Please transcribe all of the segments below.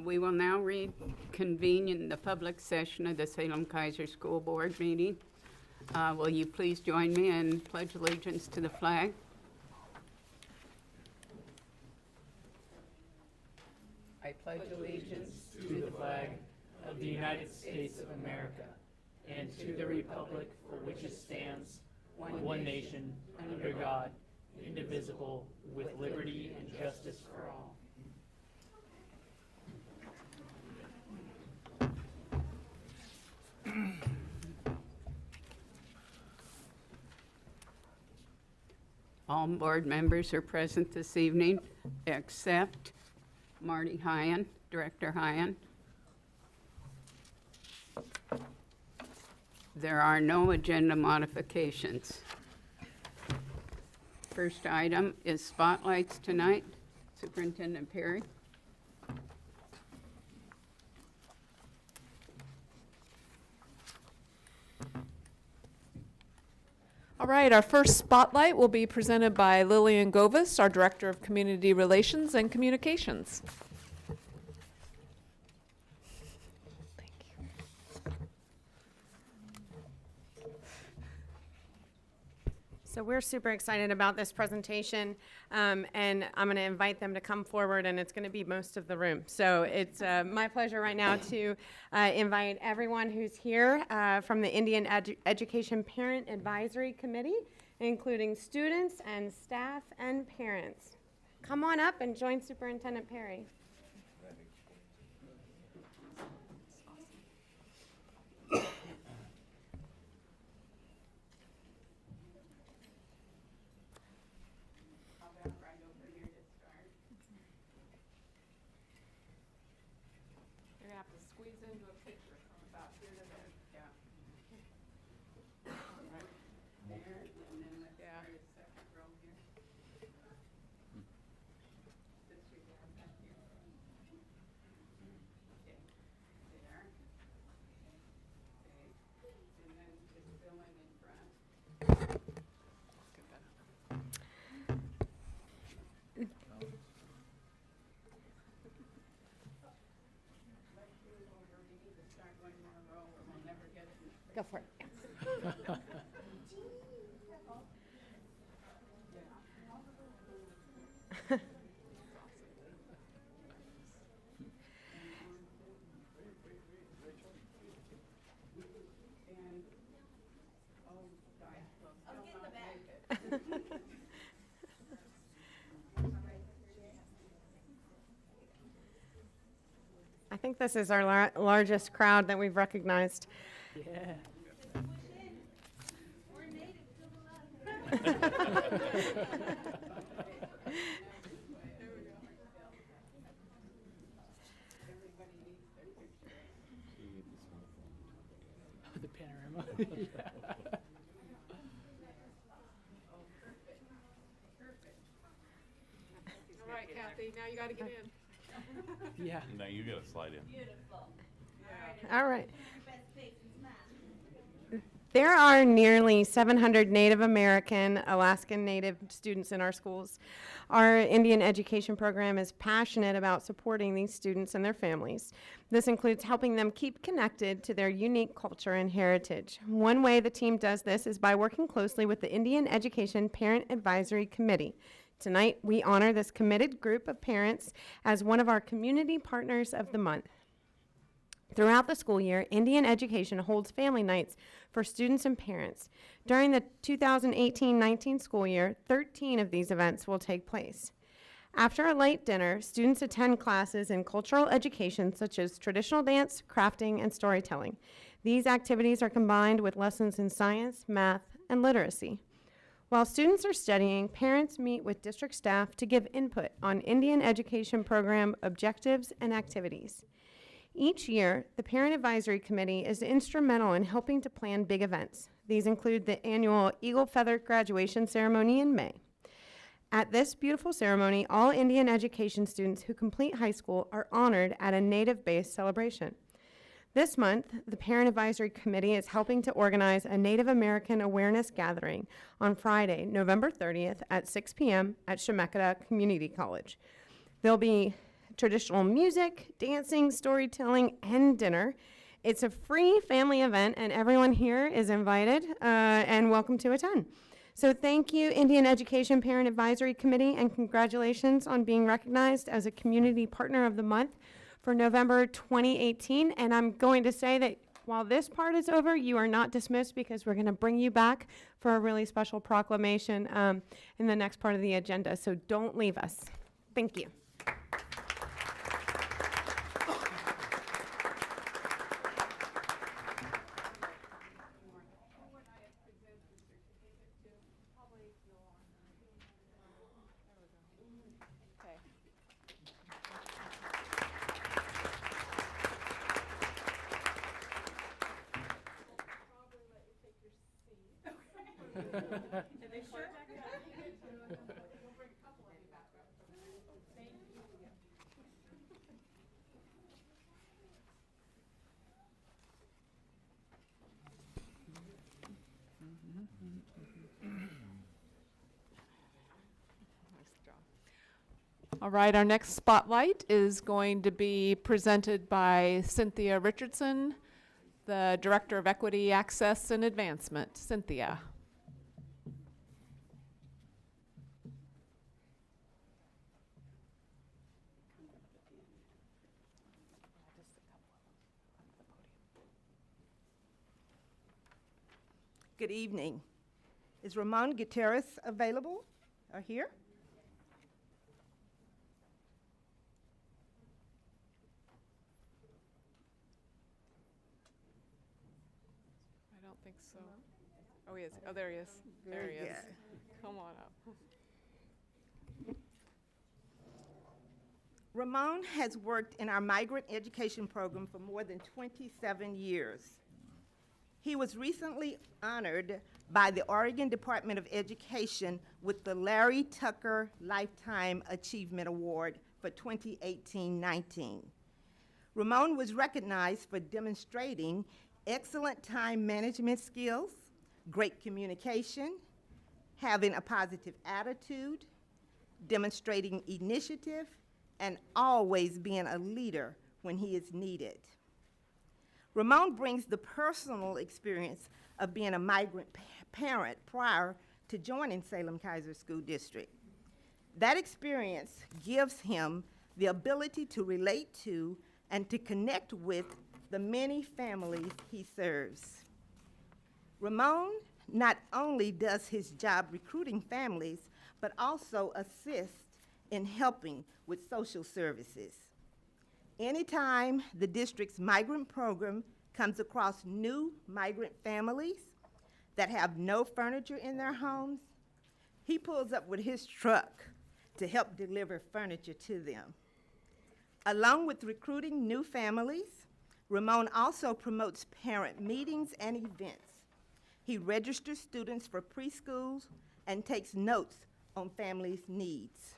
We will now reconvene in the public session of the Salem Keizer School Board meeting. Will you please join me in pledge allegiance to the flag? I pledge allegiance to the flag of the United States of America and to the republic for which it stands, one nation, under God, indivisible, with liberty and justice for all. All board members are present this evening except Marty Hyan, Director Hyan. There are no agenda modifications. First item is spotlights tonight. Superintendent Perry. All right, our first spotlight will be presented by Lillian Govis, our Director of Community Relations and Communications. Thank you. So we're super excited about this presentation, and I'm going to invite them to come forward, and it's going to be most of the room. So it's my pleasure right now to invite everyone who's here from the Indian Education Parent Advisory Committee, including students and staff and parents. Come on up and join Superintendent Perry. Go for it. I think this is our largest crowd that we've recognized. Yeah. The panorama. Yeah. All right, Kathy, now you got to get in. Yeah. Now you gotta slide in. All right. There are nearly 700 Native American, Alaskan Native students in our schools. Our Indian education program is passionate about supporting these students and their families. This includes helping them keep connected to their unique culture and heritage. One way the team does this is by working closely with the Indian Education Parent Advisory Committee. Tonight, we honor this committed group of parents as one of our community partners of the month. Throughout the school year, Indian Education holds family nights for students and parents. During the 2018-19 school year, 13 of these events will take place. After a light dinner, students attend classes in cultural education such as traditional dance, crafting, and storytelling. These activities are combined with lessons in science, math, and literacy. While students are studying, parents meet with district staff to give input on Indian Education program objectives and activities. Each year, the Parent Advisory Committee is instrumental in helping to plan big events. These include the annual Eagle Feather graduation ceremony in May. At this beautiful ceremony, all Indian education students who complete high school are honored at a Native-based celebration. This month, the Parent Advisory Committee is helping to organize a Native American awareness gathering on Friday, November 30th at 6 p.m. at Chemeketa Community College. There'll be traditional music, dancing, storytelling, and dinner. It's a free family event, and everyone here is invited and welcome to attend. So thank you, Indian Education Parent Advisory Committee, and congratulations on being recognized as a Community Partner of the Month for November 2018. And I'm going to say that while this part is over, you are not dismissed, because we're going to bring you back for a really special proclamation in the next part of the agenda. So don't leave us. Thank you. All right, our next spotlight is going to be presented by Cynthia Richardson, the Director of Equity, Access, and Advancement. Cynthia. Good evening. Is Ramon Gutierrez available or here? I don't think so. Oh, he is. Oh, there he is. There he is. Yeah. Come on up. Ramon has worked in our migrant education program for more than 27 years. He was recently honored by the Oregon Department of Education with the Larry Tucker Lifetime Achievement Award for 2018-19. Ramon was recognized for demonstrating excellent time management skills, great communication, having a positive attitude, demonstrating initiative, and always being a leader when he is needed. Ramon brings the personal experience of being a migrant parent prior to joining Salem Keizer School District. That experience gives him the ability to relate to and to connect with the many families he serves. Ramon not only does his job recruiting families, but also assists in helping with social services. Anytime the district's migrant program comes across new migrant families that have no furniture in their homes, he pulls up with his truck to help deliver furniture to them. Along with recruiting new families, Ramon also promotes parent meetings and events. He registers students for preschools and takes notes on families' needs.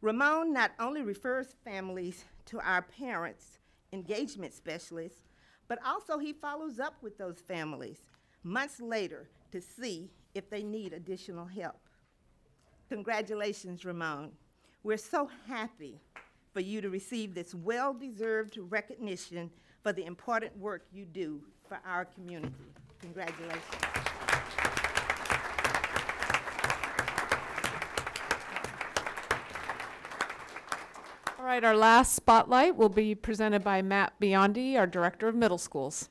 Ramon not only refers families to our parents' engagement specialists, but also he follows up with those families months later to see if they need additional help. Congratulations, Ramon. We're so happy for you to receive this well-deserved recognition for the important work you do for our community. Congratulations. All right, our last spotlight will be presented by Matt Biondi, our Director of Middle Schools.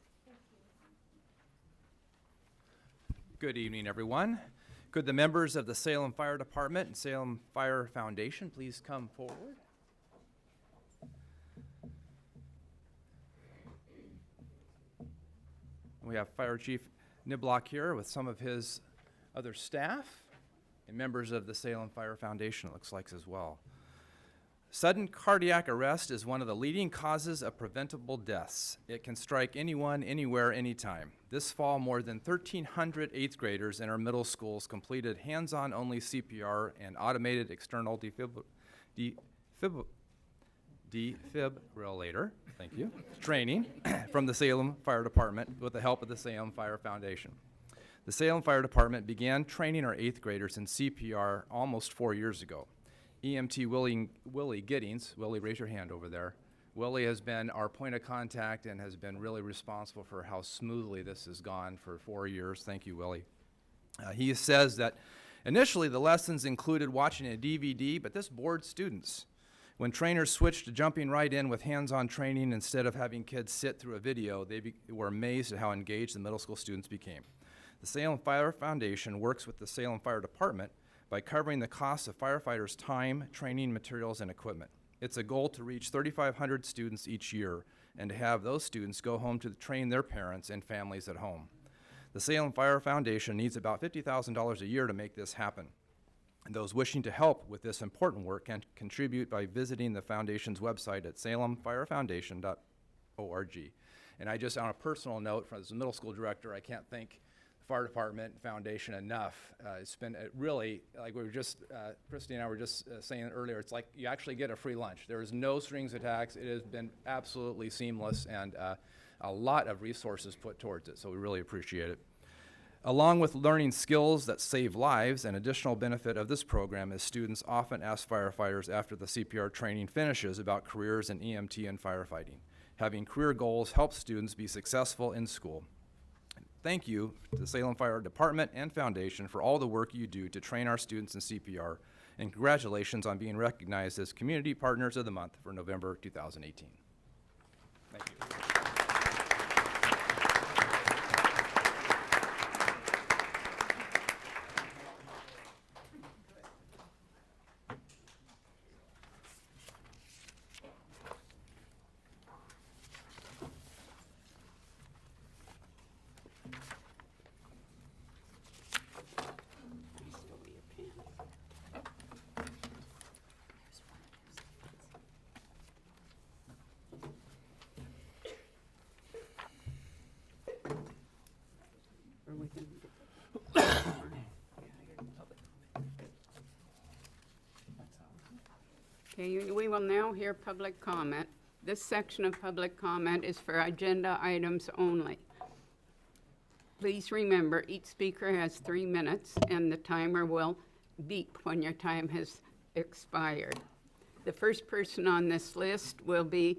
Good evening, everyone. Could the members of the Salem Fire Department and Salem Fire Foundation please come forward? We have Fire Chief Niblock here with some of his other staff and members of the Salem Fire Foundation, it looks like, as well. Sudden cardiac arrest is one of the leading causes of preventable deaths. It can strike anyone, anywhere, anytime. This fall, more than 1,300 eighth graders in our middle schools completed hands-on only CPR and automated external defibrillator, thank you, training from the Salem Fire Department with the help of the Salem Fire Foundation. The Salem Fire Department began training our eighth graders in CPR almost 4 years ago. EMT Willie Giddings. Willie, raise your hand over there. Willie has been our point of contact and has been really responsible for how smoothly this has gone for 4 years. Thank you, Willie. He says that initially the lessons included watching a DVD, but this bored students. When trainers switched to jumping right in with hands-on training instead of having kids sit through a video, they were amazed at how engaged the middle school students became. The Salem Fire Foundation works with the Salem Fire Department by covering the costs of firefighters' time, training, materials, and equipment. It's a goal to reach 3,500 students each year and to have those students go home to train their parents and families at home. The Salem Fire Foundation needs about $50,000 a year to make this happen. And those wishing to help with this important work can contribute by visiting the foundation's website at salemfirefoundation.org. And I just, on a personal note, as a middle school director, I can't thank the fire department and foundation enough. It's been really, like we were just, Christy and I were just saying earlier, it's like you actually get a free lunch. There is no strings attached. It has been absolutely seamless and a lot of resources put towards it, so we really appreciate it. Along with learning skills that save lives, an additional benefit of this program is students often ask firefighters after the CPR training finishes about careers in EMT and firefighting. Having career goals helps students be successful in school. Thank you to the Salem Fire Department and Foundation for all the work you do to train our students in CPR, and congratulations on being recognized as Community Partners of the Month for November 2018. Thank you. Okay, we will now hear public comment. This section of public comment is for agenda items only. Please remember, each speaker has 3 minutes, and the timer will beep when your time has expired. The first person on this list will be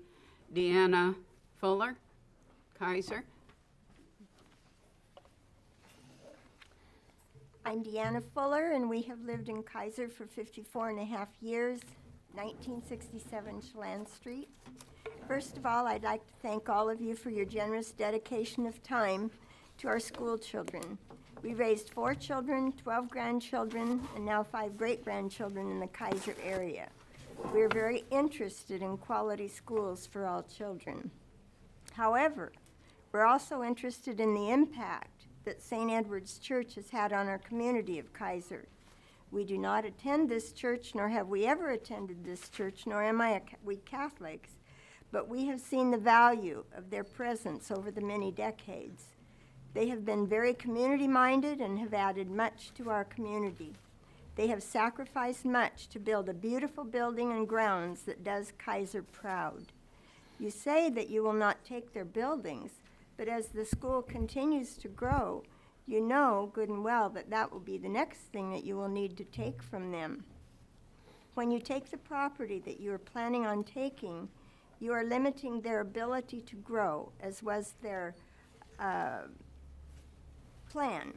Deanna Fuller, Keizer. I'm Deanna Fuller, and we have lived in Keizer for 54 and a half years, 1967 Chelan Street. First of all, I'd like to thank all of you for your generous dedication of time to our school children. We raised 4 children, 12 grandchildren, and now 5 great-grandchildren in the Keizer area. We're very interested in quality schools for all children. However, we're also interested in the impact that St. Edward's Church has had on our community of Keizer. We do not attend this church, nor have we ever attended this church, nor am we Catholics, but we have seen the value of their presence over the many decades. They have been very community-minded and have added much to our community. They have sacrificed much to build a beautiful building and grounds that does Keizer proud. You say that you will not take their buildings, but as the school continues to grow, you know good and well that that will be the next thing that you will need to take from them. When you take the property that you are planning on taking, you are limiting their ability to grow, as was their plan.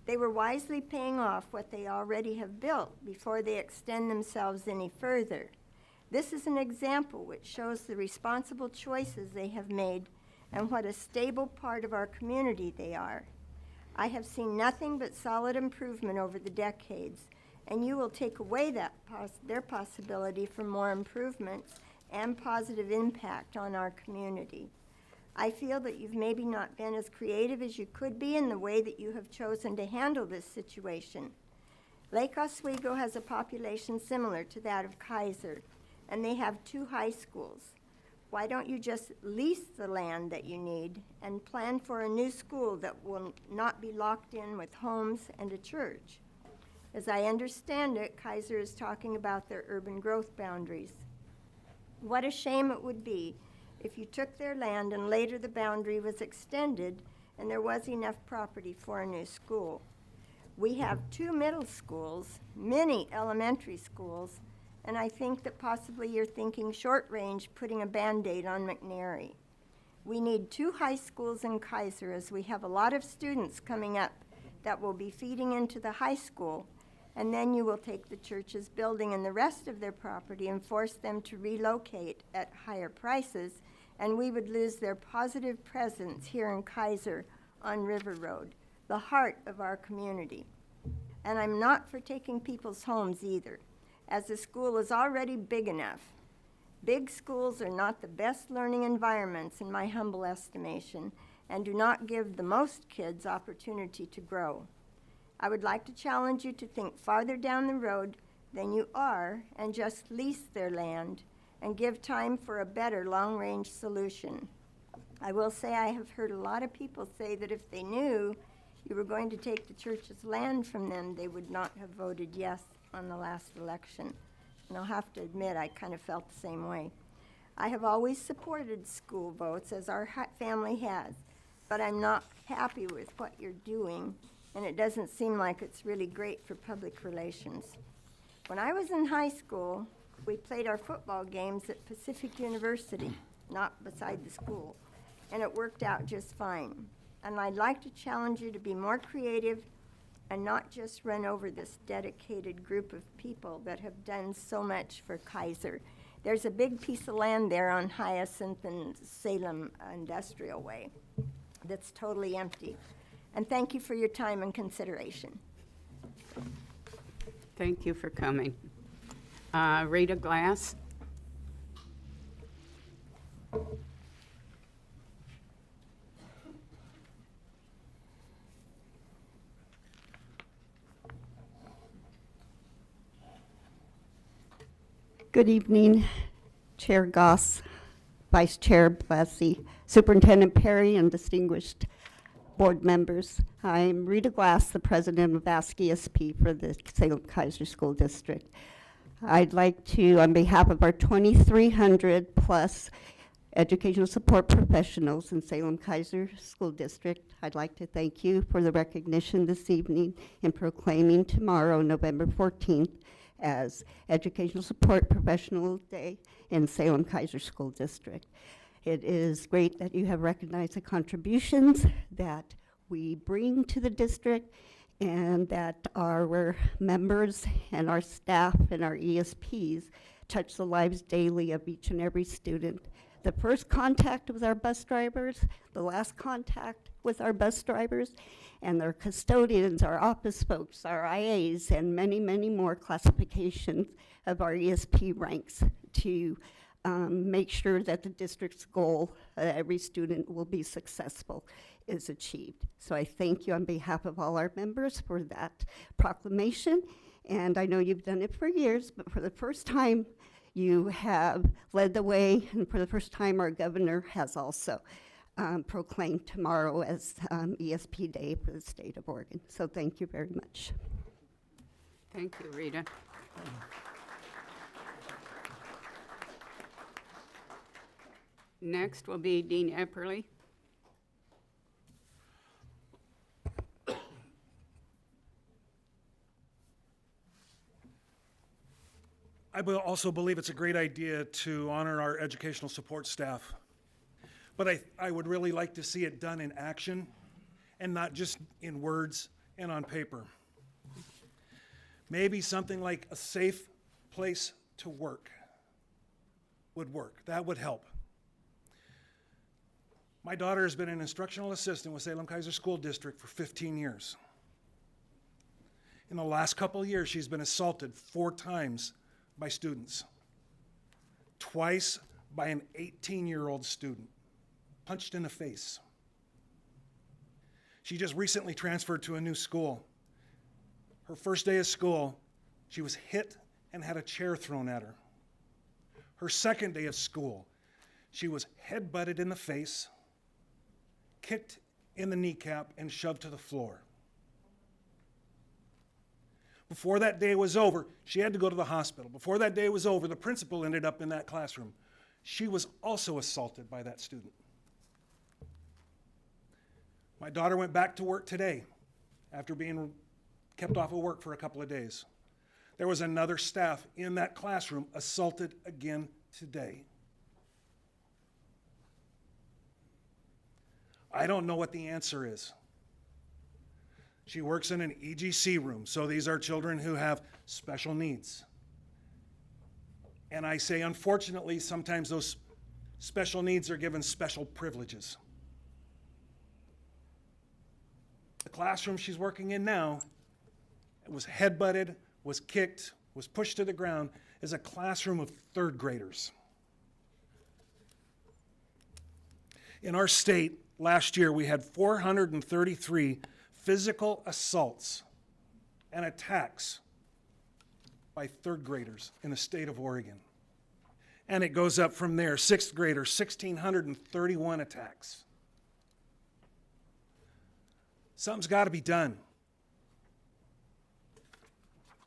They were wisely paying off what they already have built before they extend themselves any further. This is an example which shows the responsible choices they have made and what a stable part of our community they are. I have seen nothing but solid improvement over the decades, and you will take away that their possibility for more improvements and positive impact on our community. I feel that you've maybe not been as creative as you could be in the way that you have chosen to handle this situation. Lake Oswego has a population similar to that of Keizer, and they have 2 high schools. Why don't you just lease the land that you need and plan for a new school that will not be locked in with homes and a church? As I understand it, Keizer is talking about their urban growth boundaries. What a shame it would be if you took their land and later the boundary was extended and there was enough property for a new school. We have 2 middle schools, many elementary schools, and I think that possibly you're thinking short range, putting a Band-Aid on McNary. We need 2 high schools in Keizer, as we have a lot of students coming up that will be feeding into the high school, and then you will take the church's building and the rest of their property and force them to relocate at higher prices, and we would lose their positive presence here in Keizer on River Road, the heart of our community. And I'm not for taking people's homes either, as the school is already big enough. Big schools are not the best learning environments in my humble estimation, and do not give the most kids opportunity to grow. I would like to challenge you to think farther down the road than you are and just lease their land and give time for a better long-range solution. I will say I have heard a lot of people say that if they knew you were going to take the church's land from them, they would not have voted yes on the last election. And I'll have to admit, I kind of felt the same way. I have always supported school votes, as our family has, but I'm not happy with what you're doing, and it doesn't seem like it's really great for public relations. When I was in high school, we played our football games at Pacific University, not beside the school, and it worked out just fine. And I'd like to challenge you to be more creative and not just run over this dedicated group of people that have done so much for Keizer. There's a big piece of land there on Hyacinth and Salem Industrial Way that's totally empty. And thank you for your time and consideration. Thank you for coming. Rita Glass? Good evening, Chair Goss, Vice Chair Blasi, Superintendent Perry, and distinguished board members. I'm Rita Glass, the president of ASC-ESP for the Salem Keizer School District. I'd like to, on behalf of our 2,300 plus educational support professionals in Salem Keizer School District, I'd like to thank you for the recognition this evening in proclaiming tomorrow, November 14th, as Educational Support Professional Day in Salem Keizer School District. It is great that you have recognized the contributions that we bring to the district and that our members and our staff and our ESPs touch the lives daily of each and every student. The first contact with our bus drivers, the last contact with our bus drivers, and their custodians, our office folks, our IAs, and many, many more classifications of our ESP ranks to make sure that the district's goal, every student will be successful, is achieved. So I thank you on behalf of all our members for that proclamation. And I know you've done it for years, but for the first time, you have led the way, and for the first time, our governor has also proclaimed tomorrow as ESP Day for the state of Oregon. So thank you very much. Thank you, Rita. Next will be Dean Epperly. I also believe it's a great idea to honor our educational support staff. But I would really like to see it done in action and not just in words and on paper. Maybe something like a safe place to work would work. That would help. My daughter has been an instructional assistant with Salem Keizer School District for 15 years. In the last couple of years, she's been assaulted 4 times by students. Twice by an 18-year-old student, punched in the face. She just recently transferred to a new school. Her first day of school, she was hit and had a chair thrown at her. Her second day of school, she was head-butted in the face, kicked in the kneecap, and shoved to the floor. Before that day was over, she had to go to the hospital. Before that day was over, the principal ended up in that classroom. She was also assaulted by that student. My daughter went back to work today after being kept off of work for a couple of days. There was another staff in that classroom assaulted again today. I don't know what the answer is. She works in an EGC room, so these are children who have special needs. And I say, unfortunately, sometimes those special needs are given special privileges. The classroom she's working in now was headbutted, was kicked, was pushed to the ground, is a classroom of third graders. In our state, last year, we had 433 physical assaults and attacks by third graders in the state of Oregon. And it goes up from there. Sixth graders, 1,631 attacks. Something's got to be done.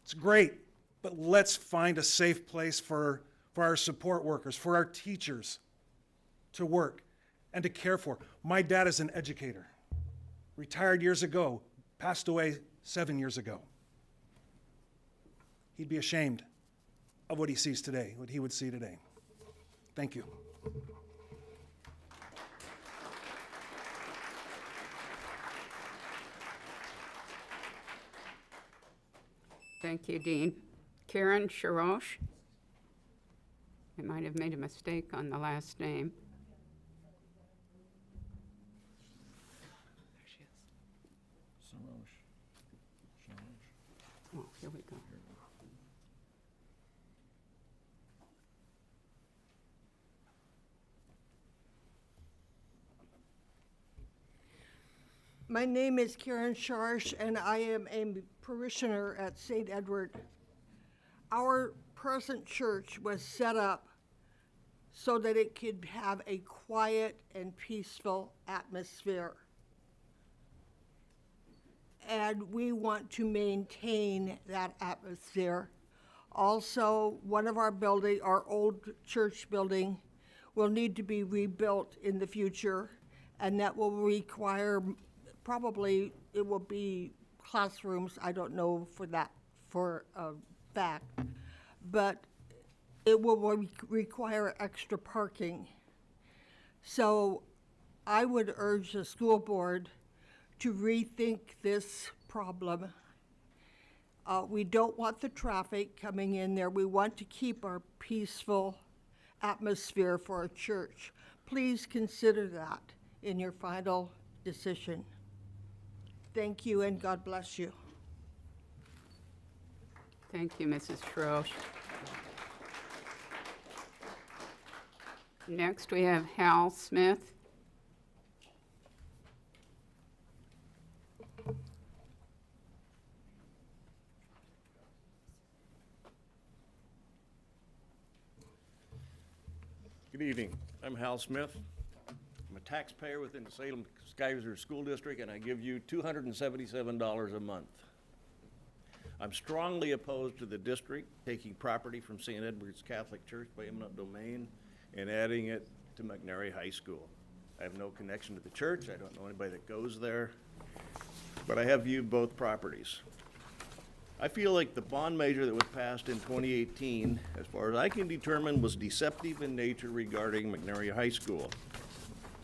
It's great, but let's find a safe place for our support workers, for our teachers to work and to care for. My dad is an educator. Retired years ago, passed away 7 years ago. He'd be ashamed of what he sees today, what he would see today. Thank you. Thank you, Dean. Karen Sharosh. I might have made a mistake on the last name. Oh, here we go. My name is Karen Sharsh, and I am a parishioner at St. Edward. Our present church was set up so that it could have a quiet and peaceful atmosphere. And we want to maintain that atmosphere. Also, one of our old church building, will need to be rebuilt in the future, and that will require, probably it will be classrooms, I don't know for a fact, but it will require extra parking. So I would urge the school board to rethink this problem. We don't want the traffic coming in there. We want to keep our peaceful atmosphere for our church. Please consider that in your final decision. Thank you, and God bless you. Thank you, Mrs. Schrosch. Next, we have Hal Smith. Good evening. I'm Hal Smith. I'm a taxpayer within the Salem Keizer School District, and I give you $277 a month. I'm strongly opposed to the district taking property from St. Edward's Catholic Church by eminent domain and adding it to McNary High School. I have no connection to the church. I don't know anybody that goes there, but I have viewed both properties. I feel like the bond measure that was passed in 2018, as far as I can determine, was deceptive in nature regarding McNary High School.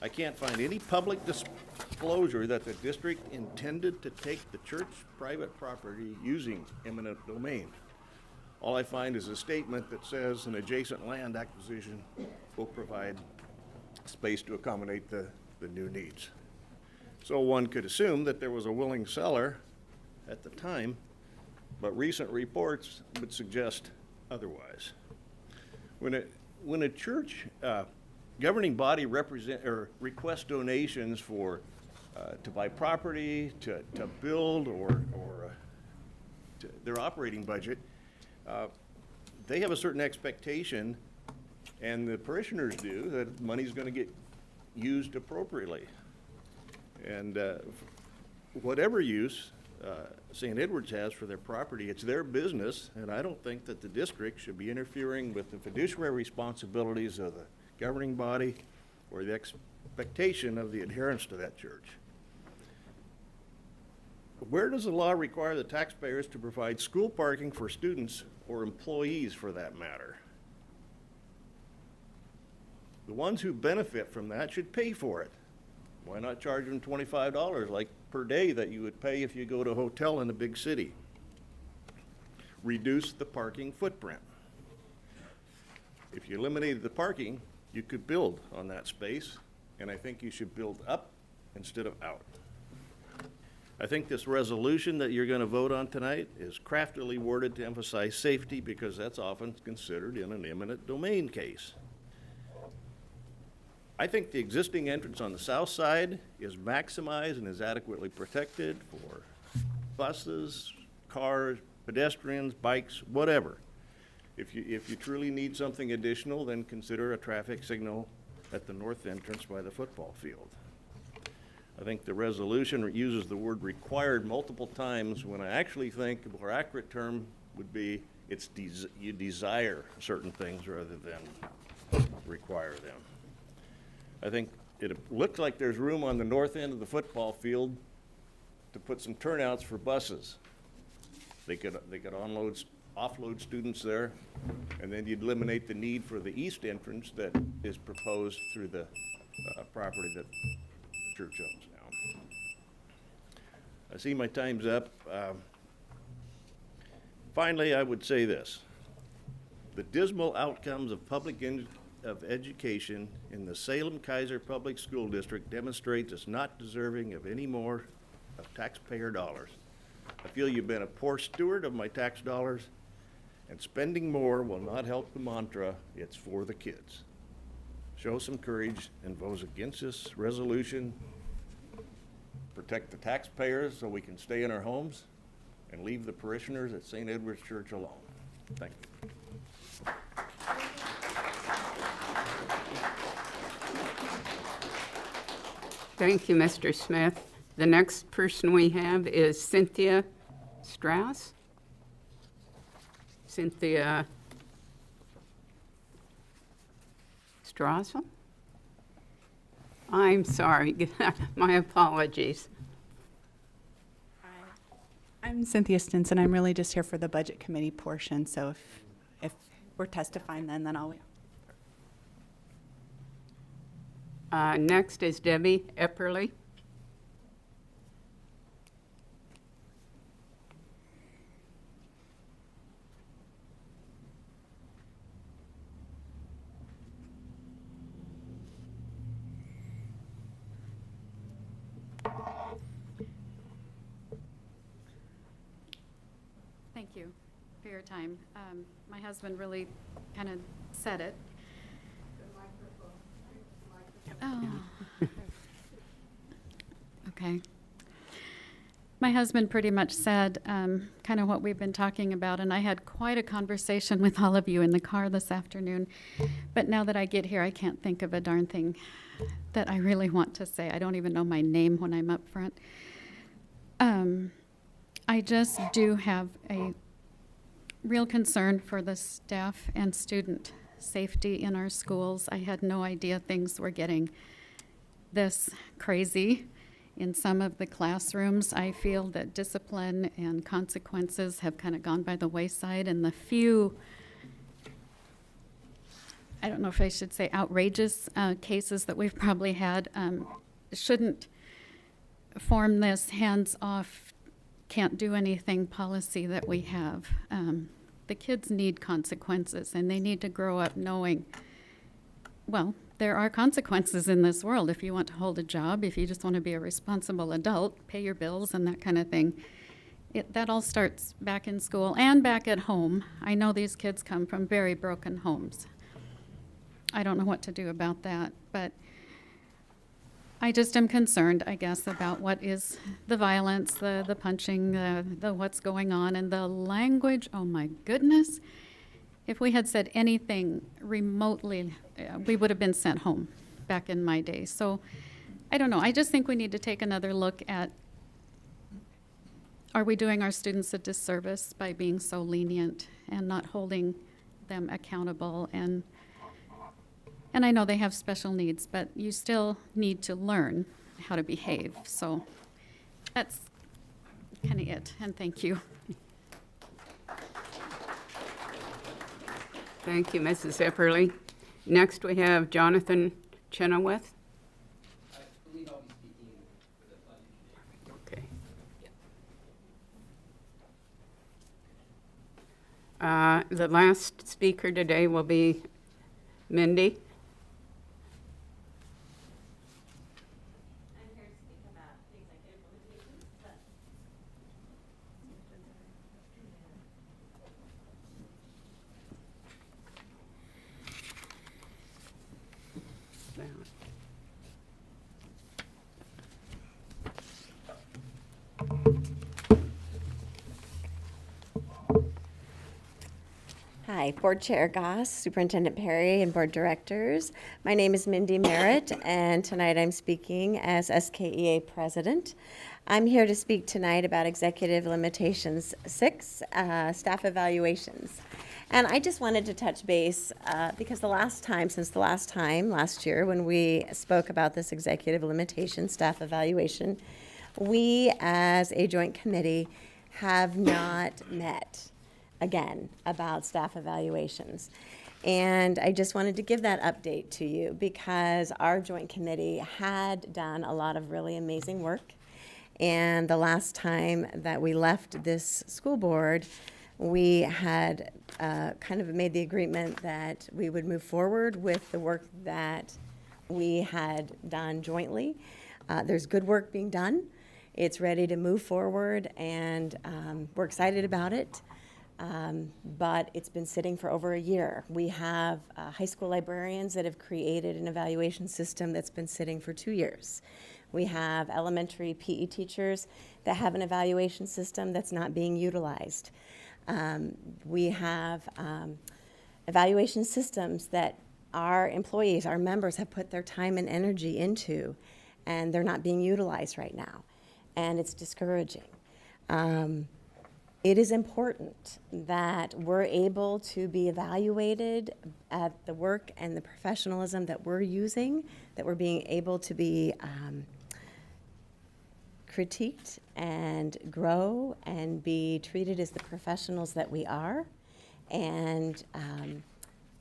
I can't find any public disclosure that the district intended to take the church private property using eminent domain. All I find is a statement that says an adjacent land acquisition will provide space to accommodate the new needs. So one could assume that there was a willing seller at the time, but recent reports would suggest otherwise. When a church governing body requests donations for to buy property, to build, or to their operating budget, they have a certain expectation, and the parishioners do, that money's going to get used appropriately. And whatever use St. Edward's has for their property, it's their business, and I don't think that the district should be interfering with the fiduciary responsibilities of the governing body or the expectation of the adherence to that church. Where does the law require the taxpayers to provide school parking for students or employees for that matter? The ones who benefit from that should pay for it. Why not charge them $25 like per day that you would pay if you go to a hotel in a big city? Reduce the parking footprint. If you eliminated the parking, you could build on that space, and I think you should build up instead of out. I think this resolution that you're going to vote on tonight is craftily worded to emphasize safety because that's often considered in an eminent domain case. I think the existing entrance on the south side is maximized and is adequately protected for buses, cars, pedestrians, bikes, whatever. If you truly need something additional, then consider a traffic signal at the north entrance by the football field. I think the resolution uses the word required multiple times when I actually think a more accurate term would be you desire certain things rather than require them. I think it looks like there's room on the north end of the football field to put some turnouts for buses. They could offload students there, and then you'd eliminate the need for the east entrance that is proposed through the property that the church owns now. I see my time's up. Finally, I would say this. The dismal outcomes of education in the Salem Keizer Public School District demonstrates it's not deserving of any more of taxpayer dollars. I feel you've been a poor steward of my tax dollars, and spending more will not help the mantra, it's for the kids. Show some courage and vote against this resolution. Protect the taxpayers so we can stay in our homes, and leave the parishioners at St. Edward's Church alone. Thank you. Thank you, Mr. Smith. The next person we have is Cynthia Strauss. Cynthia Strassel? I'm sorry, my apologies. I'm Cynthia Stinson. I'm really just here for the budget committee portion, so if we're testifying then I'll. Next is Debbie Epperly. Thank you for your time. My husband really kind of said it. Oh. Okay. My husband pretty much said kind of what we've been talking about, and I had quite a conversation with all of you in the car this afternoon. But now that I get here, I can't think of a darn thing that I really want to say. I don't even know my name when I'm up front. I just do have a real concern for the staff and student safety in our schools. I had no idea things were getting this crazy in some of the classrooms. I feel that discipline and consequences have kind of gone by the wayside, and the few, I don't know if I should say outrageous cases that we've probably had shouldn't form this hands-off, can't do anything policy that we have. The kids need consequences, and they need to grow up knowing, well, there are consequences in this world. If you want to hold a job, if you just want to be a responsible adult, pay your bills and that kind of thing. That all starts back in school and back at home. I know these kids come from very broken homes. I don't know what to do about that, but I just am concerned, I guess, about what is the violence, the punching, the what's going on, and the language. Oh my goodness. If we had said anything remotely, we would have been sent home back in my day. So I don't know. I just think we need to take another look at, are we doing our students a disservice by being so lenient and not holding them accountable? And I know they have special needs, but you still need to learn how to behave. So that's kind of it, and thank you. Thank you, Mrs. Epperly. Next, we have Jonathan Chenoweth. Okay. The last speaker today will be Mindy. Hi, Board Chair Goss, Superintendent Perry, and Board Directors. My name is Mindy Merritt, and tonight I'm speaking as SKEA President. I'm here to speak tonight about Executive Limitations 6, staff evaluations. And I just wanted to touch base because since the last time, last year, when we spoke about this Executive Limitation staff evaluation, we as a joint committee have not met again about staff evaluations. And I just wanted to give that update to you because our joint committee had done a lot of really amazing work. And the last time that we left this school board, we had kind of made the agreement that we would move forward with the work that we had done jointly. There's good work being done. It's ready to move forward, and we're excited about it. But it's been sitting for over a year. We have high school librarians that have created an evaluation system that's been sitting for 2 years. We have elementary PE teachers that have an evaluation system that's not being utilized. We have evaluation systems that our employees, our members have put their time and energy into, and they're not being utilized right now. And it's discouraging. It is important that we're able to be evaluated at the work and the professionalism that we're using, that we're being able to be critiqued and grow and be treated as the professionals that we are, and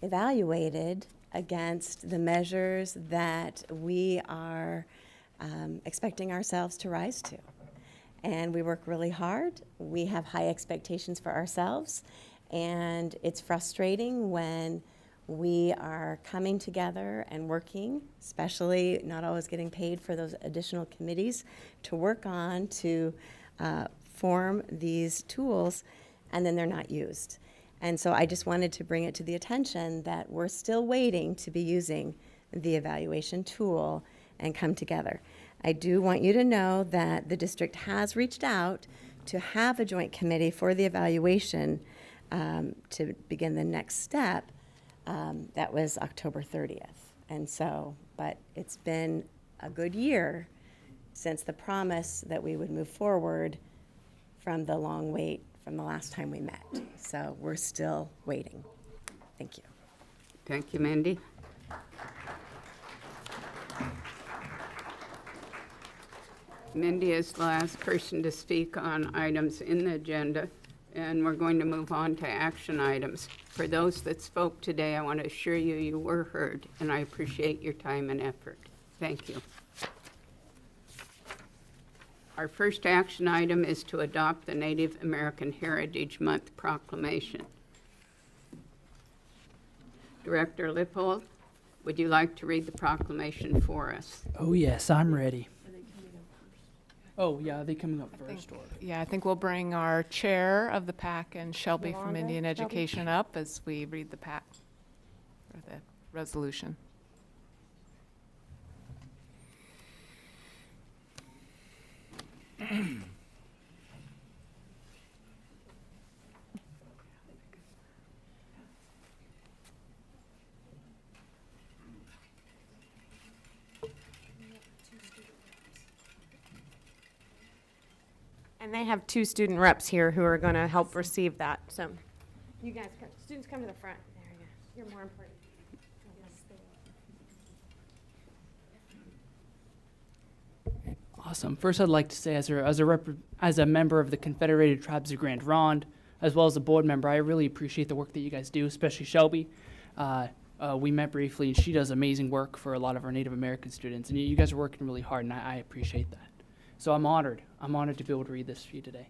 evaluated against the measures that we are expecting ourselves to rise to. And we work really hard. We have high expectations for ourselves. And it's frustrating when we are coming together and working, especially not always getting paid for those additional committees, to work on to form these tools, and then they're not used. And so I just wanted to bring it to the attention that we're still waiting to be using the evaluation tool and come together. I do want you to know that the district has reached out to have a joint committee for the evaluation to begin the next step. That was October 30th. And so, but it's been a good year since the promise that we would move forward from the long wait from the last time we met. So we're still waiting. Thank you. Thank you, Mindy. Mindy is the last person to speak on items in the agenda, and we're going to move on to action items. For those that spoke today, I want to assure you you were heard, and I appreciate your time and effort. Thank you. Our first action item is to adopt the Native American Heritage Month proclamation. Director Lippold, would you like to read the proclamation for us? Oh, yes, I'm ready. Oh, yeah, are they coming up first? I think we'll bring our chair of the PAC and Shelby from Yolanda, Indian Shelby. Education up as we read the PAC, or the resolution. And they have 2 student reps here who are going to help receive that. So you guys, students come to the front. There you go. You're more important. Awesome. First, I'd like to say, as a member of the Confederated Tribes of Grand Ronde, as well as a board member, I really appreciate the work that you guys do, especially Shelby. We met briefly, and she does amazing work for a lot of our Native American students, and you guys are working really hard, and I appreciate that. So I'm honored. I'm honored to be able to read this for you today.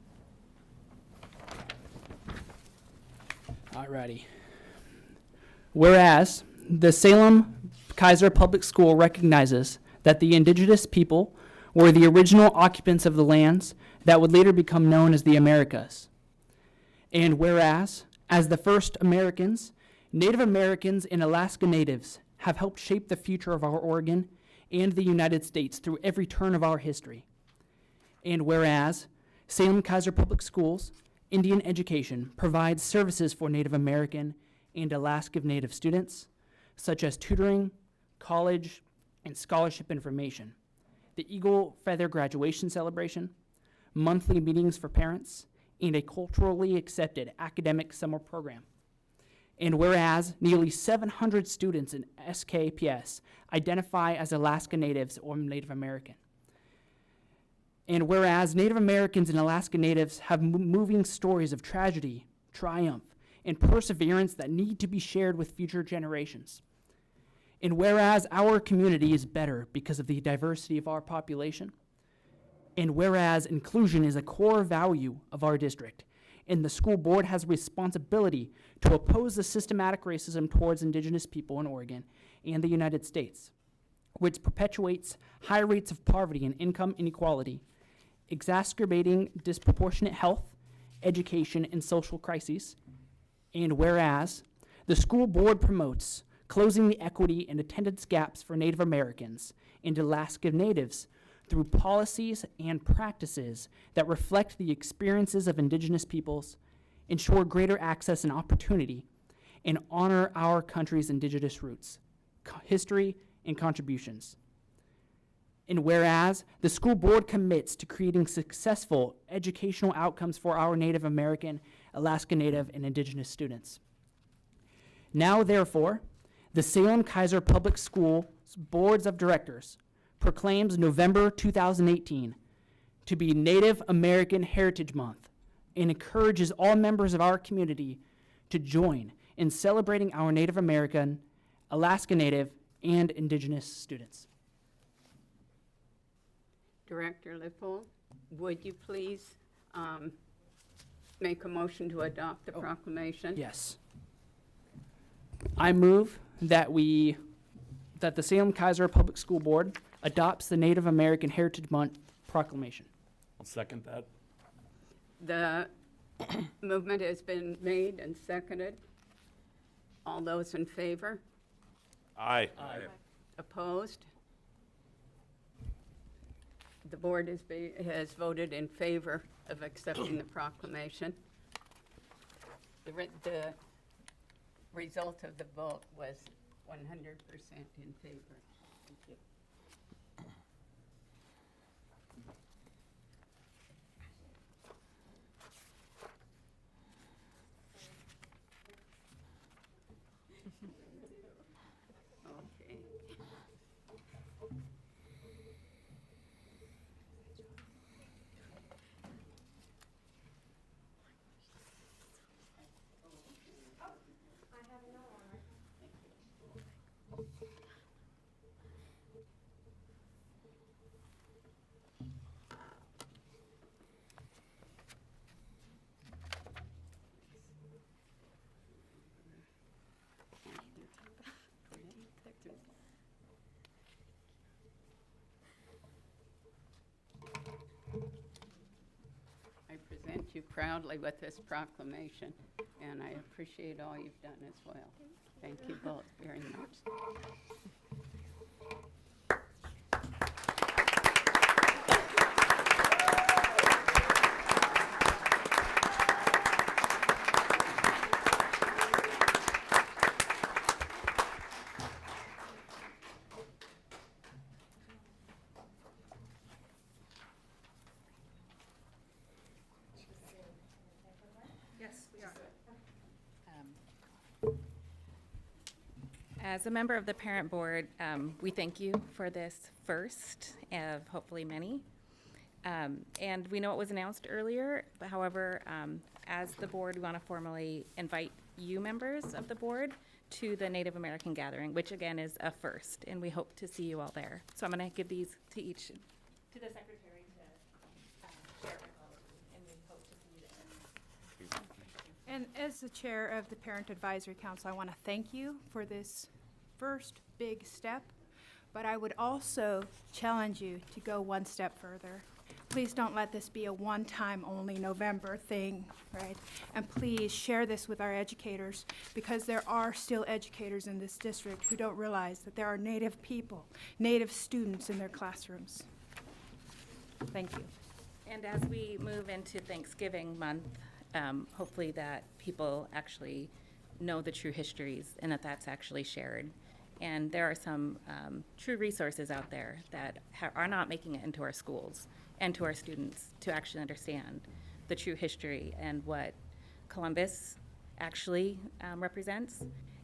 Alrighty. Whereas the Salem Keizer Public School recognizes that the indigenous people were the original occupants of the lands that would later become known as the Americas. And whereas, as the first Americans, Native Americans and Alaska Natives have helped shape the future of our Oregon and the United States through every turn of our history. And whereas, Salem Keizer Public Schools Indian education provides services for Native American and Alaska Native students, such as tutoring, college, and scholarship information, the Eagle Feather graduation celebration, monthly meetings for parents, and a culturally accepted academic summer program. And whereas nearly 700 students in SKPS identify as Alaska Natives or Native American. And whereas Native Americans and Alaska Natives have moving stories of tragedy, triumph, and perseverance that need to be shared with future generations. And whereas our community is better because of the diversity of our population. And whereas inclusion is a core value of our district, and the school board has a responsibility to oppose the systematic racism towards Indigenous people in Oregon and the United States, which perpetuates high rates of poverty and income inequality, exacerbating disproportionate health, education, and social crises. And whereas the school board promotes closing the equity and attendance gaps for Native Americans and Alaska Natives through policies and practices that reflect the experiences of Indigenous peoples, ensure greater access and opportunity, and honor our country's Indigenous roots, history, and contributions. And whereas the school board commits to creating successful educational outcomes for our Native American, Alaska Native, and Indigenous students. Now, therefore, the Salem Keizer Public Schools Boards of Directors proclaims November 2018 to be Native American Heritage Month and encourages all members of our community to join in celebrating our Native American, Alaska Native, and Indigenous students. Director Lippold, would you please make a motion to adopt the proclamation? Yes. I move that the Salem Keizer Public School Board adopts the Native American Heritage Month proclamation. I'll second that. The movement has been made and seconded. All those in favor? Aye. Opposed? The board has voted in favor of accepting the proclamation. The result of the vote was 100% in favor. Thank you. Okay. I present you proudly with this proclamation, and I appreciate all you've done as well. Thank you both very much. As a member of the parent board, we thank you for this first of hopefully many. And we know it was announced earlier, but however, as the board, we want to formally invite you members of the board to the Native American gathering, which again is a first, and we hope to see you all there. So I'm going to give these to each, to the secretary to share with all of you, and we hope to see you there. And as the chair of the Parent Advisory Council, I want to thank you for this first big step, but I would also challenge you to go one step further. Please don't let this be a one-time only November thing, right? And please share this with our educators, because there are still educators in this district who don't realize that there are Native people, Native students in their classrooms. Thank you. And as we move into Thanksgiving month, hopefully that people actually know the true histories and that that's actually shared. And there are some true resources out there that are not making it into our schools and to our students to actually understand the true history and what Columbus actually represents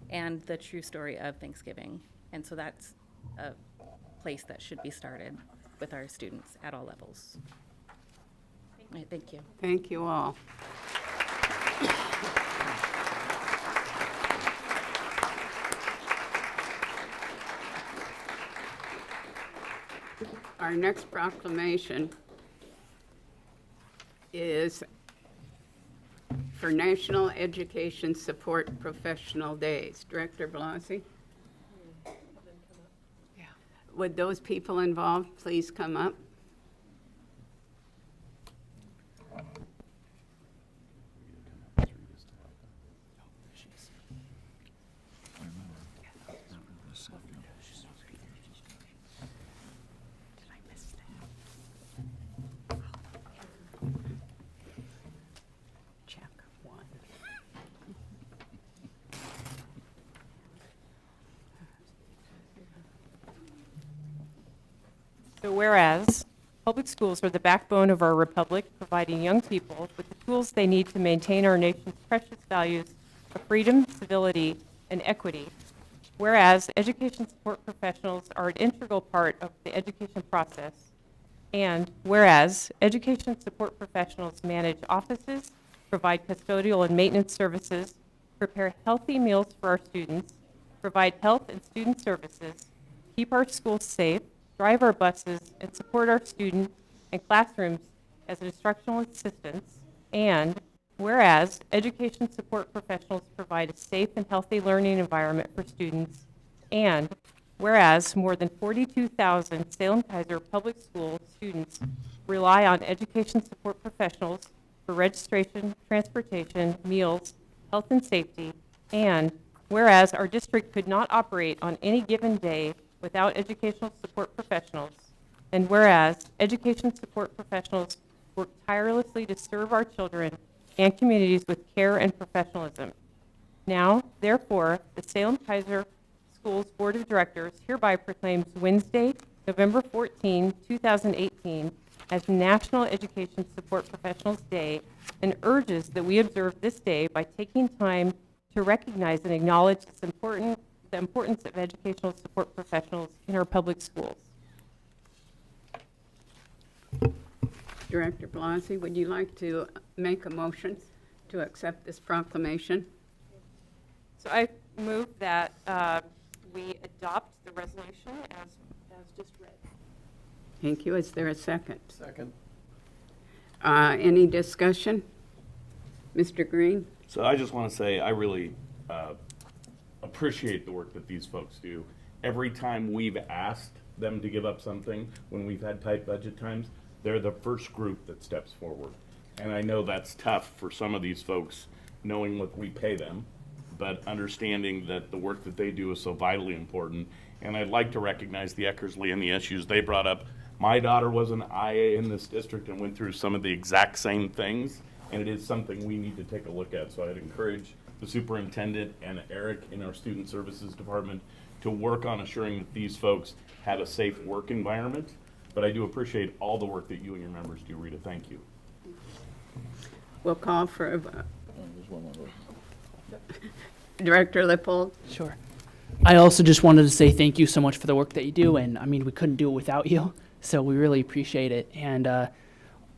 and the true story of Thanksgiving. And so that's a place that should be started with our students at all levels. Thank you. Thank you all. Our next proclamation is for National Education Support Professional Days. Director Blasi? Would those people involved please come up? So whereas public schools are the backbone of our republic, providing young people with the tools they need to maintain our nation's precious values of freedom, civility, and equity. Whereas education support professionals are an integral part of the education process. And whereas education support professionals manage offices, provide custodial and maintenance services, prepare healthy meals for our students, provide health and student services, keep our schools safe, drive our buses, and support our student and classrooms as instructional assistants. And whereas education support professionals provide a safe and healthy learning environment for students. And whereas more than 42,000 Salem Keizer public school students rely on education support professionals for registration, transportation, meals, health and safety. And whereas our district could not operate on any given day without educational support professionals, and whereas education support professionals work tirelessly to serve our children and communities with care and professionalism. Now, therefore, the Salem Keizer Schools Board of Directors hereby proclaims Wednesday, November 14, 2018, as National Education Support Professionals Day, and urges that we observe this day by taking time to recognize and acknowledge the importance of educational support professionals in our public schools. Director Blasi, would you like to make a motion to accept this proclamation? So I move that we adopt the resolution as just read. Thank you. Is there a second? Second. Any discussion? Mr. Green? So I just want to say I really appreciate the work that these folks do. Every time we've asked them to give up something when we've had tight budget times, they're the first group that steps forward. And I know that's tough for some of these folks, knowing what we pay them, but understanding that the work that they do is so vitally important. And I'd like to recognize the Eckersley and the issues they brought up. My daughter was an IA in this district and went through some of the exact same things, and it is something we need to take a look at. So I'd encourage the superintendent and Eric in our student services department to work on assuring that these folks have a safe work environment. But I do appreciate all the work that you and your members do, Rita. Thank you. We'll call for Director Lippold. Sure. I also just wanted to say thank you so much for the work that you do, and I mean, we couldn't do it without you, so we really appreciate it. And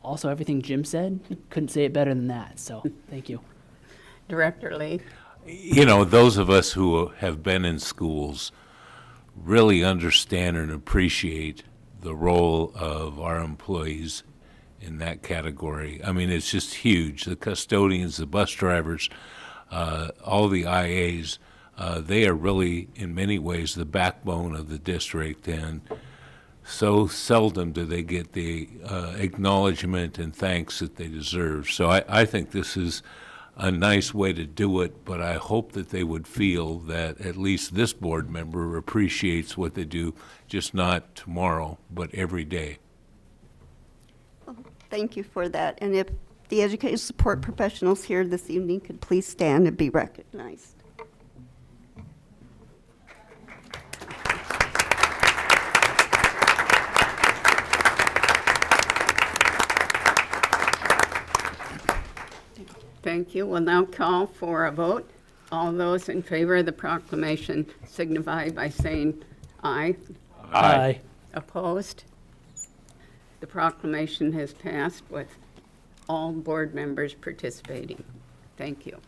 Also, everything Jim said, couldn't say it better than that. So thank you. Director Lee? You know, those of us who have been in schools really understand and appreciate the role of our employees in that category. I mean, it's just huge. The custodians, the bus drivers, all the IAs, they are really, in many ways, the backbone of the district, and so seldom do they get the acknowledgement and thanks that they deserve. So I think this is a nice way to do it, but I hope that they would feel that at least this board member appreciates what they do, just not tomorrow, but every day. Thank you for that. And if the education support professionals here this evening could please stand and be recognized. Thank you. We'll now call for a vote. All those in favor of the proclamation signify by saying aye. Aye. Opposed? The proclamation has passed with all board members participating. Thank you.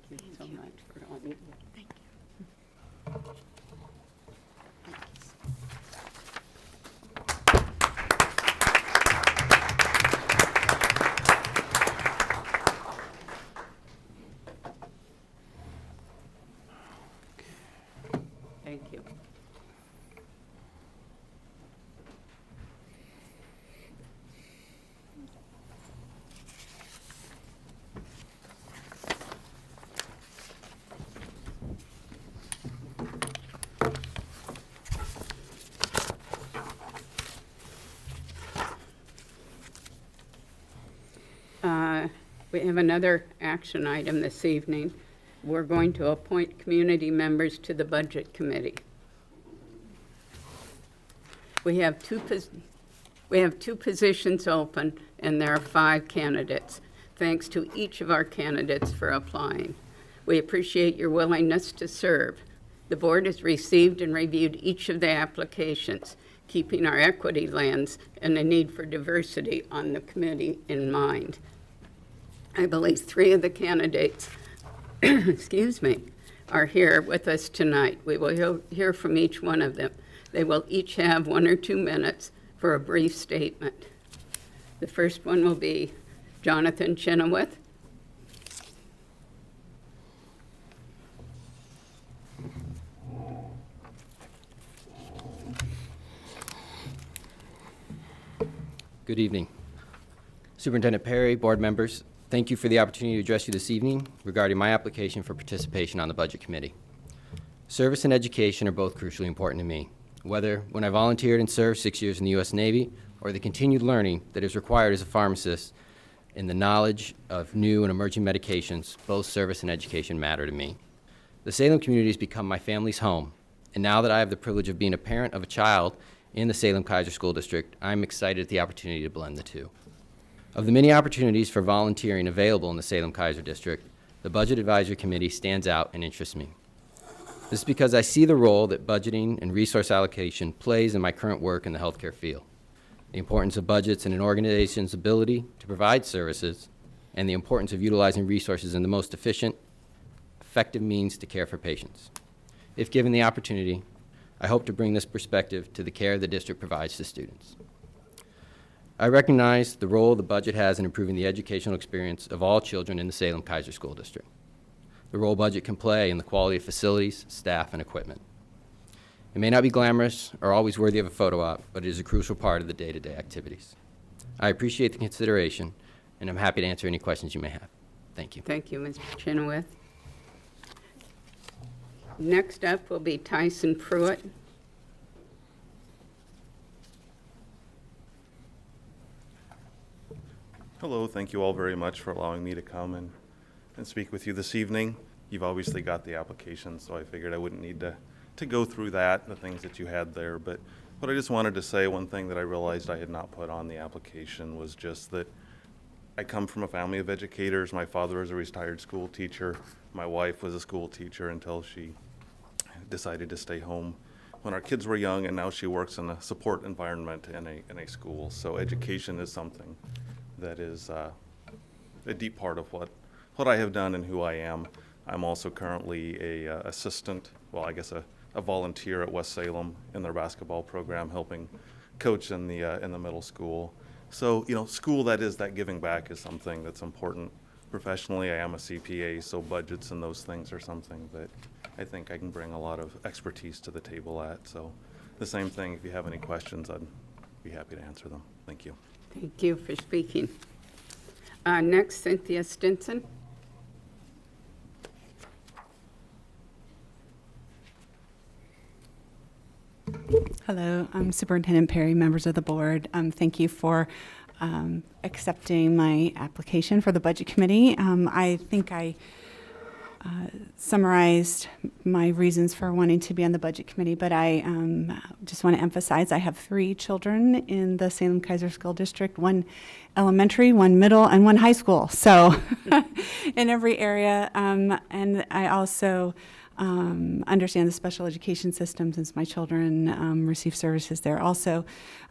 Thank you so much for all you do. Thank you. Thank you. We have another action item this evening. We're going to appoint community members to the Budget Committee. We have two positions open, and there are 5 candidates. Thanks to each of our candidates for applying. We appreciate your willingness to serve. The board has received and reviewed each of the applications, keeping our equity lens and the need for diversity on the committee in mind. I believe 3 of the candidates, excuse me, are here with us tonight. We will hear from each one of them. They will each have 1 or 2 minutes for a brief statement. The first one will be Jonathan Chenoweth. Good evening. Superintendent Perry, board members, thank you for the opportunity to address you this evening regarding my application for participation on the Budget Committee. Service and education are both crucially important to me, whether when I volunteered and served 6 years in the U.S. Navy or the continued learning that is required as a pharmacist in the knowledge of new and emerging medications. Both service and education matter to me. The Salem community has become my family's home, and now that I have the privilege of being a parent of a child in the Salem Keizer School District, I'm excited at the opportunity to blend the two. Of the many opportunities for volunteering available in the Salem Keizer District, the Budget Advisory Committee stands out and interests me. This is because I see the role that budgeting and resource allocation plays in my current work in the healthcare field, the importance of budgets in an organization's ability to provide services, and the importance of utilizing resources in the most efficient, effective means to care for patients. If given the opportunity, I hope to bring this perspective to the care the district provides to students. I recognize the role the budget has in improving the educational experience of all children in the Salem Keizer School District, the role budget can play in the quality of facilities, staff, and equipment. It may not be glamorous or always worthy of a photo op, but it is a crucial part of the day-to-day activities. I appreciate the consideration, and I'm happy to answer any questions you may have. Thank you. Thank you, Mr. Chenoweth. Next up will be Tyson Pruitt. Hello, thank you all very much for allowing me to come and speak with you this evening. You've obviously got the application, so I figured I wouldn't need to go through that, the things that you had there. But what I just wanted to say, one thing that I realized I had not put on the application was just that I come from a family of educators. My father is a retired school teacher. My wife was a school teacher until she decided to stay home when our kids were young, and now she works in a support environment in a school. So education is something that is a deep part of what I have done and who I am. I'm also currently a assistant, well, I guess a volunteer at West Salem in their basketball program, helping coach in the middle school. So, you know, school, that giving back is something that's important. Professionally, I am a CPA, so budgets and those things are something that I think I can bring a lot of expertise to the table at. So the same thing, if you have any questions, I'd be happy to answer them. Thank you. Thank you for speaking. Next, Cynthia Stinson. Hello, I'm Superintendent Perry, members of the board. Thank you for accepting my application for the Budget Committee. I think I summarized my reasons for wanting to be on the Budget Committee, but I just want to emphasize I have 3 children in the Salem Keizer School District, 1 elementary, 1 middle, and 1 high school. So in every area, and I also understand the special education system since my children receive services there. Also,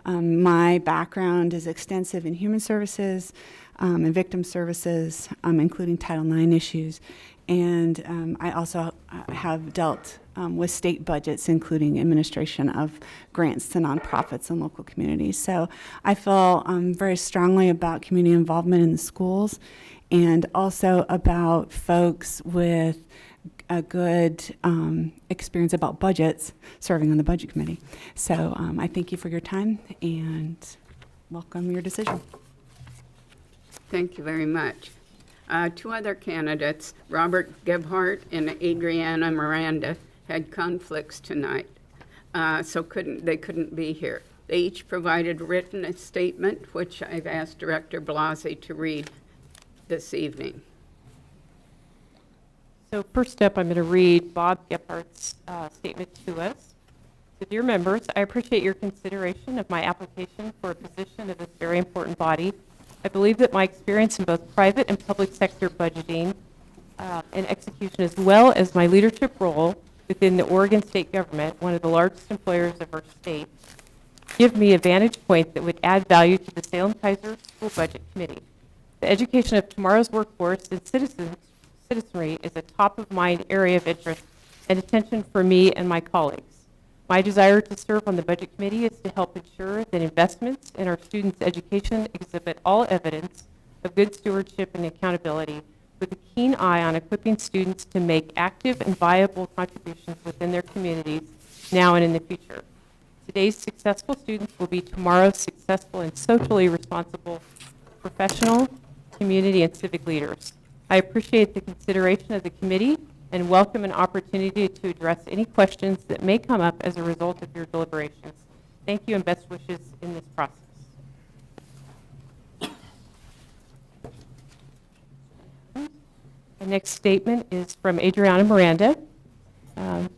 my background is extensive in human services and victim services, including Title IX issues. And I also have dealt with state budgets, including administration of grants to nonprofits and local communities. So I feel very strongly about community involvement in the schools and also about folks with a good experience about budgets serving on the Budget Committee. So I thank you for your time and welcome your decision. Thank you very much. 2 other candidates, Robert Gebhardt and Adriana Miranda, had conflicts tonight, so they couldn't be here. They each provided written a statement, which I've asked Director Blasi to read this evening. So first up, I'm going to read Bob Gephardt's statement to us. So dear members, I appreciate your consideration of my application for a position of this very important body. I believe that my experience in both private and public sector budgeting and execution, as well as my leadership role within the Oregon state government, one of the largest employers of our state, give me a vantage point that would add value to the Salem Keizer School Budget Committee. The education of tomorrow's workforce and citizenry is a top-of-mind area of interest and attention for me and my colleagues. My desire to serve on the Budget Committee is to help ensure that investments in our students' education exhibit all evidence of good stewardship and accountability, with a keen eye on equipping students to make active and viable contributions within their communities now and in the future. Today's successful students will be tomorrow's successful and socially responsible professional, community, and civic leaders. I appreciate the consideration of the committee and welcome an opportunity to address any questions that may come up as a result of your deliberations. Thank you and best wishes in this process. The next statement is from Adriana Miranda.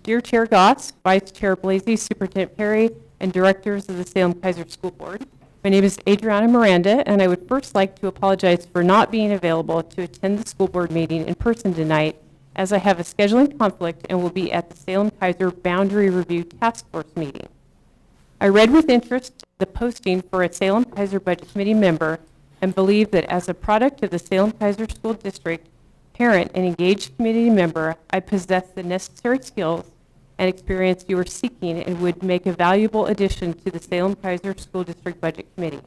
Dear Chair Goss, Vice Chair Blasi, Superintendent Perry, and directors of the Salem Keizer School Board. My name is Adriana Miranda, and I would first like to apologize for not being available to attend the school board meeting in person tonight, as I have a scheduling conflict and will be at the Salem Keizer Boundary Review Task Force meeting. I read with interest the posting for a Salem Keizer Budget Committee member and believe that as a product of the Salem Keizer School District, parent, and engaged community member, I possess the necessary skills and experience you are seeking and would make a valuable addition to the Salem Keizer School District Budget Committee.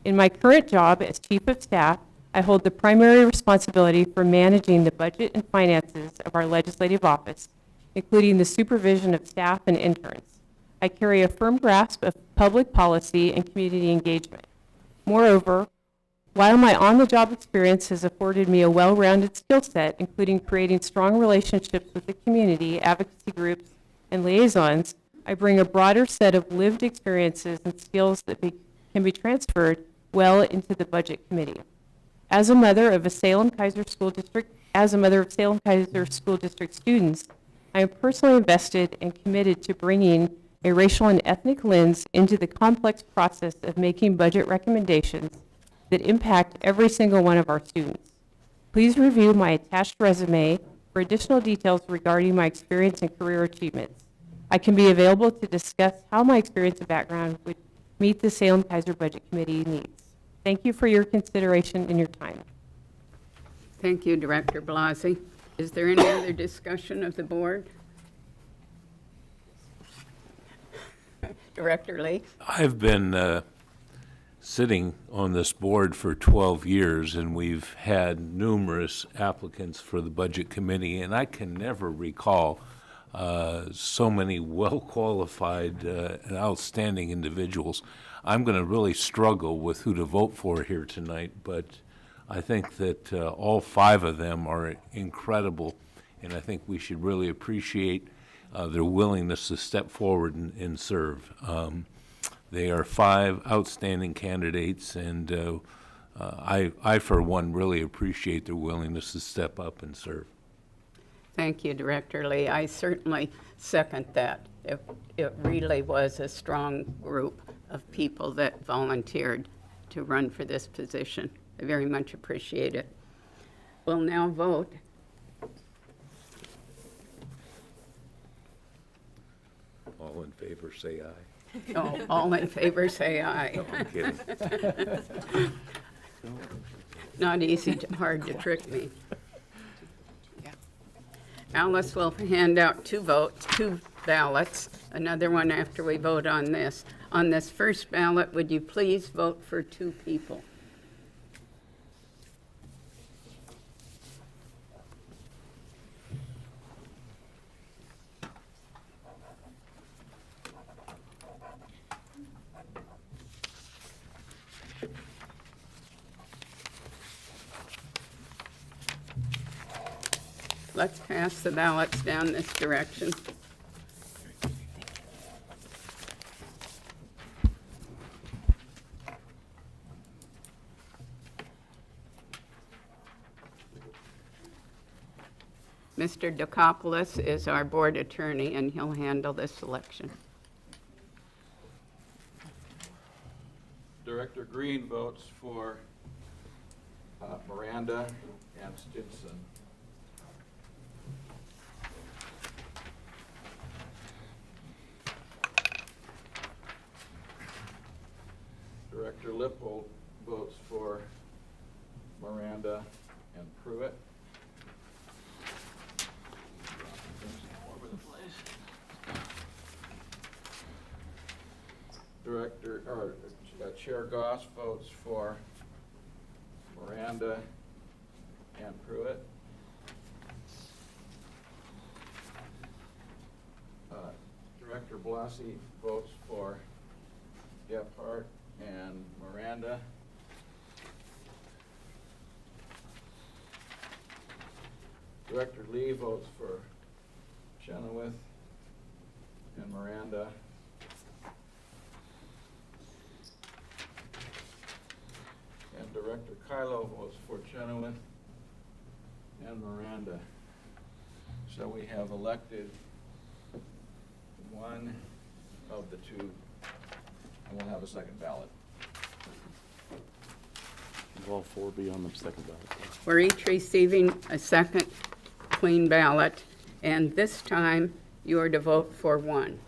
In my current job as Chief of Staff, I hold the primary responsibility for managing the budget and finances of our legislative office, including the supervision of staff and interns. I carry a firm grasp of public policy and community engagement. Moreover, while my on-the-job experience has afforded me a well-rounded skill set, including creating strong relationships with the community, advocacy groups, and liaisons, I bring a broader set of lived experiences and skills that can be transferred well into the Budget Committee. As a mother of Salem Keizer School District students, I am personally invested and committed to bringing a racial and ethnic lens into the complex process of making budget recommendations that impact every single one of our students. Please review my attached resume for additional details regarding my experience and career achievements. I can be available to discuss how my experience and background would meet the Salem Keizer Budget Committee needs. Thank you for your consideration and your time. Thank you, Director Blasi. Is there any other discussion of the board? Director Lee? I've been sitting on this board for 12 years, and we've had numerous applicants for the Budget Committee, and I can never recall so many well-qualified and outstanding individuals. I'm going to really struggle with who to vote for here tonight, but I think that all 5 of them are incredible, and I think we should really appreciate their willingness to step forward and serve. They are 5 outstanding candidates, and I, for one, really appreciate their willingness to step up and serve. Thank you, Director Lee. I certainly second that. It really was a strong group of people that volunteered to run for this position. I very much appreciate it. We'll now vote. All in favor, say aye. Oh, all in favor, say aye. No, I'm kidding. Not easy, hard to trick me. Alice will hand out 2 ballots, another one after we vote on this. On this first ballot, would you please vote for 2 people? Let's pass the ballots down this direction. Mr. Dukopoulos is our board attorney, and he'll handle this selection. Director Green votes for Miranda and Stinson. Director Lippold votes for Miranda and Pruitt. Chair Goss votes for Miranda and Pruitt. Director Blasi votes for Gephardt and Miranda. Director Lee votes for Chenoweth and Miranda. And Director Kylo votes for Chenoweth and Miranda. So we have elected one of the 2, and we'll have a second ballot. Will all 4 be on the second ballot? We're each receiving a second clean ballot, and this time you are to vote for 1.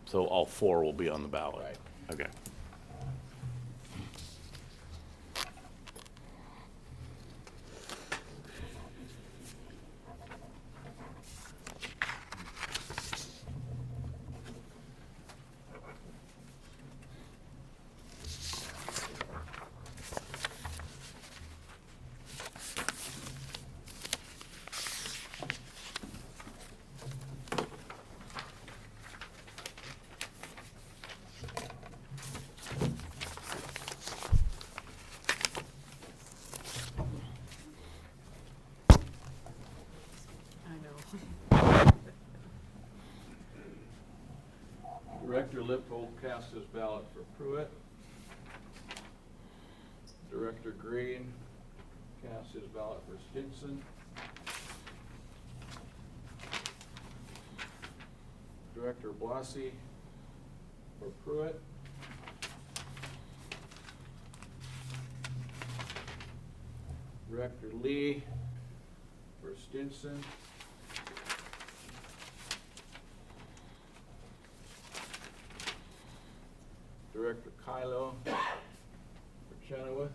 So all 4 will be on the ballot? Right. Okay. Director Green casts his ballot for Stinson. Director Blassie for Pruitt. Director Lee for Stinson. Director Kylo for Chenoweth.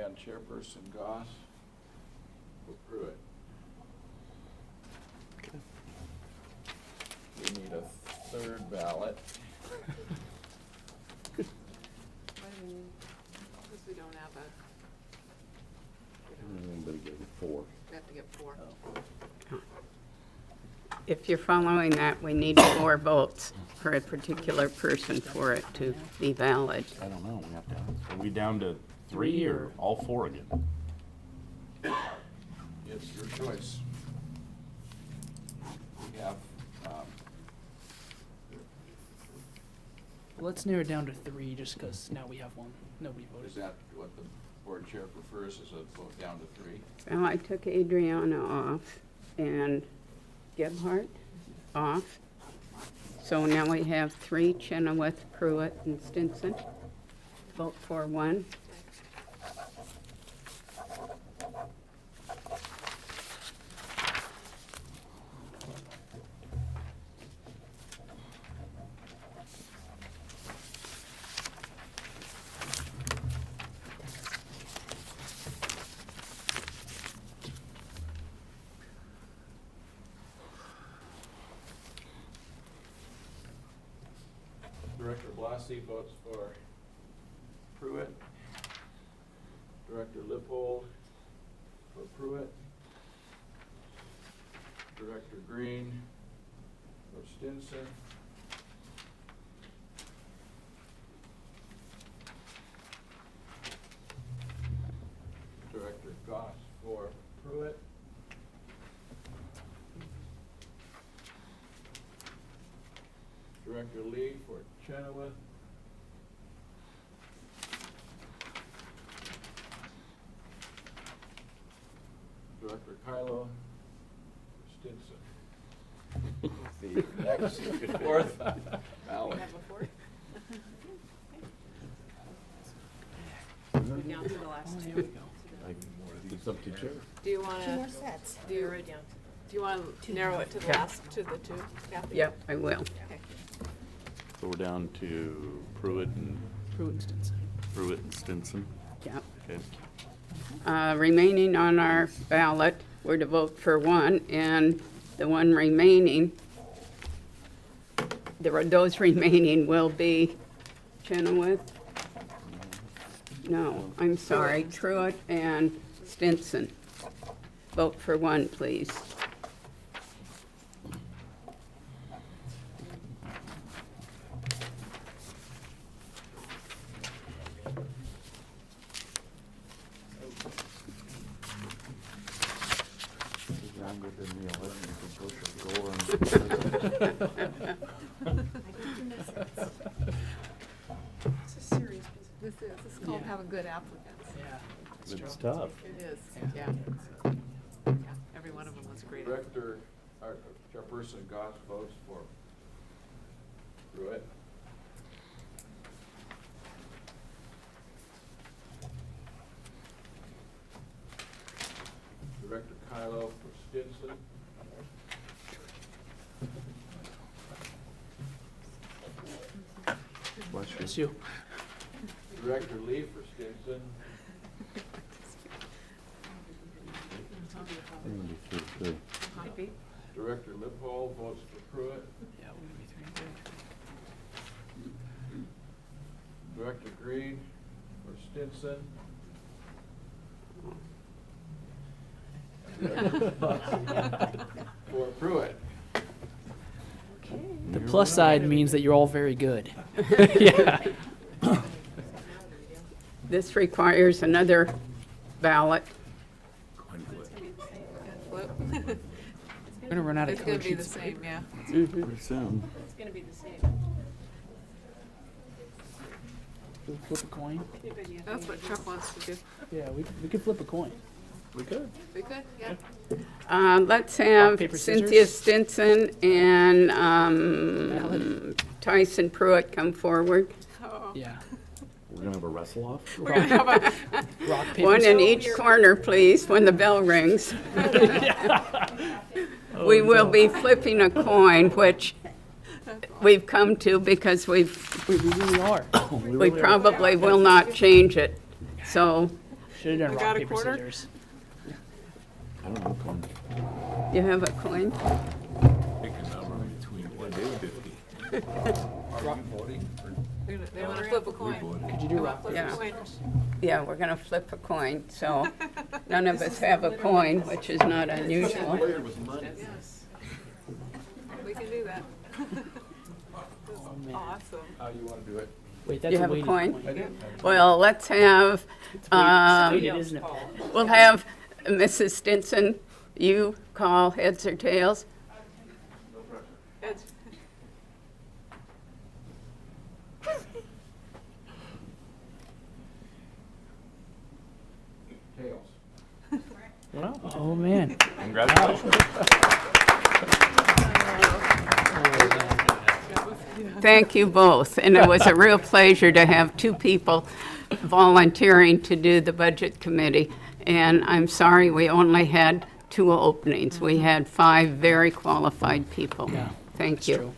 And Chairperson Goss for Pruitt. We need a third ballot. Because we don't have Anybody getting 4? we have to get 4. If you're following that, we need 4 votes for a particular person for it to be valid. I don't know, we have to, are we down to 3 or all 4 again? It's your choice. We have, Let's narrow it down to 3, just because now we have one. Nobody is voted. that what the board chair prefers, is a vote down to 3? Well, I took Adriana off and Gebhardt off. So now we have 3, Chenoweth, Pruitt, and Stinson. Vote for 1. Director Blassie votes for Pruitt. Director Lippold for Pruitt. Director Green for Stinson. Director Goss for Pruitt. Director Lee for Chenoweth. Director Kylo for Stinson. The next, 4th ballot. Down to the last 2. It's up to chair. Do you want 2 more to, sets. do you want to narrow it to the Yeah. last, to the 2, Kathy? Yep, I will. Okay. So we're down to Pruitt and Stinson. Yep. Okay. Remaining on our ballot, we're to vote for 1, and the one remaining, those remaining will be Chenoweth. No, I'm sorry, Truitt and Stinson. Vote for 1, please. Younger than the 11, you can push a door It's a serious business. This is called have a good applicant. Yeah. It's tough. It is, yeah. Every one of them was great. Director, or Chairperson Goss votes for Pruitt. Director Kylo for Stinson. Bless you. Director Lee for Stinson. Director Lippold votes for Pruitt. Yeah, we're gonna be 3. Director Green for Stinson. For Pruitt. The plus side means that you're all very good. Yeah. This requires another ballot. We're gonna run out of It's gonna code be the sheets. same, yeah. Pretty soon. It's gonna be the same. Flip a coin? That's what Chuck wants to do. Yeah, we could flip a coin. We could. We could, yeah. Let's have paper, Cynthia scissors? Stinson and Tyson Pruitt come forward. Yeah. We're gonna have a wrestle off? We're gonna have a, Rock, paper, One in scissors? each corner, please, when the bell rings. We will be flipping a coin, which we've come to because We really are. we really are. probably will not change it. So Should have We done got rock, a paper, quarter? scissors. I don't know, coin. you have a coin? Pick a number between 1 and 50. they wanna flip a coin. Could you do rock, Flip Yeah. a coin. Yeah, we're gonna flip a coin, so none of us have a coin, which is not unusual. Yes. We can do that. man. Awesome. How you wanna do it? Wait, that's You a have a weighted coin? I do. Well, let's have, Weighted, isn't it? we'll have Mrs. Stinson, you call heads or tails. Heads. Well, oh, man. Congratulations. Thank you both, and it was a real pleasure to have two people volunteering to do the Budget Committee. And I'm sorry we only had 2 openings. We had 5 very qualified people. Yeah, Thank that's you. true.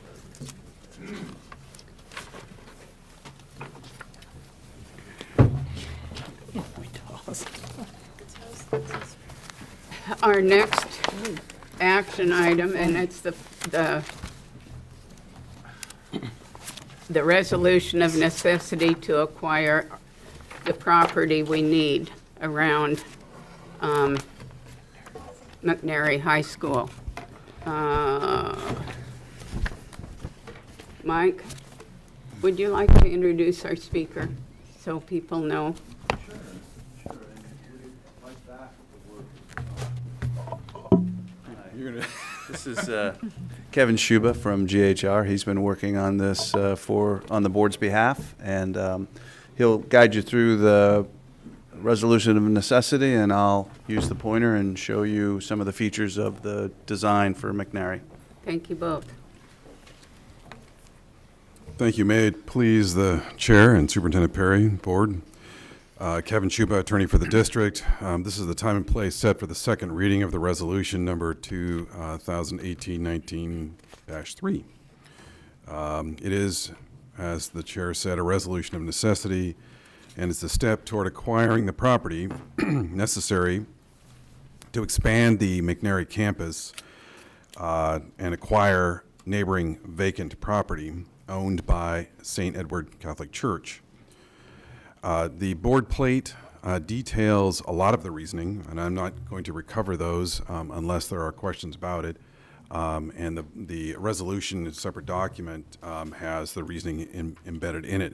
Our next action item, and it's the resolution of necessity to acquire the property we need around McNary High School. Mike, would you like to introduce our speaker so people know? This is Kevin Schuba from GHR. He's been working on this on the board's behalf, and he'll guide you through the resolution of necessity, and I'll use the pointer and show you some of the features of the design for McNary. Thank you both. Thank you. May it please the Chair and Superintendent Perry, Board. Kevin Schuba, attorney for the district. This is the time and place set for the second reading of the resolution number 2018-19-3. It is, as the Chair said, a resolution of necessity, and it's a step toward acquiring the property necessary to expand the McNary campus and acquire neighboring vacant property owned by St. Edward Catholic Church. The board plate details a lot of the reasoning, and I'm not going to recover those unless there are questions about it. And the resolution, a separate document, has the reasoning embedded in it.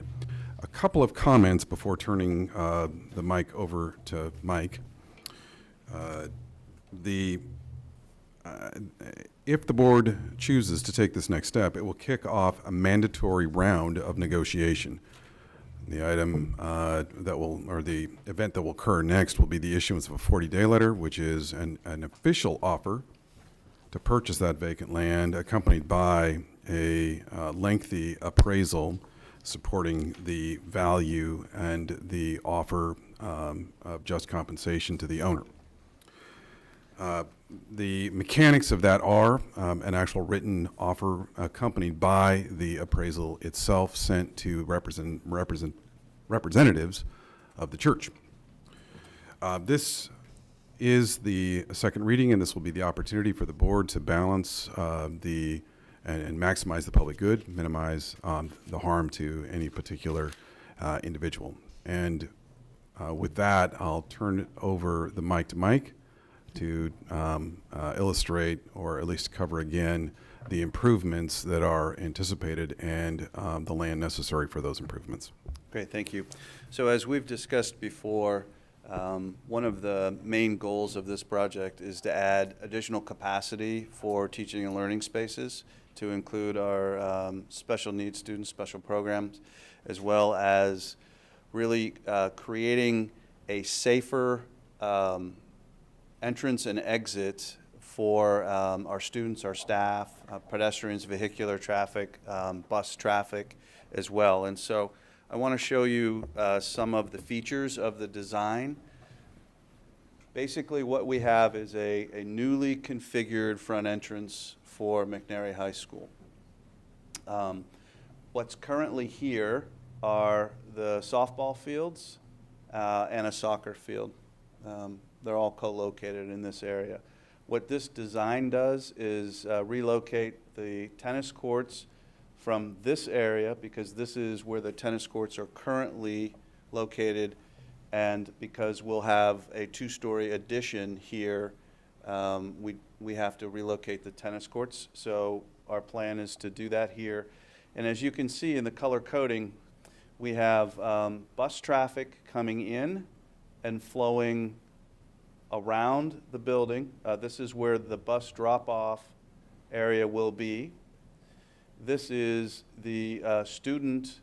A couple of comments before turning the mic over to Mike. If the board chooses to take this next step, it will kick off a mandatory round of negotiation. The item the event that will occur next will be the issuance of a 40-day letter, which is an official offer to purchase that vacant land, accompanied by a lengthy appraisal supporting the value and the offer of just compensation to the owner. The mechanics of that are an actual written offer accompanied by the appraisal itself sent to representatives of the church. This is the second reading, and this will be the opportunity for the board to balance and maximize the public good, minimize the harm to any particular individual. And with that, I'll turn over the mic to Mike to illustrate, or at least cover again, the improvements that are anticipated and the land necessary for those improvements. Great, thank you. So as we've discussed before, one of the main goals of this project is to add additional capacity for teaching and learning spaces to include our special needs students, special programs, as well as really creating a safer entrance and exit for our students, our staff, pedestrians, vehicular traffic, bus traffic as well. And so I want to show you some of the features of the design. Basically what we have is a newly configured front entrance for McNary High School. What's currently here are the softball fields and a soccer field. They're all co-located in this area. What this design does is relocate the tennis courts from this area, because this is where the tennis courts are currently located, and because we'll have a two-story addition here, we have to relocate the tennis courts. So our plan is to do that here. And as you can see in the color coding, we have bus traffic coming in and flowing around the building. This is where the bus drop-off area will be. This is the student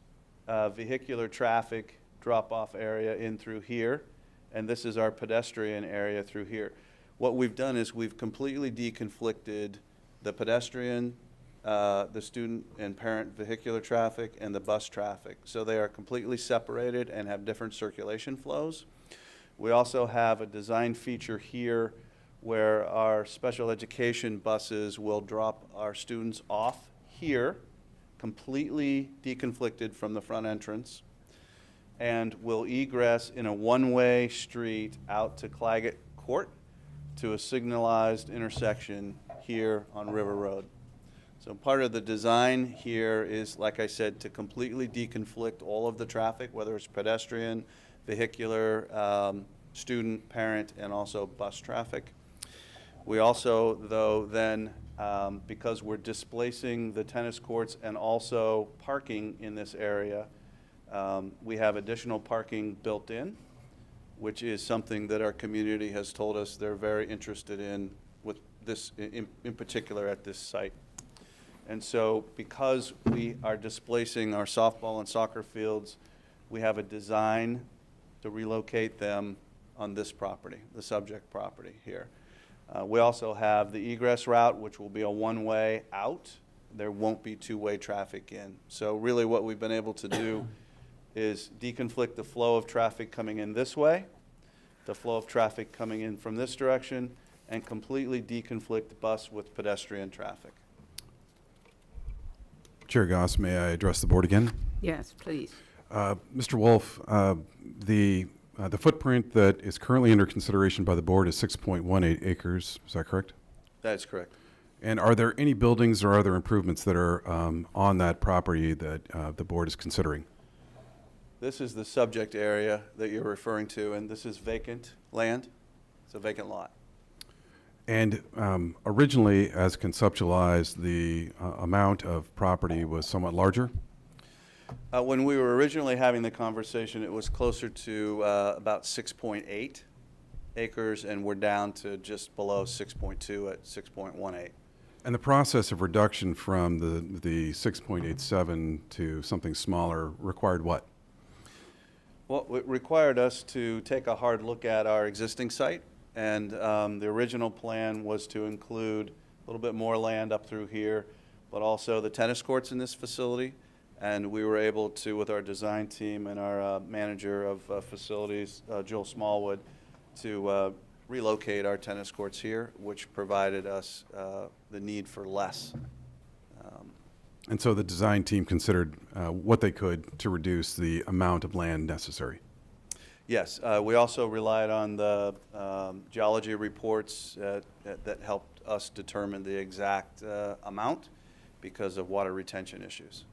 vehicular traffic drop-off area in through here, and this is our pedestrian area through here. What we've done is we've completely deconflicted the pedestrian, the student and parent vehicular traffic, and the bus traffic. So they are completely separated and have different circulation flows. We also have a design feature here where our special education buses will drop our students off here, completely deconflicted from the front entrance, and will egress in a one-way street out to Claggett Court to a signalized intersection here on River Road. So part of the design here is, like I said, to completely deconflict all of the traffic, whether it's pedestrian, vehicular, student, parent, and also bus traffic. We also, though, then, because we're displacing the tennis courts and also parking in this area, we have additional parking built in, which is something that our community has told us they're very interested in, with this in particular at this site. And so because we are displacing our softball and soccer fields, we have a design to relocate them on this property, the subject property here. We also have the egress route, which will be a one-way out. There won't be two-way traffic in. So really what we've been able to do is deconflict the flow of traffic coming in this way, the flow of traffic coming in from this direction, and completely deconflict the bus with pedestrian traffic. Chair Goss, may I address the board again? Yes, please. Mr. Wolf, the footprint that is currently under consideration by the board is 6.18 acres. Is that correct? That is correct. And are there any buildings or other improvements that are on that property that the board is considering? This is the subject area that you're referring to, and this is vacant land. It's a vacant lot. And originally, as conceptualized, the amount of property was somewhat larger? When we were originally having the conversation, it was closer to about 6.8 acres, and we're down to just below 6.2 at 6.18. And the process of reduction from the 6.87 to something smaller required what? Well, it required us to take a hard look at our existing site, and the original plan was to include a little bit more land up through here, but also the tennis courts in this facility. And we were able to, with our design team and our manager of facilities, Joel Smallwood, to relocate our tennis courts here, which provided us the need for less. And so the design team considered what they could to reduce the amount of land necessary? Yes, we also relied on the geology reports that helped us determine the exact amount because of water retention issues.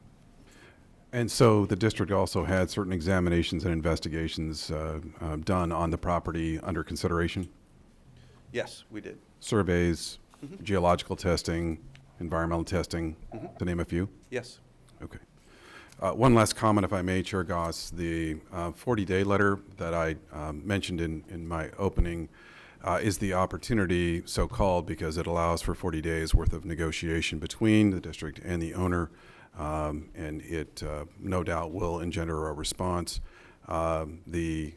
And so the district also had certain examinations and investigations done on the property under consideration? Yes, we did. Surveys, geological testing, environmental testing, to name a few? Yes. Okay. One last comment, if I may, Chair Goss. The 40-day letter that I mentioned in my opening is the opportunity, so-called, because it allows for 40 days worth of negotiation between the district and the owner, and it no doubt will engender a response. The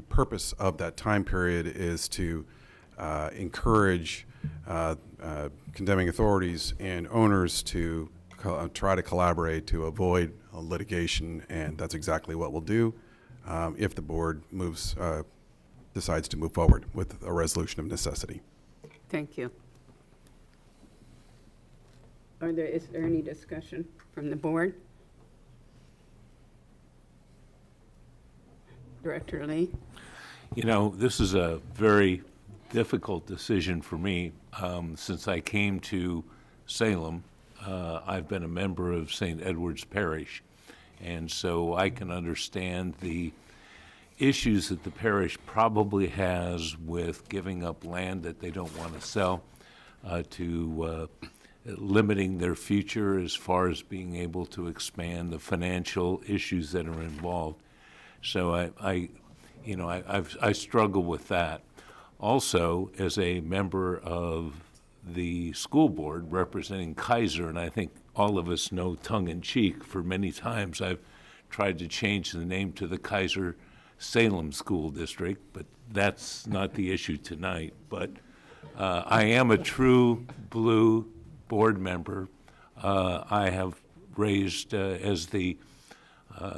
purpose of that time period is to encourage condemning authorities and owners to try to collaborate to avoid litigation, and that's exactly what we'll do if the board decides to move forward with a resolution of necessity. Thank you. Is there any discussion from the board? Director Lee? You know, this is a very difficult decision for me. Since I came to Salem, I've been a member of St. Edward's Parish, and so I can understand the issues that the parish probably has with giving up land that they don't want to sell, to limiting their future as far as being able to expand, the financial issues that are involved. So I struggle with that. Also, as a member of the school board representing Keizer, and I think all of us know tongue-in-cheek, for many times I've tried to change the name to the Keizer Salem School District, but that's not the issue tonight. But I am a true blue board member. I have raised, as the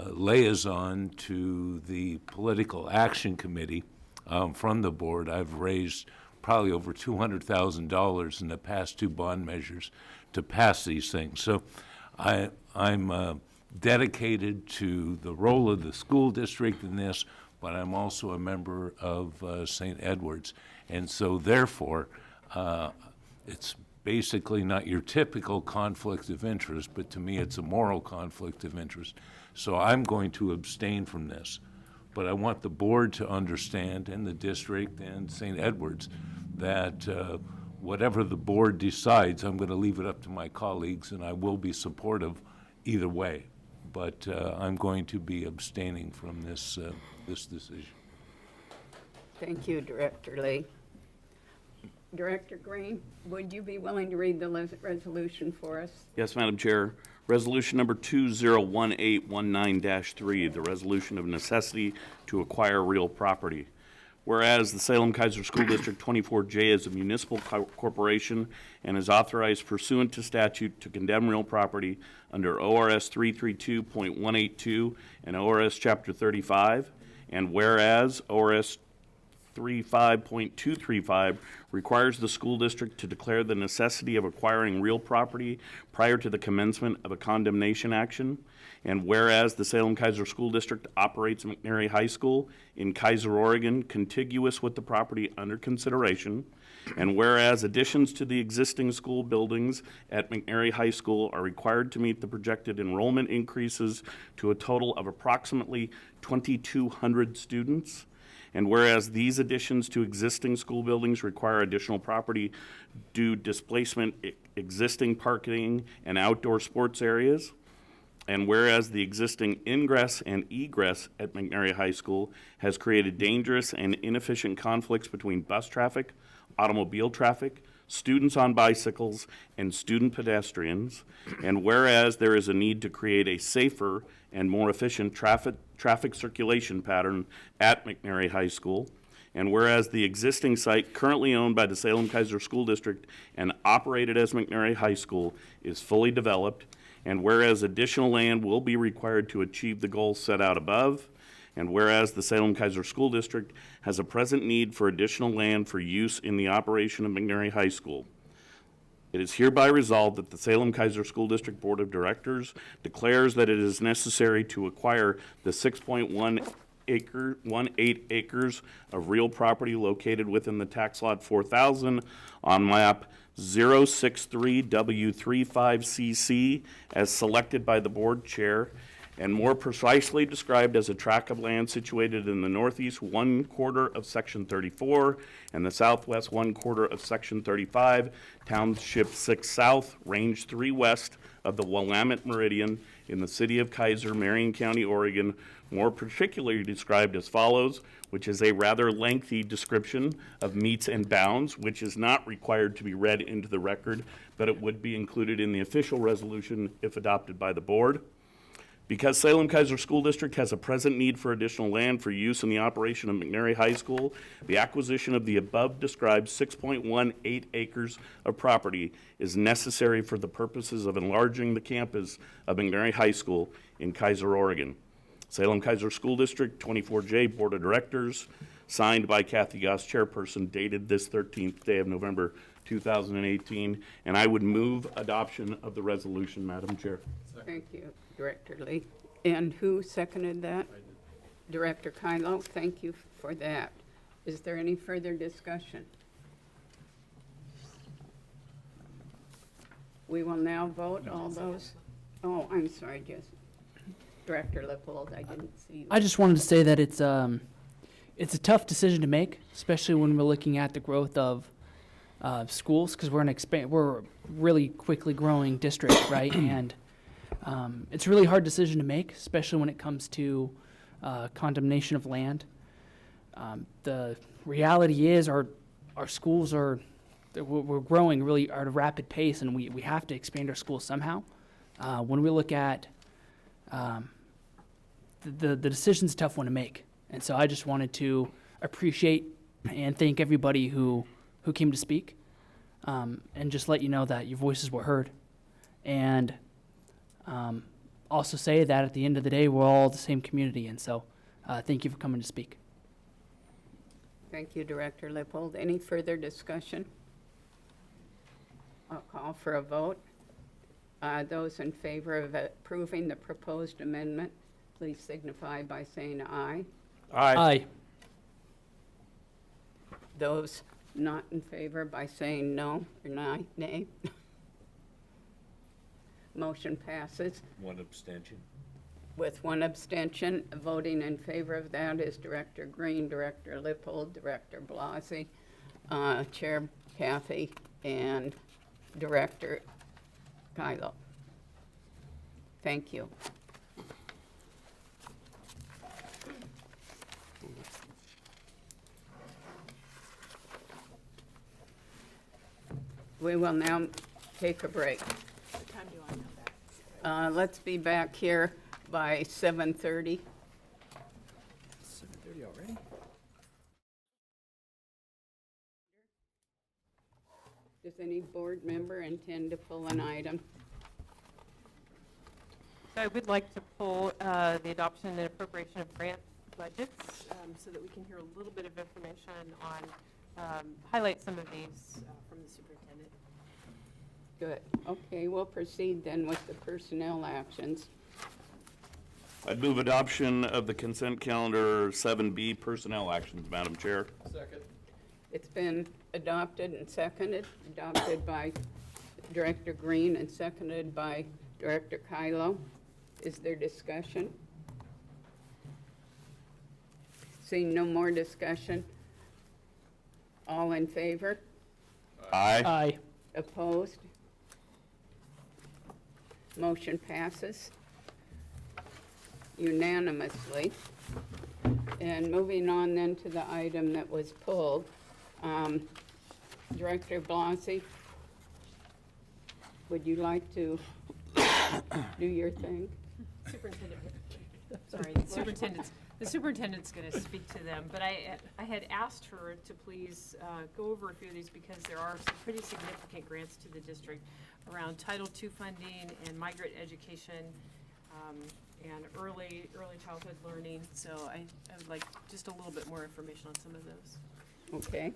liaison to the Political Action Committee from the board, I've raised probably over $200,000 in the past two bond measures to pass these things. So I'm dedicated to the role of the school district in this, but I'm also a member of St. Edward's. And so therefore, it's basically not your typical conflict of interest, but to me it's a moral conflict of interest. So I'm going to abstain from this. But I want the board to understand, and the district and St. Edward's, that whatever the board decides, I'm going to leave it up to my colleagues, and I will be supportive either way. But I'm going to be abstaining from this decision. Thank you, Director Lee. Director Green, would you be willing to read the resolution for us? Yes, Madam Chair. Resolution number 2018-19-3, the resolution of necessity to acquire real property. Whereas the Salem Keizer School District 24J is a municipal corporation and is authorized pursuant to statute to condemn real property under ORS 332.182 and ORS Chapter 35, and whereas ORS 35.235 requires the school district to declare the necessity of acquiring real property prior to the commencement of a condemnation action. And whereas the Salem Keizer School District operates McNary High School in Keizer, Oregon, contiguous with the property under consideration. And whereas additions to the existing school buildings at McNary High School are required to meet the projected enrollment increases to a total of approximately 2,200 students. And whereas these additions to existing school buildings require additional property due displacement, existing parking, and outdoor sports areas. And whereas the existing ingress and egress at McNary High School has created dangerous and inefficient conflicts between bus traffic, automobile traffic, students on bicycles, and student pedestrians. And whereas there is a need to create a safer and more efficient traffic circulation pattern at McNary High School. And whereas the existing site currently owned by the Salem Keizer School District and operated as McNary High School is fully developed. And whereas additional land will be required to achieve the goals set out above. And whereas the Salem Keizer School District has a present need for additional land for use in the operation of McNary High School. It is hereby resolved that the Salem Keizer School District Board of Directors declares that it is necessary to acquire the 6.18 acres of real property located within the tax lot 4000 on map 063W35CC as selected by the board chair, and more precisely described as a tract of land situated in the northeast 1/4 of Section 34 and the southwest 1/4 of Section 35, Township 6 South, Range 3 West of the Willamette Meridian in the city of Keizer, Marion County, Oregon, more particularly described as follows, which is a rather lengthy description of metes and bounds, which is not required to be read into the record, but it would be included in the official resolution if adopted by the board. Because Salem Keizer School District has a present need for additional land for use in the operation of McNary High School, the acquisition of the above-described 6.18 acres of property is necessary for the purposes of enlarging the campus of McNary High School in Keizer, Oregon. Salem Keizer School District 24J Board of Directors, signed by Kathy Goss, Chairperson, dated this 13th day of November 2018, and I would move adoption of the resolution, Madam Chair. Thank you, Director Lee. And who seconded that? Director Kylo, thank you for that. Is there any further discussion? We will now vote all those. Oh, I'm sorry, Jess. Director Lippold, I didn't see you. I just wanted to say that it's a tough decision to make, especially when we're looking at the growth of schools, because we're a really quickly growing district, right? And it's a really hard decision to make, especially when it comes to condemnation of land. The reality is our schools we're growing really at a rapid pace, and we have to expand our schools somehow. When we look at the decision's a tough one to make. And so I just wanted to appreciate and thank everybody who came to speak, and just let you know that your voices were heard. And also say that at the end of the day, we're all the same community. And so thank you for coming to speak. Thank you, Director Lippold. Any further discussion? I'll call for a vote. Those in favor of approving the proposed amendment, please signify by saying aye. Aye. Aye. Those not in favor by saying no or nay. Motion passes. One abstention. With one abstention. Voting in favor of that is Director Green, Director Lippold, Director Blasey, Chair Kathy, and Director Kylo. Thank you. We will now take a break. What time do I know that? Let's be back here by 7:30. 7:30 already? Does any board member intend to pull an item? So I would like to pull the adoption and appropriation of grant budgets so that we can hear a little bit of information on, highlight some of these from the superintendent. Good. Okay, we'll proceed then with the personnel actions. I'd move adoption of the consent calendar 7B personnel actions, Madam Chair. Second. It's been adopted and seconded, adopted by Director Green and seconded by Director Kylo. Is there discussion? Seeing no more discussion, all in favor? Aye. Aye. Opposed? Motion passes unanimously. And moving on then to the item that was pulled, Director Blasey, would you like to do your thing? The superintendent's going to speak to them, but I had asked her to please go over a few of these because there are some pretty significant grants to the district around Title II funding and migrant education and early childhood learning. So I would like just a little bit more information on some of those. Okay.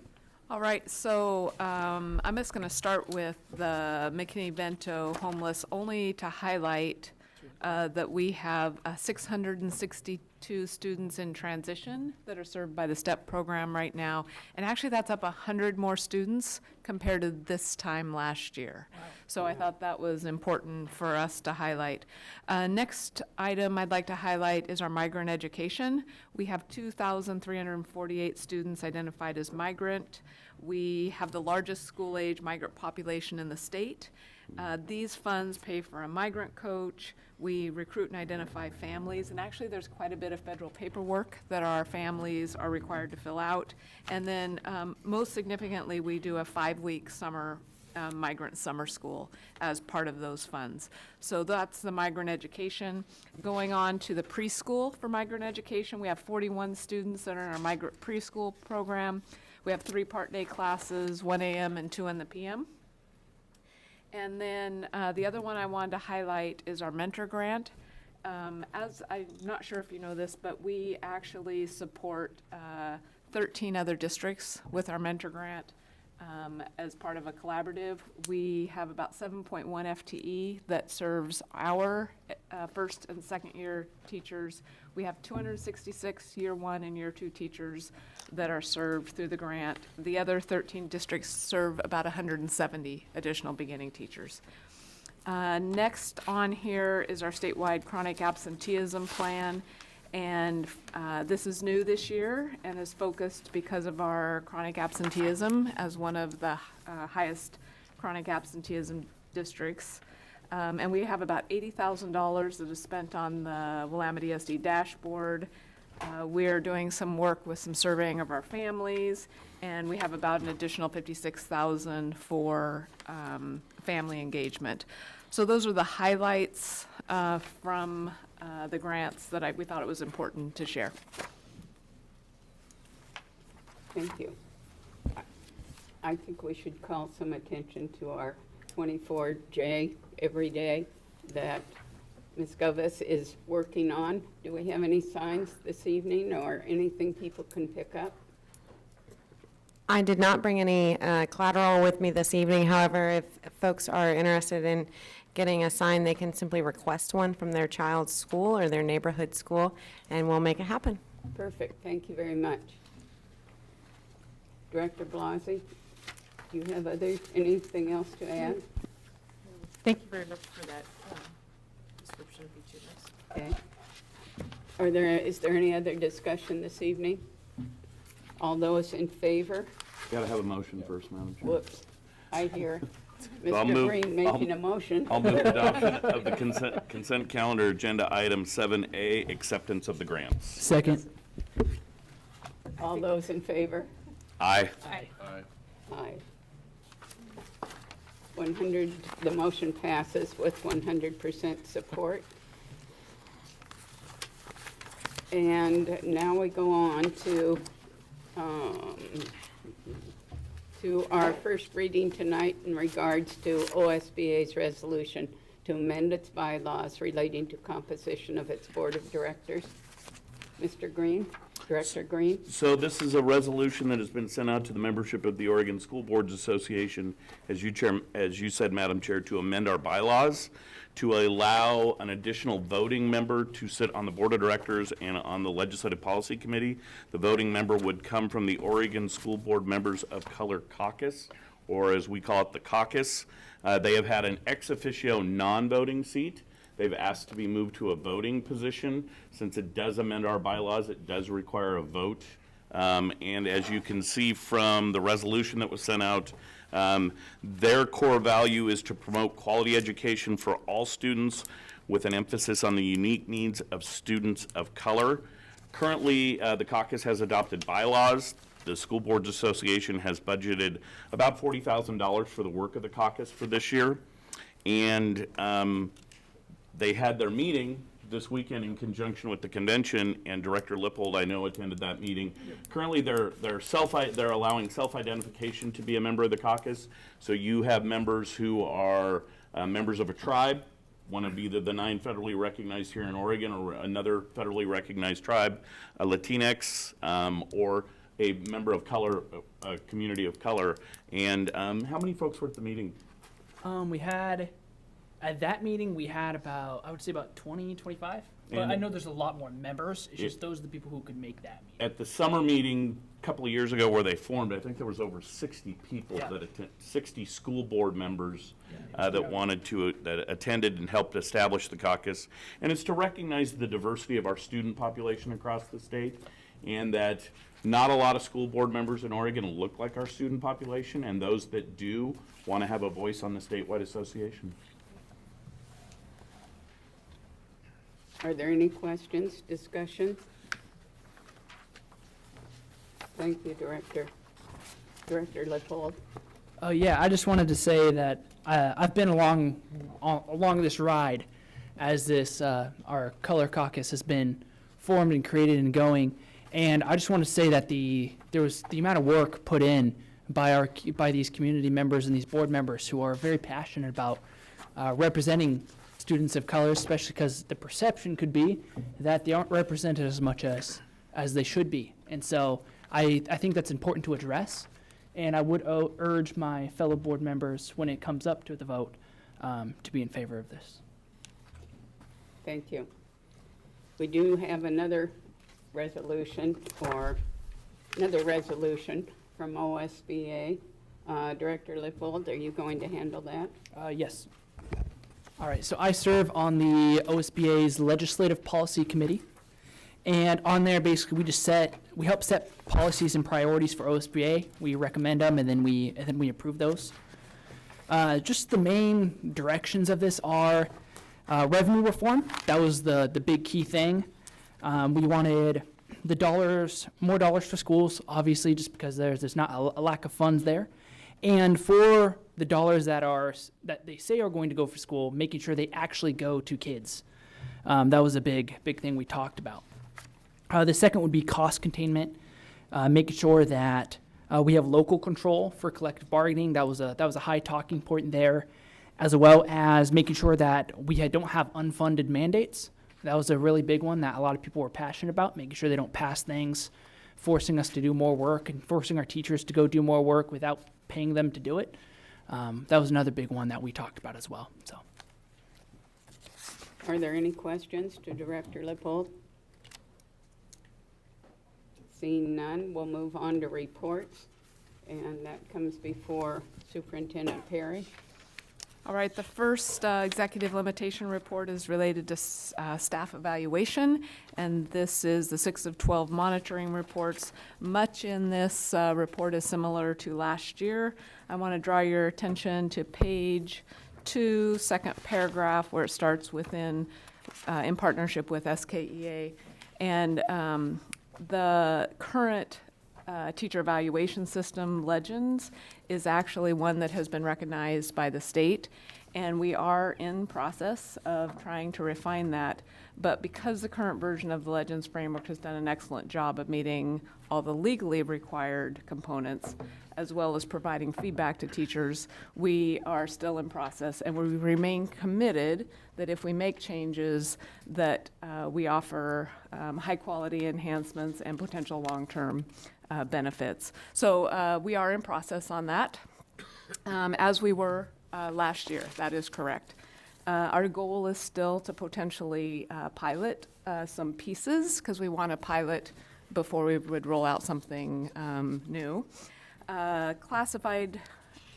All right, so I'm just going to start with the McKinney-Vento homeless, only to highlight that we have 662 students in transition that are served by the STEP program right now. And actually, that's up 100 more students compared to this time last year. Wow. So I thought that was important for us to highlight. Next item I'd like to highlight is our migrant education. We have 2,348 students identified as migrant. We have the largest school-age migrant population in the state. These funds pay for a migrant coach. We recruit and identify families, and actually there's quite a bit of federal paperwork that our families are required to fill out. And then most significantly, we do a 5-week summer migrant summer school as part of those funds. So that's the migrant education. Going on to the preschool for migrant education, we have 41 students that are in our migrant preschool program. We have 3 part-day classes, 1 a.m. and 2 in the p.m. And then the other one I wanted to highlight is our mentor grant. As I'm not sure if you know this, but we actually support 13 other districts with our mentor grant. As part of a collaborative, we have about 7.1 FTE that serves our first and second year teachers. We have 266 year 1 and year 2 teachers that are served through the grant. The other 13 districts serve about 170 additional beginning teachers. Next on here is our statewide chronic absenteeism plan. And this is new this year and is focused because of our chronic absenteeism as one of the highest chronic absenteeism districts. And we have about $80,000 that is spent on the Willamette ESD dashboard. We're doing some work with some surveying of our families, and we have about an additional $56,000 for family engagement. So those are the highlights from the grants that we thought it was important to share. Thank you. I think we should call some attention to our 24J every day that Ms. Govis is working on. Do we have any signs this evening or anything people can pick up? I did not bring any collateral with me this evening. However, if folks are interested in getting a sign, they can simply request one from their child's school or their neighborhood school, and we'll make it happen. Perfect. Thank you very much. Director Blasi, do you have anything else to add? Thank you very much for that description of each of us. Okay. Is there any other discussion this evening? All those in favor? Got to have a motion first, Madam Chair. Whoops. I hear So I'll Mr. move- Green making a motion. I'll move adoption of the consent calendar, agenda item 7A, acceptance of the grants. Second. All those in favor? Aye. Aye. Aye. 100, the motion passes with 100% support. And now we go on to our first reading tonight in regards to OSBA's resolution to amend its bylaws relating to composition of its board of directors. Mr. Green, Director Green. So this is a resolution that has been sent out to the membership of the Oregon School Boards Association, as you said, Madam Chair, to amend our bylaws to allow an additional voting member to sit on the Board of Directors and on the Legislative Policy Committee. The voting member would come from the Oregon School Board Members of Color Caucus, or as we call it, the caucus. They have had an ex officio non-voting seat. They've asked to be moved to a voting position. Since it does amend our bylaws, it does require a vote. And as you can see from the resolution that was sent out, their core value is to promote quality education for all students with an emphasis on the unique needs of students of color. Currently, the caucus has adopted bylaws. The School Boards Association has budgeted about $40,000 for the work of the caucus for this year. And they had their meeting this weekend in conjunction with the convention, and Director Lippold, I know, attended that meeting. Currently, they're allowing self-identification to be a member of the caucus. So you have members who are members of a tribe, one of either the 9 federally recognized here in Oregon or another federally recognized tribe, a Latinx, or a member of color, a community of color. And how many folks were at the meeting? At that meeting, we had about, I would say about 20, 25. But And- I know there's a lot more members. It's just those are the people who could make that meeting. At the summer meeting a couple of years ago where they formed, I think there was over 60 people Yeah. that 60 school board members that attended and helped establish the caucus. And it's to recognize the diversity of our student population across the state, and that not a lot of school board members in Oregon look like our student population, and those that do want to have a voice on the statewide association. Are there any questions, discussion? Thank you, Director. Director Lippold. Oh yeah, I just wanted to say that I've been along this ride as this our color caucus has been formed and created and going, and I just want to say that there was the amount of work put in by these community members and these board members who are very passionate about representing students of color, especially because the perception could be that they aren't represented as much as they should be, and so I think that's important to address. And I would urge my fellow board members, when it comes up to the vote, to be in favor of this. Thank you. We do have another resolution from OSBA. Director Lippold, are you going to handle that? Yes. All right, so I serve on the OSBA's Legislative Policy Committee. And on there, basically, we help set policies and priorities for OSBA. We recommend them, and then we approve those. Just the main directions of this are revenue reform. That was the big key thing. We wanted more dollars for schools, obviously, just because there's not a lack of funds there. And for the dollars that they say are going to go for school, making sure they actually go to kids. That was a big thing we talked about. The second would be cost containment, making sure that we have local control for collective bargaining. That was a high talking point there, as well as making sure that we don't have unfunded mandates. That was a really big one that a lot of people were passionate about, making sure they don't pass things, forcing us to do more work and forcing our teachers to go do more work without paying them to do it. That was another big one that we talked about as well. So, are there any questions to Director Lippold? Seeing none, we'll move on to reports, and that comes before Superintendent Perry. All right, the first executive limitation report is related to staff evaluation, and this is the 6 of 12 monitoring reports. Much in this report is similar to last year. I want to draw your attention to page 2, second paragraph, where it starts in partnership with SKEA. And the current teacher evaluation system, Legends, is actually one that has been recognized by the state, and we are in process of trying to refine that. But because the current version of the Legends framework has done an excellent job of meeting all the legally required components, as well as providing feedback to teachers, we are still in process, and we remain committed that if we make changes, that we offer high-quality enhancements and potential long-term benefits. So we are in process on that, as we were last year. That is correct. Our goal is still to potentially pilot some pieces, because we want to pilot before we would roll out something new. Classified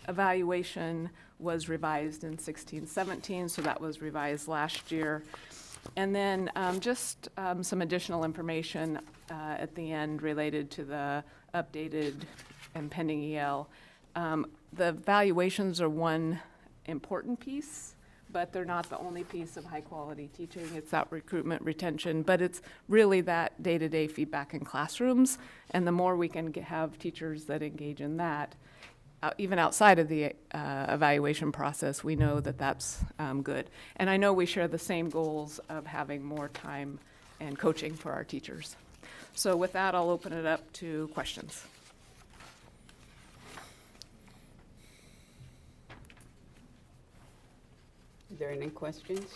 evaluation was revised in 16-17, so that was revised last year. And then just some additional information at the end related to the updated and pending EL. The evaluations are one important piece, but they're not the only piece of high-quality teaching. It's that recruitment, retention, but it's really that day-to-day feedback in classrooms. And the more we can have teachers that engage in that, even outside of the evaluation process, we know that that's good. And I know we share the same goals of having more time and coaching for our teachers. So with that, I'll open it up to questions. Is there any questions?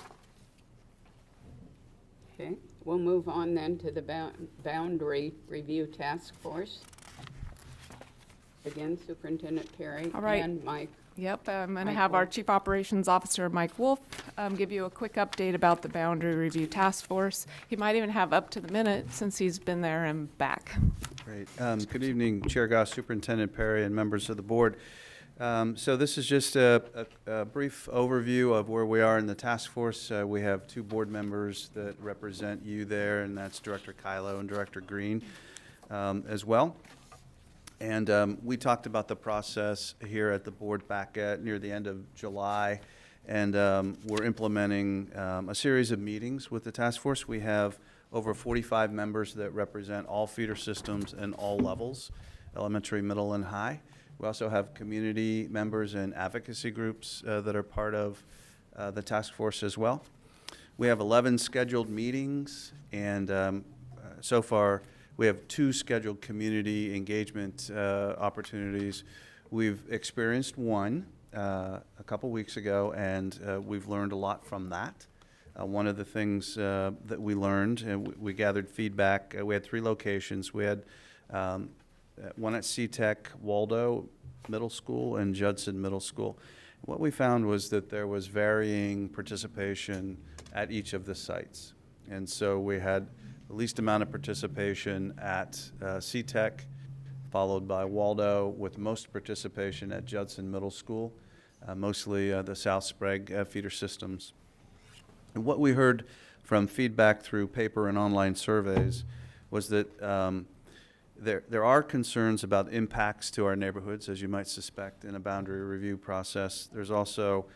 Okay, we'll move on then to the Boundary Review Task Force. Again, Superintendent Perry All right. and Mike. Yep, I'm going to Mike have our Wolf. Chief Operations Officer, Mike Wolf, give you a quick update about the Boundary Review Task Force. He might even have up to the minute since he's been there and back. Great. Good evening, Chair Goss, Superintendent Perry, and members of the board. So this is just a brief overview of where we are in the task force. We have 2 board members that represent you there, and that's Director Kylo and Director Green as well. And we talked about the process here at the board back at near the end of July, and we're implementing a series of meetings with the task force. We have over 45 members that represent all feeder systems and all levels, elementary, middle, and high. We also have community members and advocacy groups that are part of the task force as well. We have 11 scheduled meetings, and so far we have 2 scheduled community engagement opportunities. We've experienced one a couple weeks ago, and we've learned a lot from that. One of the things that we learned, and we gathered feedback, we had 3 locations. We had one at CTEC, Waldo Middle School, and Judson Middle School. What we found was that there was varying participation at each of the sites. And so we had the least amount of participation at CTEC, followed by Waldo, with most participation at Judson Middle School, mostly the South Sprague feeder systems. And what we heard from feedback through paper and online surveys was that there are concerns about impacts to our neighborhoods, as you might suspect, in a boundary review process. There's also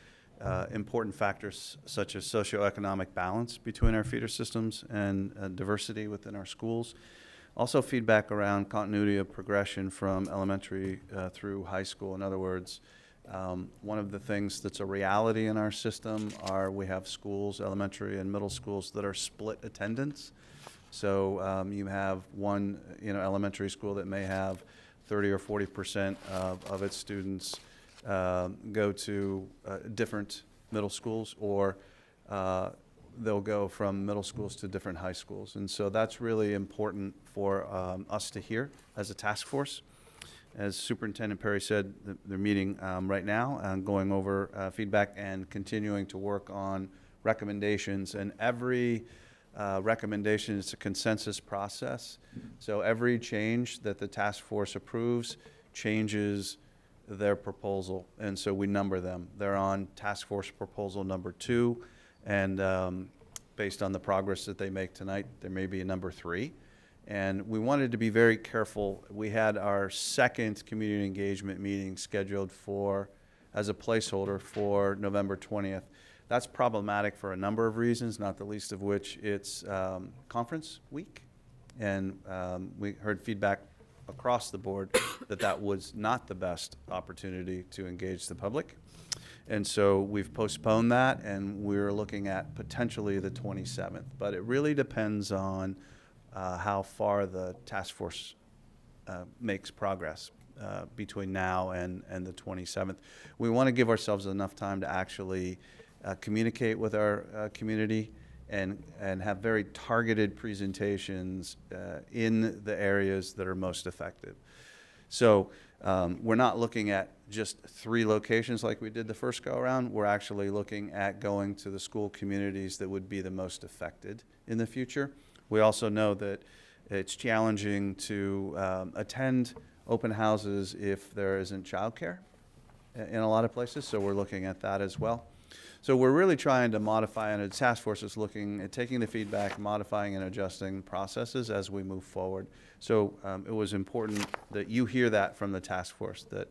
important factors such as socioeconomic balance between our feeder systems and diversity within our schools. Also feedback around continuity of progression from elementary through high school. In other words, one of the things that's a reality in our system are we have schools, elementary and middle schools, that are split attendance. So you have one elementary school that may have 30 or 40% of its students go to different middle schools, or they'll go from middle schools to different high schools. And so that's really important for us to hear as a task force. As Superintendent Perry said, they're meeting right now, going over feedback and continuing to work on recommendations. And every recommendation is a consensus process. So every change that the task force approves changes their proposal. And so we number them. They're on task force proposal number 2. And based on the progress that they make tonight, there may be a number 3. And we wanted to be very careful. We had our second community engagement meeting scheduled as a placeholder for November 20th. That's problematic for a number of reasons, not the least of which it's conference week. And we heard feedback across the board that was not the best opportunity to engage the public. And so we've postponed that, and we're looking at potentially the 27th. But it really depends on how far the task force makes progress between now and the 27th. We want to give ourselves enough time to actually communicate with our community and have very targeted presentations in the areas that are most effective. So we're not looking at just 3 locations like we did the first go around. We're actually looking at going to the school communities that would be the most affected in the future. We also know that it's challenging to attend open houses if there isn't childcare in a lot of places, so we're looking at that as well. So we're really trying to modify, and the task force is looking at taking the feedback, modifying and adjusting processes as we move forward. So it was important that you hear that from the task force, that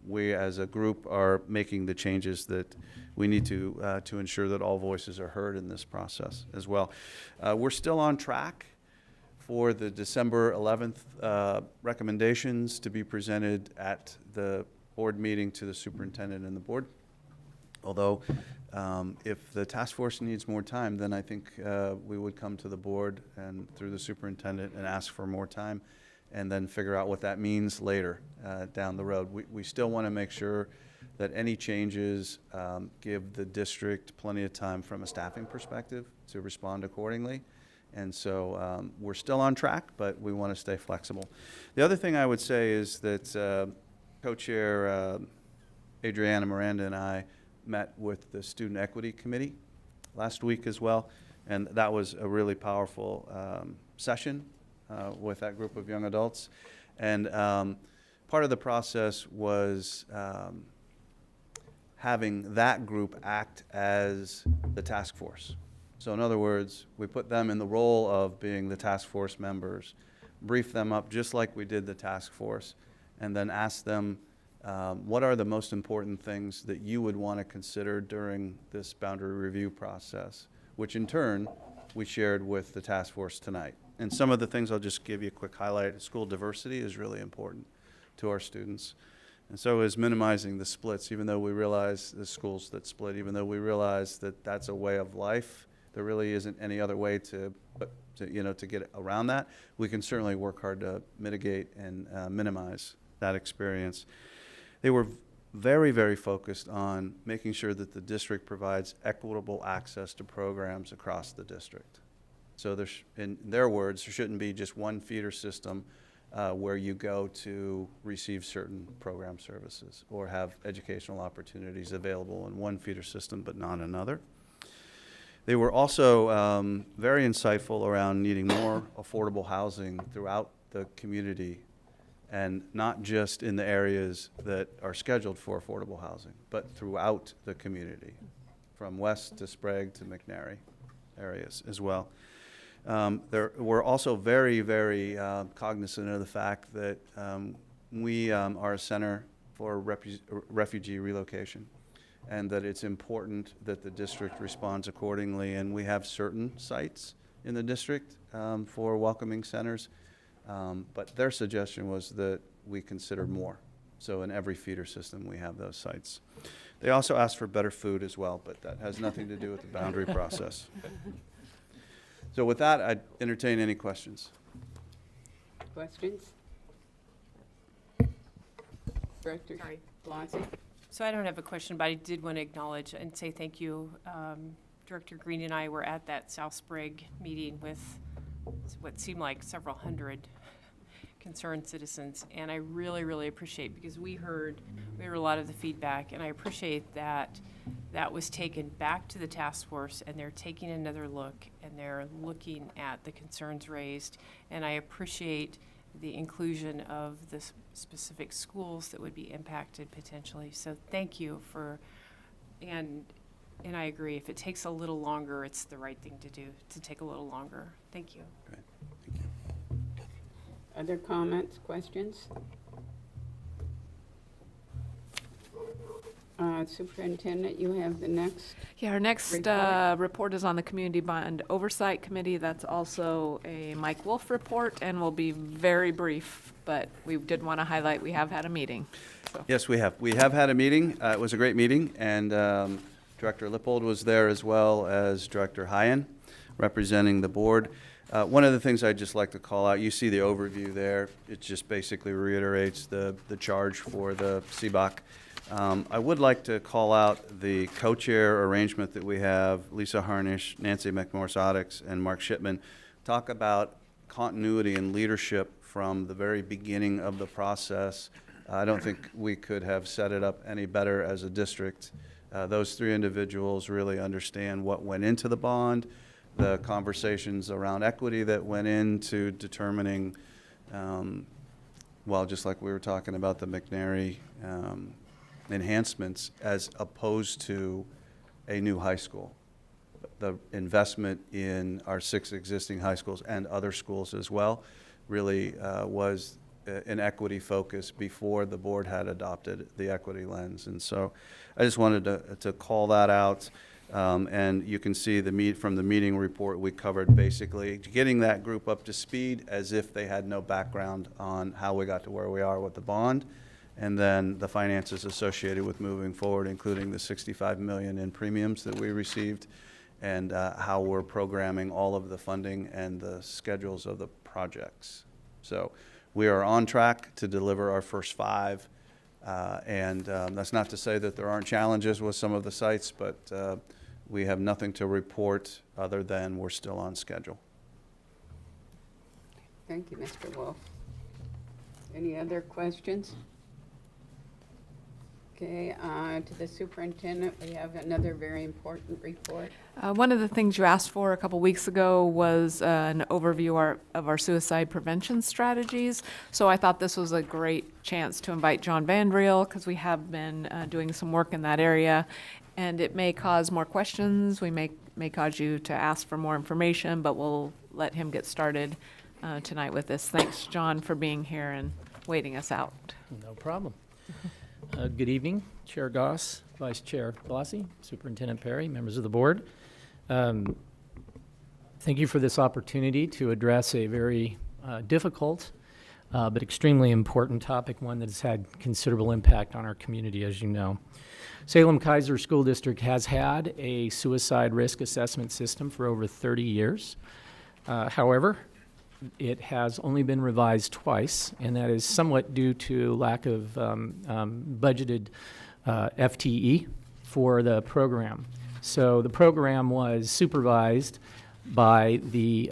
we as a group are making the changes that we need to ensure that all voices are heard in this process as well. We're still on track for the December 11th recommendations to be presented at the board meeting to the superintendent and the board. Although if the task force needs more time, then I think we would come to the board and through the superintendent and ask for more time, and then figure out what that means later down the road. We still want to make sure that any changes give the district plenty of time from a staffing perspective to respond accordingly. And so we're still on track, but we want to stay flexible. The other thing I would say is that Co-Chair Adriana Miranda and I met with the Student Equity Committee last week as well, and that was a really powerful session with that group of young adults. And part of the process was having that group act as the task force. So in other words, we put them in the role of being the task force members, brief them up just like we did the task force, and then ask them what are the most important things that you would want to consider during this boundary review process, which in turn we shared with the task force tonight. And some of the things, I'll just give you a quick highlight. School diversity is really important to our students. And so is minimizing the splits, even though we realize the schools that split, even though we realize that that's a way of life. There really isn't any other way to get around that. We can certainly work hard to mitigate and minimize that experience. They were very, very focused on making sure that the district provides equitable access to programs across the district. So in their words, there shouldn't be just one feeder system where you go to receive certain program services or have educational opportunities available in one feeder system but not another. They were also very insightful around needing more affordable housing throughout the community, and not just in the areas that are scheduled for affordable housing, but throughout the community, from West to Sprague to McNary areas as well. We're also very, very cognizant of the fact that we are a center for refugee relocation, and that it's important that the district responds accordingly. And we have certain sites in the district for welcoming centers, but their suggestion was that we consider more. So in every feeder system, we have those sites. They also asked for better food as well, but that has nothing to do with the boundary process. So with that, I'd entertain any questions. Questions? Director Blasey? So I don't have a question, but I did want to acknowledge and say thank you. Director Green and I were at that South Sprague meeting with what seemed like several hundred concerned citizens, and I really, really appreciate, because we heard a lot of the feedback, and I appreciate that that was taken back to the task force, and they're taking another look, and they're looking at the concerns raised, and I appreciate the inclusion of the specific schools that would be impacted potentially. So thank you for, and I agree, if it takes a little longer, it's the right thing to do, to take a little longer. Thank you. Great. Thank you. Other comments, questions? Superintendent, you have the next. Yeah, our next report is on the Community Bond Oversight Committee. That's also a Mike Wolf report and will be very brief, but we did want to highlight we have had a meeting. So. Yes, we have. We have had a meeting. It was a great meeting, and Director Lippold was there as well as Director Hyen representing the board. One of the things I'd just like to call out, you see the overview there. It just basically reiterates the charge for the CBOC. I would like to call out the co-chair arrangement that we have. Lisa Harnish, Nancy McMorris-Oddix, and Mark Shipman talk about continuity and leadership from the very beginning of the process. I don't think we could have set it up any better as a district. Those three individuals really understand what went into the bond, the conversations around equity that went into determining, well, just like we were talking about the McNary enhancements as opposed to a new high school. The investment in our 6 existing high schools and other schools as well really was an equity focus before the board had adopted the equity lens. And so I just wanted to call that out. And you can see from the meeting report, we covered basically getting that group up to speed as if they had no background on how we got to where we are with the bond, and then the finances associated with moving forward, including the $65 million in premiums that we received, and how we're programming all of the funding and the schedules of the projects. So we are on track to deliver our first 5. And that's not to say that there aren't challenges with some of the sites, but we have nothing to report other than we're still on schedule. Thank you, Mr. Wolf. Any other questions? Okay, to the superintendent, we have another very important report. One of the things you asked for a couple weeks ago was an overview of our suicide prevention strategies. So I thought this was a great chance to invite John Vandriel, because we have been doing some work in that area. And it may cause more questions. We may cause you to ask for more information, but we'll let him get started tonight with this. Thanks, John, for being here and waiting us out. No problem. Good evening, Chair Goss, Vice Chair Blasey, Superintendent Perry, members of the board. Thank you for this opportunity to address a very difficult but extremely important topic, one that has had considerable impact on our community, as you know. Salem Keizer School District has had a suicide risk assessment system for over 30 years. However, it has only been revised twice, and that is somewhat due to lack of budgeted FTE for the program. So the program was supervised by the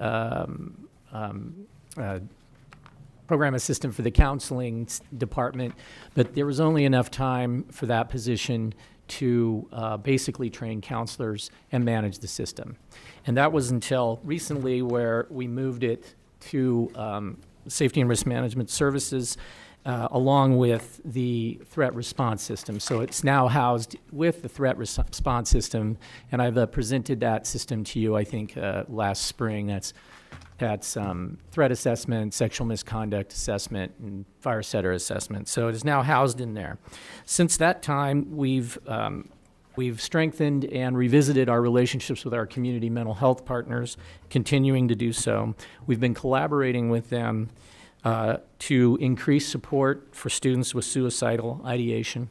program assistant for the counseling department, but there was only enough time for that position to basically train counselors and manage the system. And that was until recently, where we moved it to Safety and Risk Management Services along with the threat response system. So it's now housed with the threat response system, and I've presented that system to you, I think, last spring. That's threat assessment, sexual misconduct assessment, and fire setter assessment. So it is now housed in there. Since that time, we've strengthened and revisited our relationships with our community mental health partners, continuing to do so. We've been collaborating with them to increase support for students with suicidal ideation.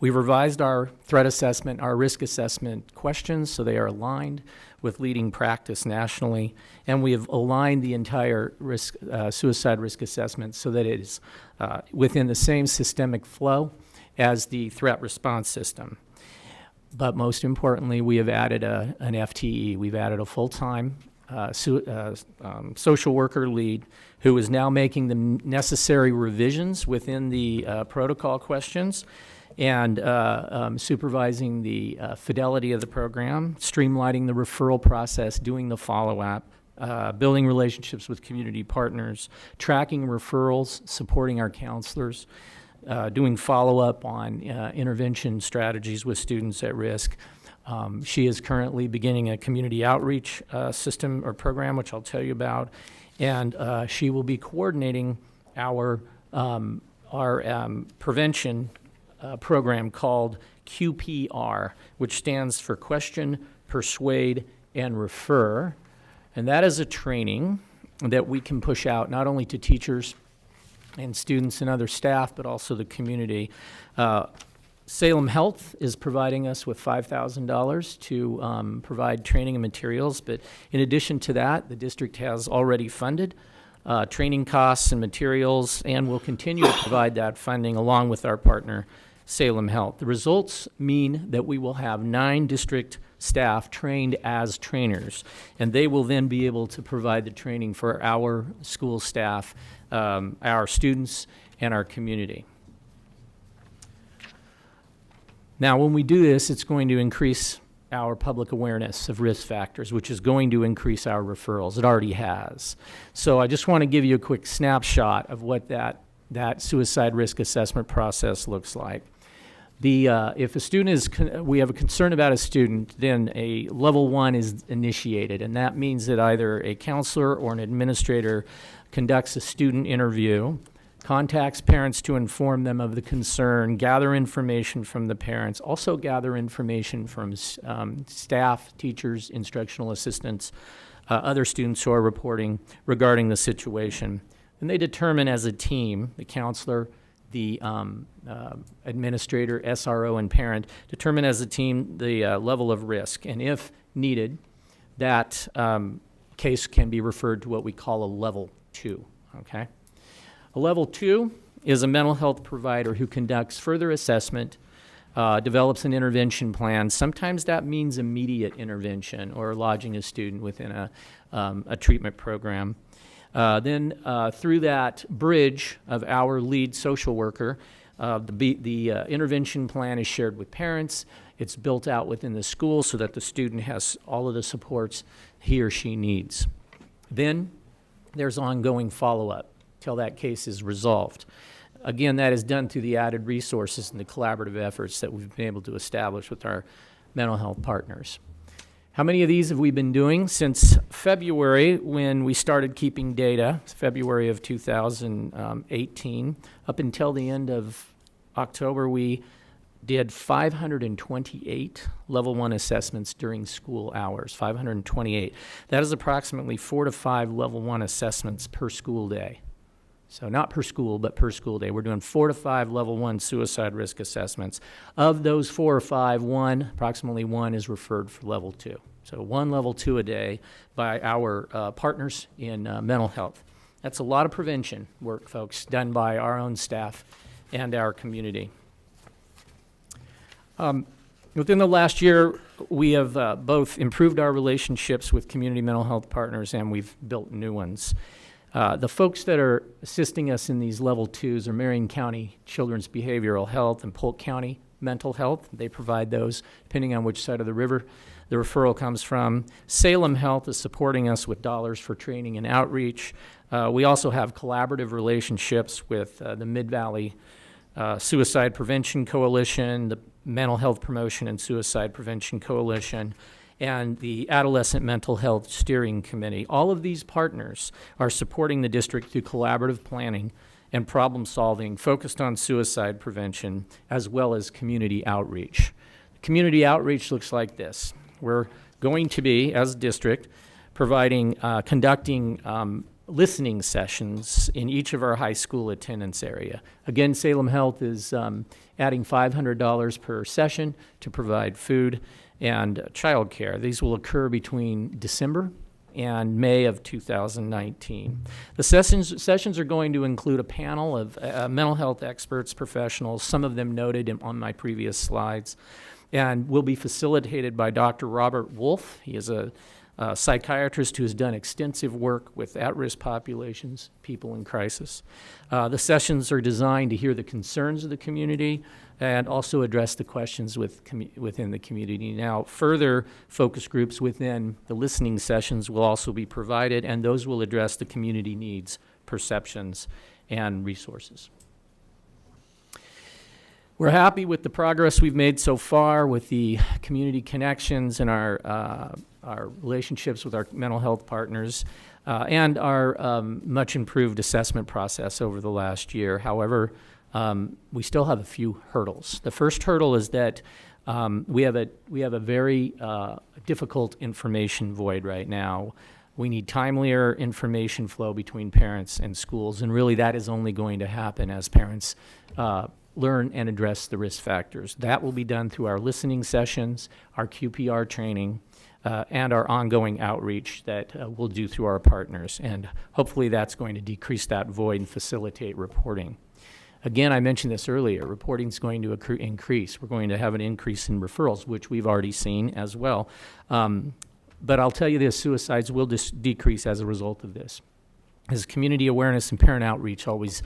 We've revised our threat assessment, our risk assessment questions, so they are aligned with leading practice nationally, and we have aligned the entire suicide risk assessment so that it is within the same systemic flow as the threat response system. But most importantly, we have added an FTE. We've added a full-time social worker lead who is now making the necessary revisions within the protocol questions and supervising the fidelity of the program, streamlining the referral process, doing the follow-up, building relationships with community partners, tracking referrals, supporting our counselors, doing follow-up on intervention strategies with students at risk. She is currently beginning a community outreach system or program, which I'll tell you about, and she will be coordinating our prevention program called QPR, which stands for Question, Persuade, and Refer. And that is a training that we can push out not only to teachers and students and other staff, but also the community. Salem Health is providing us with $5,000 to provide training and materials, but in addition to that, the district has already funded training costs and materials, and will continue to provide that funding along with our partner, Salem Health. The results mean that we will have 9 district staff trained as trainers, and they will then be able to provide the training for our school staff, our students, and our community. Now, when we do this, it's going to increase our public awareness of risk factors, which is going to increase our referrals. It already has. So I just want to give you a quick snapshot of what that suicide risk assessment process looks like. If a student we have a concern about a student, then a level 1 is initiated, and that means that either a counselor or an administrator conducts a student interview, contacts parents to inform them of the concern, gather information from the parents, also gather information from staff, teachers, instructional assistants, other students who are reporting regarding the situation. And they determine as a team, the counselor, the administrator, SRO, and parent, determine as a team the level of risk. And if needed, that case can be referred to what we call a level 2, okay? A level 2 is a mental health provider who conducts further assessment, develops an intervention plan. Sometimes that means immediate intervention or lodging a student within a treatment program. Then through that bridge of our lead social worker, the intervention plan is shared with parents. It's built out within the school so that the student has all of the supports he or she needs. Then there's ongoing follow-up till that case is resolved. Again, that is done through the added resources and the collaborative efforts that we've been able to establish with our mental health partners. How many of these have we been doing? Since February, when we started keeping data, February of 2018, up until the end of October, we did 528 level 1 assessments during school hours, 528. That is approximately 4 to 5 level 1 assessments per school day. So not per school, but per school day. We're doing 4 to 5 level 1 suicide risk assessments. Of those 4 or 5, approximately one is referred for level 2. So 1 level 2 a day by our partners in mental health. That's a lot of prevention work, folks, done by our own staff and our community. Within the last year, we have both improved our relationships with community mental health partners, and we've built new ones. The folks that are assisting us in these level 2s are Marion County Children's Behavioral Health and Polk County Mental Health. They provide those depending on which side of the river the referral comes from. Salem Health is supporting us with dollars for training and outreach. We also have collaborative relationships with the Mid-Valley Suicide Prevention Coalition, the Mental Health Promotion and Suicide Prevention Coalition, and the Adolescent Mental Health Steering Committee. All of these partners are supporting the district through collaborative planning and problem solving focused on suicide prevention, as well as community outreach. Community outreach looks like this. We're going to be, as a district, conducting listening sessions in each of our high school attendance area. Again, Salem Health is adding $500 per session to provide food and child care. These will occur between December and May of 2019. The sessions are going to include a panel of mental health experts, professionals, some of them noted on my previous slides, and will be facilitated by Dr. Robert Wolf. He is a psychiatrist who has done extensive work with at-risk populations, people in crisis. The sessions are designed to hear the concerns of the community and also address the questions within the community. Now, further focus groups within the listening sessions will also be provided, and those will address the community needs, perceptions, and resources. We're happy with the progress we've made so far with the community connections and our relationships with our mental health partners and our much improved assessment process over the last year. However, we still have a few hurdles. The first hurdle is that we have a very difficult information void right now. We need timelier information flow between parents and schools, and really that is only going to happen as parents learn and address the risk factors. That will be done through our listening sessions, our QPR training, and our ongoing outreach that we'll do through our partners. And hopefully that's going to decrease that void and facilitate reporting. Again, I mentioned this earlier, reporting is going to increase. We're going to have an increase in referrals, which we've already seen as well. But I'll tell you this, suicides will decrease as a result of this. As community awareness and parent outreach always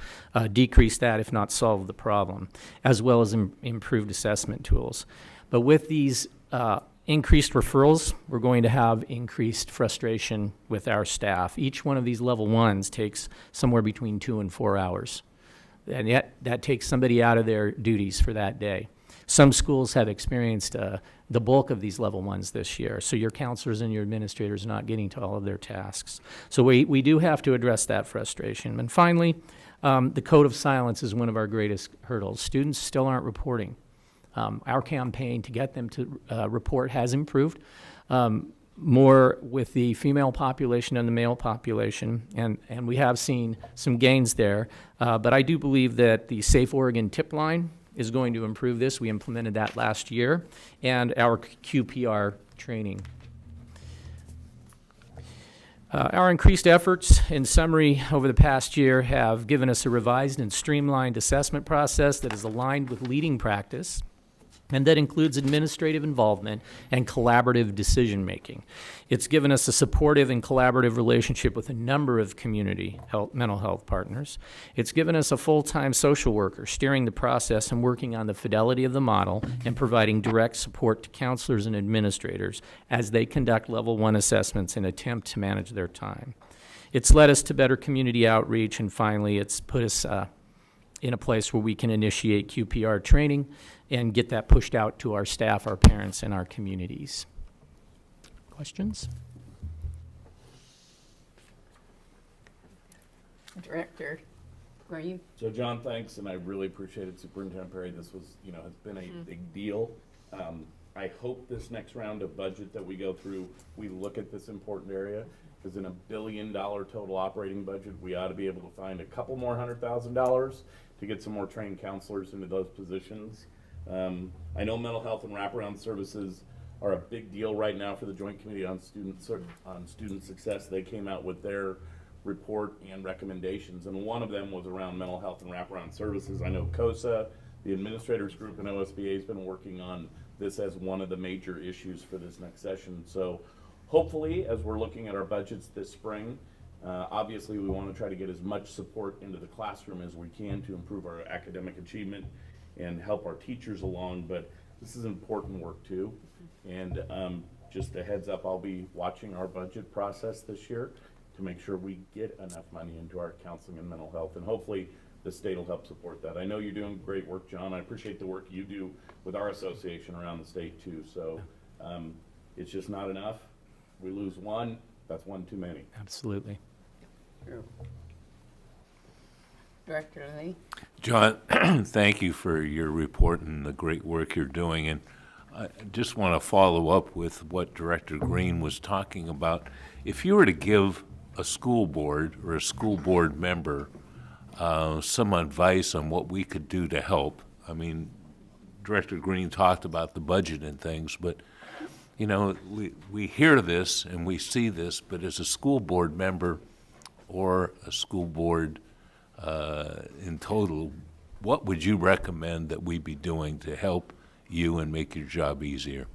decrease that, if not solve the problem, as well as improved assessment tools. But with these increased referrals, we're going to have increased frustration with our staff. Each one of these level 1s takes somewhere between 2 and 4 hours. And yet that takes somebody out of their duties for that day. Some schools have experienced the bulk of these level 1s this year, so your counselors and your administrators are not getting to all of their tasks. So we do have to address that frustration. And finally, the code of silence is one of our greatest hurdles. Students still aren't reporting. Our campaign to get them to report has improved, more with the female population and the male population, and we have seen some gains there. But I do believe that the Safe Oregon tip line is going to improve this. We implemented that last year, and our QPR training. Our increased efforts, in summary, over the past year have given us a revised and streamlined assessment process that is aligned with leading practice, and that includes administrative involvement and collaborative decision-making. It's given us a supportive and collaborative relationship with a number of community mental health partners. It's given us a full-time social worker steering the process and working on the fidelity of the model and providing direct support to counselors and administrators as they conduct level 1 assessments and attempt to manage their time. It's led us to better community outreach, and finally, it's put us in a place where we can initiate QPR training and get that pushed out to our staff, our parents, and our communities. Questions? Director Green. So John, thanks, and I really appreciate it, Superintendent Perry. This was, has been a big deal. I hope this next round of budget that we go through, we look at this important area, because in $1 billion total operating budget, we ought to be able to find a couple more $100,000 to get some more trained counselors into those positions. I know mental health and wraparound services are a big deal right now for the Joint Committee on Student Success. They came out with their report and recommendations, and one of them was around mental health and wraparound services. I know COSA, the administrators group in OSBA, has been working on this as one of the major issues for this next session. So hopefully, as we're looking at our budgets this spring, obviously we want to try to get as much support into the classroom as we can to improve our academic achievement and help our teachers along, but this is important work too. And just a heads up, I'll be watching our budget process this year to make sure we get enough money into our counseling and mental health, and hopefully the state will help support that. I know you're doing great work, John. I appreciate the work you do with our association around the state too. So it's just not enough. We lose one, that's one too many. Absolutely. True. Director Lee? John, thank you for your report and the great work you're doing. And I just want to follow up with what Director Green was talking about. If you were to give a school board or a school board member some advice on what we could do to help, I mean, Director Green talked about the budget and things, but you know, we hear this and we see this, but as a school board member or a school board in total, what would you recommend that we be doing to help you and make your job easier?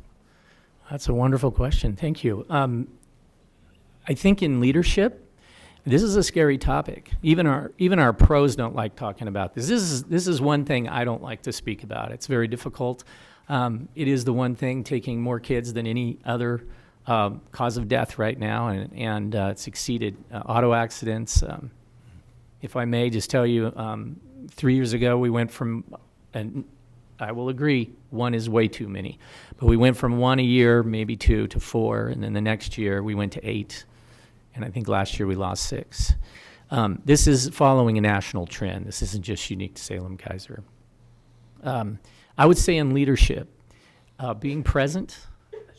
That's a wonderful question. Thank you. I think in leadership, this is a scary topic. Even our pros don't like talking about this. This is one thing I don't like to speak about. It's very difficult. It is the one thing taking more kids than any other cause of death right now, and it's exceeded auto accidents. If I may just tell you, 3 years ago we went from, and I will agree, one is way too many, but we went from 1 a year, maybe 2 to 4, and then the next year we went to 8, and I think last year we lost 6. This is following a national trend. This isn't just unique to Salem Keizer. I would say in leadership, being present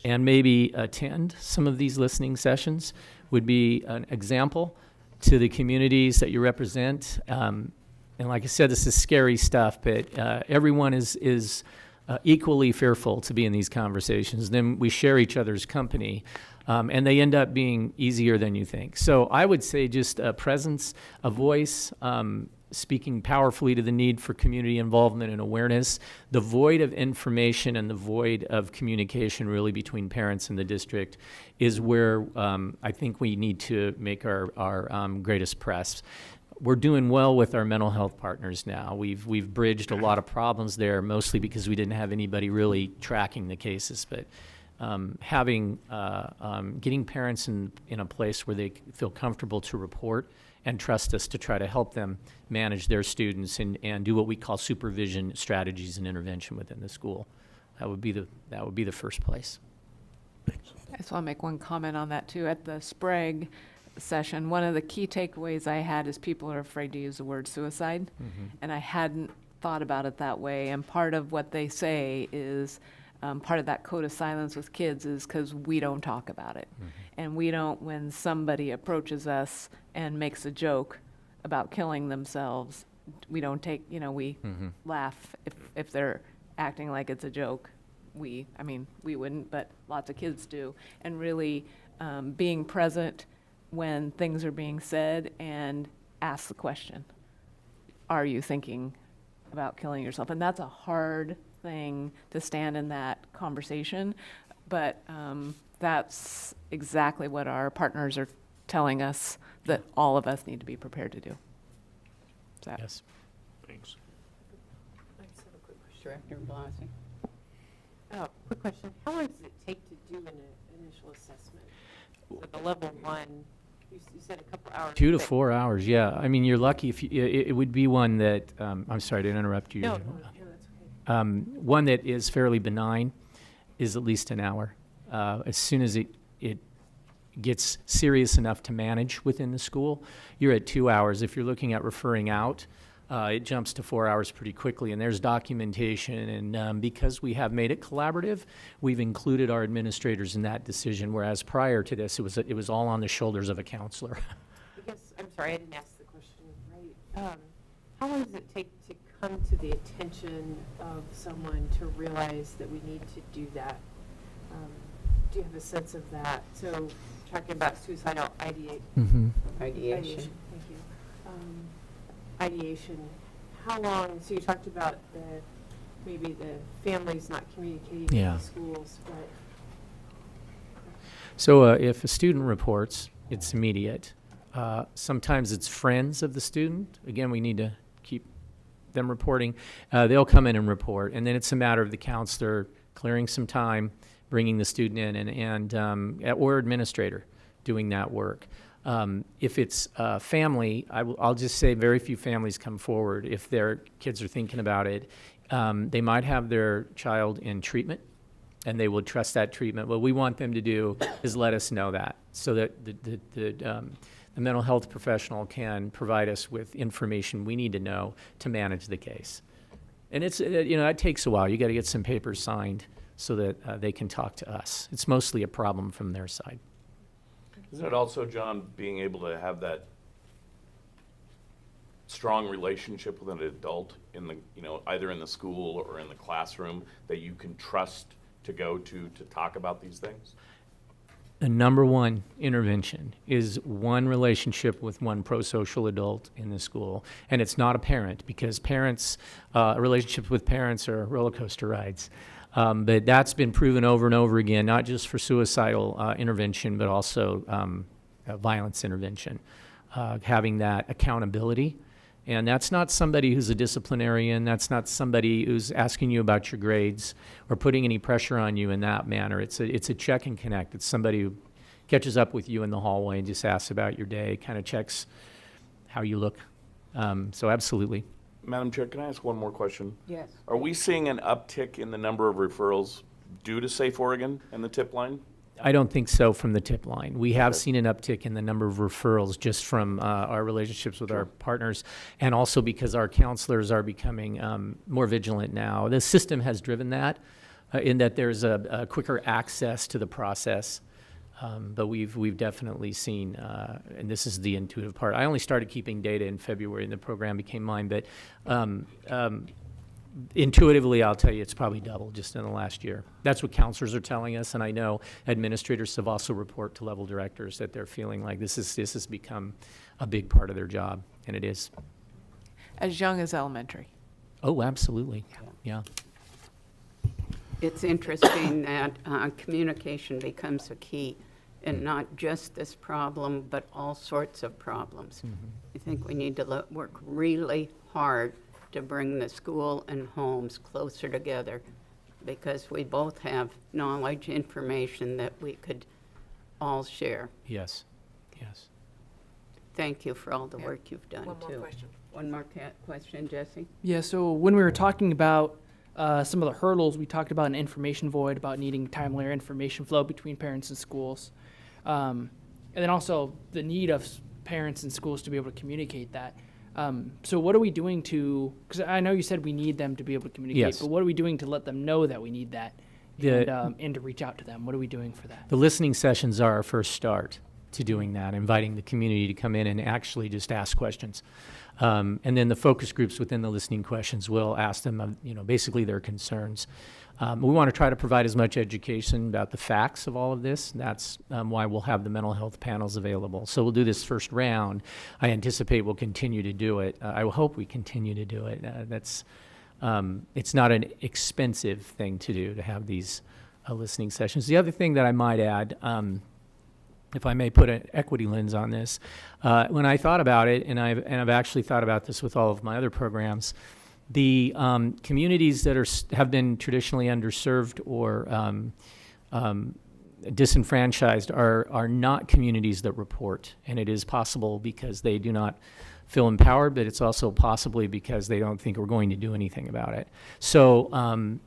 and maybe attend some of these listening sessions would be an example to the communities that you represent. And like I said, this is scary stuff, but everyone is equally fearful to be in these conversations. Then we share each other's company, and they end up being easier than you think. So I would say just a presence, a voice, speaking powerfully to the need for community involvement and awareness. The void of information and the void of communication really between parents and the district is where I think we need to make our greatest press. We're doing well with our mental health partners now. We've bridged a lot of problems there, mostly because we didn't have anybody really tracking the cases. But getting parents in a place where they feel comfortable to report and trust us to try to help them manage their students and do what we call supervision strategies and intervention within the school. That would be the first place. I just want to make one comment on that too. At the Sprague session, one of the key takeaways I had is people are afraid to use the word suicide, and I hadn't thought about it that way. And part of what they say is part of that code of silence with kids is because we don't talk about it. And we don't, when somebody approaches us and makes a joke about killing themselves, we don't take, we laugh if they're acting like it's a joke. We wouldn't, but lots of kids do. And really being present when things are being said and ask the question, are you thinking about killing yourself? And that's a hard thing to stand in that conversation, but that's exactly what our partners are telling us that all of us need to be prepared to do. Yes. Thanks. Director Blasey? Oh, quick question. How long does it take to do an initial assessment? With a level 1, you said a couple hours. 2 to 4 hours, yeah. I mean, you're lucky if it would be one that, I'm sorry to interrupt you. No, that's okay. One that is fairly benign is at least an hour. As soon as it gets serious enough to manage within the school, you're at 2 hours. If you're looking at referring out, it jumps to 4 hours pretty quickly, and there's documentation. And because we have made it collaborative, we've included our administrators in that decision, whereas prior to this, it was all on the shoulders of a counselor. I guess, I'm sorry, I didn't ask the question right. How long does it take to come to the attention of someone to realize that we need to do that? Do you have a sense of that? So, talking about suicidal ideation. Ideation. Thank you. Ideation. How long? So you talked about maybe the families not communicating Yeah. with the schools, but So if a student reports, it's immediate. Sometimes it's friends of the student. Again, we need to keep them reporting. They'll come in and report, and then it's a matter of the counselor clearing some time, bringing the student in, or administrator doing that work. If it's family, I'll just say very few families come forward. If their kids are thinking about it, they might have their child in treatment, and they will trust that treatment. What we want them to do is let us know that, so that the mental health professional can provide us with information we need to know to manage the case. And it's, that takes a while. You got to get some papers signed so that they can talk to us. It's mostly a problem from their side. Isn't it also, John, being able to have that strong relationship with an adult in the, either in the school or in the classroom that you can trust to go to talk about these things? The number one intervention is one relationship with one pro-social adult in the school. And it's not a parent, because parents, relationships with parents are roller coaster rides. But that's been proven over and over again, not just for suicidal intervention, but also violence intervention. Having that accountability. And that's not somebody who's a disciplinarian. That's not somebody who's asking you about your grades or putting any pressure on you in that manner. It's a check and connect. It's somebody who catches up with you in the hallway and just asks about your day, kind of checks how you look. So absolutely. Madam Chair, can I ask one more question? Yes. Are we seeing an uptick in the number of referrals due to Safe Oregon and the tip line? I don't think so from the tip line. We have seen an uptick in the number of referrals just from our relationships with our partners, and also because our counselors are becoming more vigilant now. The system has driven that in that there's a quicker access to the process. But we've definitely seen, and this is the intuitive part. I only started keeping data in February, and the program became mine. But intuitively, I'll tell you, it's probably doubled just in the last year. That's what counselors are telling us, and I know administrators have also reported to level directors that they're feeling like this has become a big part of their job, and it is. As young as elementary. Oh, absolutely. Yeah. It's interesting that communication becomes a key, and not just this problem, but all sorts of problems. I think we need to work really hard to bring the school and homes closer together, because we both have knowledge, information that we could all share. Yes. Yes. Thank you for all the work you've done, One more too. question. One more question, Jesse? Yeah, so when we were talking about some of the hurdles, we talked about an information void, about needing timelier information flow between parents and schools. And then also the need of parents and schools to be able to communicate that. So what are we doing because I know you said we need them to be able to communicate, Yes. but what are we doing to let them know that we need that and to reach out to them? What are we doing for that? The listening sessions are our first start to doing that, inviting the community to come in and actually just ask questions. And then the focus groups within the listening questions will ask them, basically their concerns. We want to try to provide as much education about the facts of all of this. That's why we'll have the mental health panels available. So we'll do this first round. I anticipate we'll continue to do it. I hope we continue to do it. It's not an expensive thing to do, to have these listening sessions. The other thing that I might add, if I may put an equity lens on this, when I thought about it, and I've actually thought about this with all of my other programs, the communities that have been traditionally underserved or disenfranchised are not communities that report, and it is possible because they do not feel empowered, but it's also possibly because they don't think we're going to do anything about it. So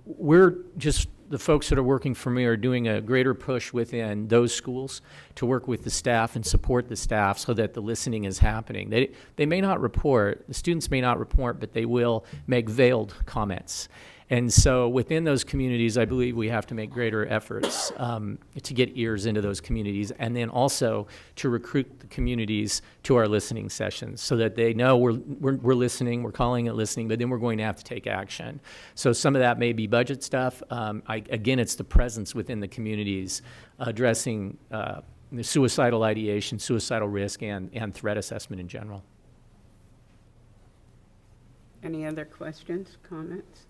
we're just the folks that are working for me are doing a greater push within those schools to work with the staff and support the staff so that the listening is happening. They may not report, the students may not report, but they will make veiled comments. And so within those communities, I believe we have to make greater efforts to get ears into those communities, and then also to recruit the communities to our listening sessions so that they know we're listening, we're calling it listening, but then we're going to have to take action. So some of that may be budget stuff. Again, it's the presence within the communities addressing the suicidal ideation, suicidal risk, and threat assessment in general. Any other questions, comments?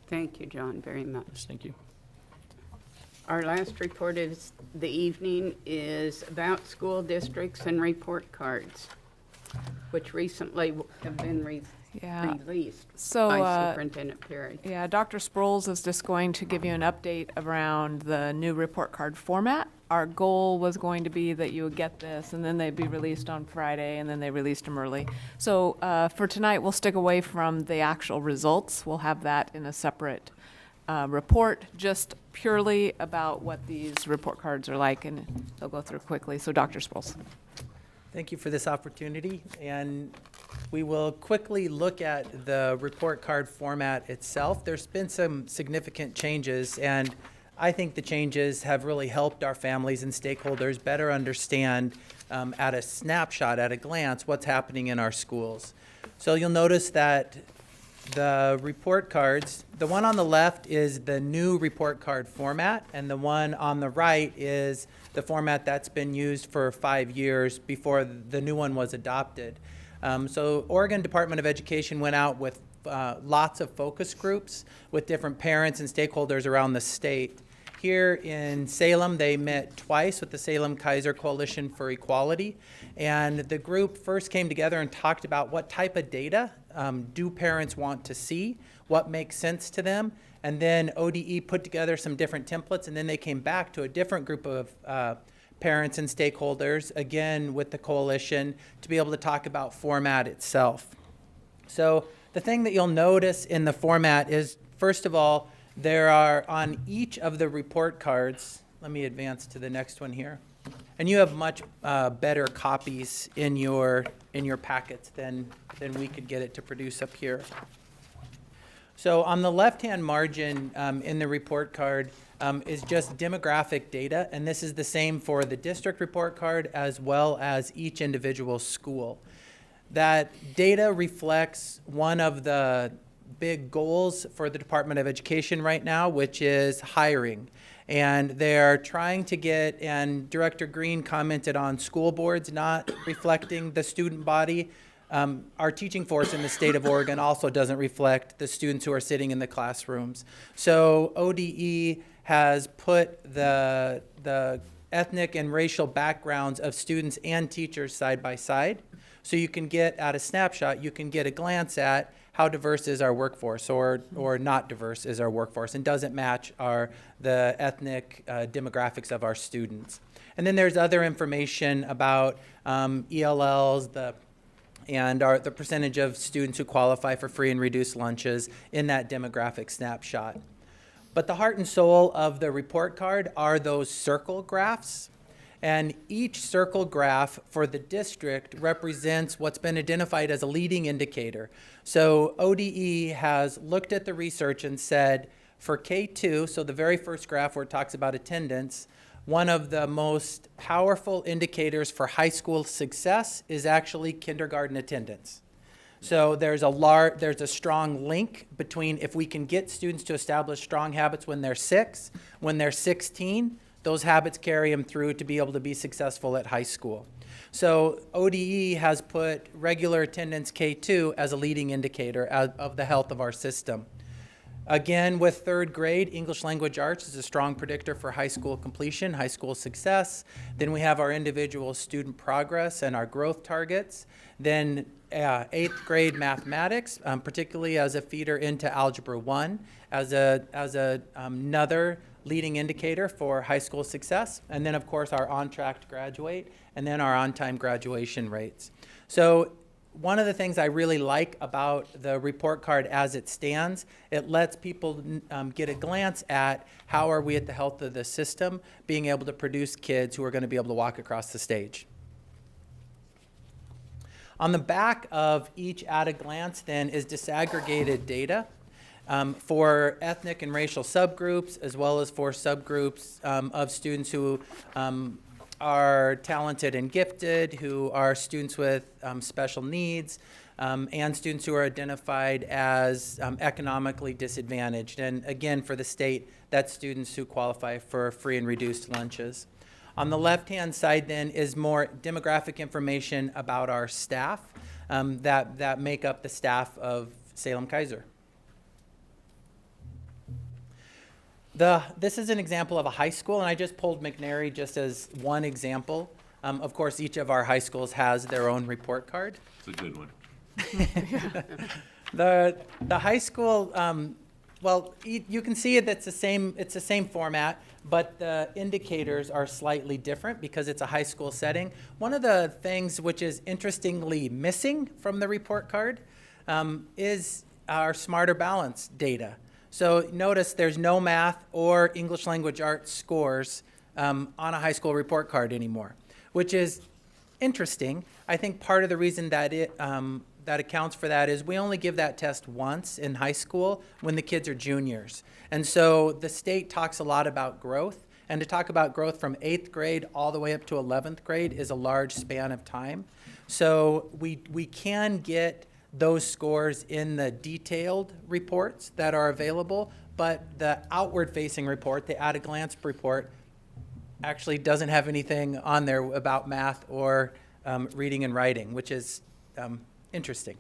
Thank you, John, very much. Thank you. Our last report of the evening is about school districts and report cards, which recently have been released So, by Superintendent Perry. Yeah, Dr. Sproles is just going to give you an update around the new report card format. Our goal was going to be that you would get this, and then they'd be released on Friday, and then they released them early. So for tonight, we'll stick away from the actual results. We'll have that in a separate report, just purely about what these report cards are like, and they'll go through quickly. So Dr. Sproles. Thank you for this opportunity, and we will quickly look at the report card format itself. There's been some significant changes, and I think the changes have really helped our families and stakeholders better understand at a snapshot, at a glance, what's happening in our schools. So you'll notice that the report cards, the one on the left is the new report card format, and the one on the right is the format that's been used for 5 years before the new one was adopted. So Oregon Department of Education went out with lots of focus groups with different parents and stakeholders around the state. Here in Salem, they met twice with the Salem Keizer Coalition for Equality, and the group first came together and talked about what type of data do parents want to see, what makes sense to them, and then ODE put together some different templates, and then they came back to a different group of parents and stakeholders, again with the coalition, to be able to talk about format itself. So the thing that you'll notice in the format is, first of all, there are on each of the report cards, let me advance to the next one here, and you have much better copies in your packets than we could get it to produce up here. So on the left-hand margin in the report card is just demographic data, and this is the same for the district report card as well as each individual school. That data reflects one of the big goals for the Department of Education right now, which is hiring. And they're trying to get, and Director Green commented on school boards not reflecting the student body. Our teaching force in the state of Oregon also doesn't reflect the students who are sitting in the classrooms. So ODE has put the ethnic and racial backgrounds of students and teachers side by side. So you can get, at a snapshot, you can get a glance at how diverse is our workforce, or not diverse is our workforce, and does it match the ethnic demographics of our students. And then there's other information about ELLs, the percentage of students who qualify for free and reduced lunches in that demographic snapshot. But the heart and soul of the report card are those circle graphs. And each circle graph for the district represents what's been identified as a leading indicator. So ODE has looked at the research and said, for K2, so the very first graph where it talks about attendance, one of the most powerful indicators for high school success is actually kindergarten attendance. So there's a strong link between, if we can get students to establish strong habits when they're 6, when they're 16, those habits carry them through to be able to be successful at high school. So ODE has put regular attendance K2 as a leading indicator of the health of our system. Again, with 3rd grade, English language arts is a strong predictor for high school completion, high school success. Then we have our individual student progress and our growth targets. Then 8th grade mathematics, particularly as a feeder into Algebra 1, as another leading indicator for high school success. And then, of course, our on track to graduate, and then our on-time graduation rates. So one of the things I really like about the report card as it stands, it lets people get a glance at how are we at the health of the system, being able to produce kids who are going to be able to walk across the stage. On the back of each at a glance then is disaggregated data for ethnic and racial subgroups, as well as for subgroups of students who are talented and gifted, who are students with special needs, and students who are identified as economically disadvantaged. And again, for the state, that's students who qualify for free and reduced lunches. On the left-hand side then is more demographic information about our staff that make up the staff of Salem Keizer. This is an example of a high school, and I just pulled McNary just as one example. Of course, each of our high schools has their own report card. It's a good one. The high school, well, you can see it. It's the same format, but the indicators are slightly different because it's a high school setting. One of the things which is interestingly missing from the report card is our Smarter Balance data. So notice there's no math or English language arts scores on a high school report card anymore, which is interesting. I think part of the reason that that accounts for that is we only give that test once in high school when the kids are juniors. And so the state talks a lot about growth, and to talk about growth from 8th grade all the way up to 11th grade is a large span of time. So we can get those scores in the detailed reports that are available, but the outward-facing report, the at-a-glance report, actually doesn't have anything on there about math or reading and writing, which is interesting.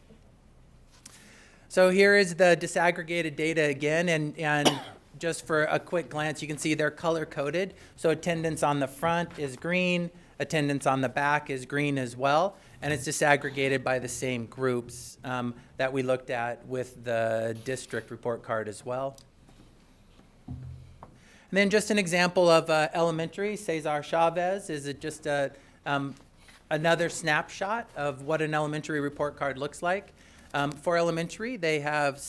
So here is the disaggregated data again, and just for a quick glance, you can see they're color-coded. So attendance on the front is green, attendance on the back is green as well, and it's disaggregated by the same groups that we looked at with the district report card as well. And then just an example of elementary, Cesar Chavez is just another snapshot of what an elementary report card looks like. For elementary, they have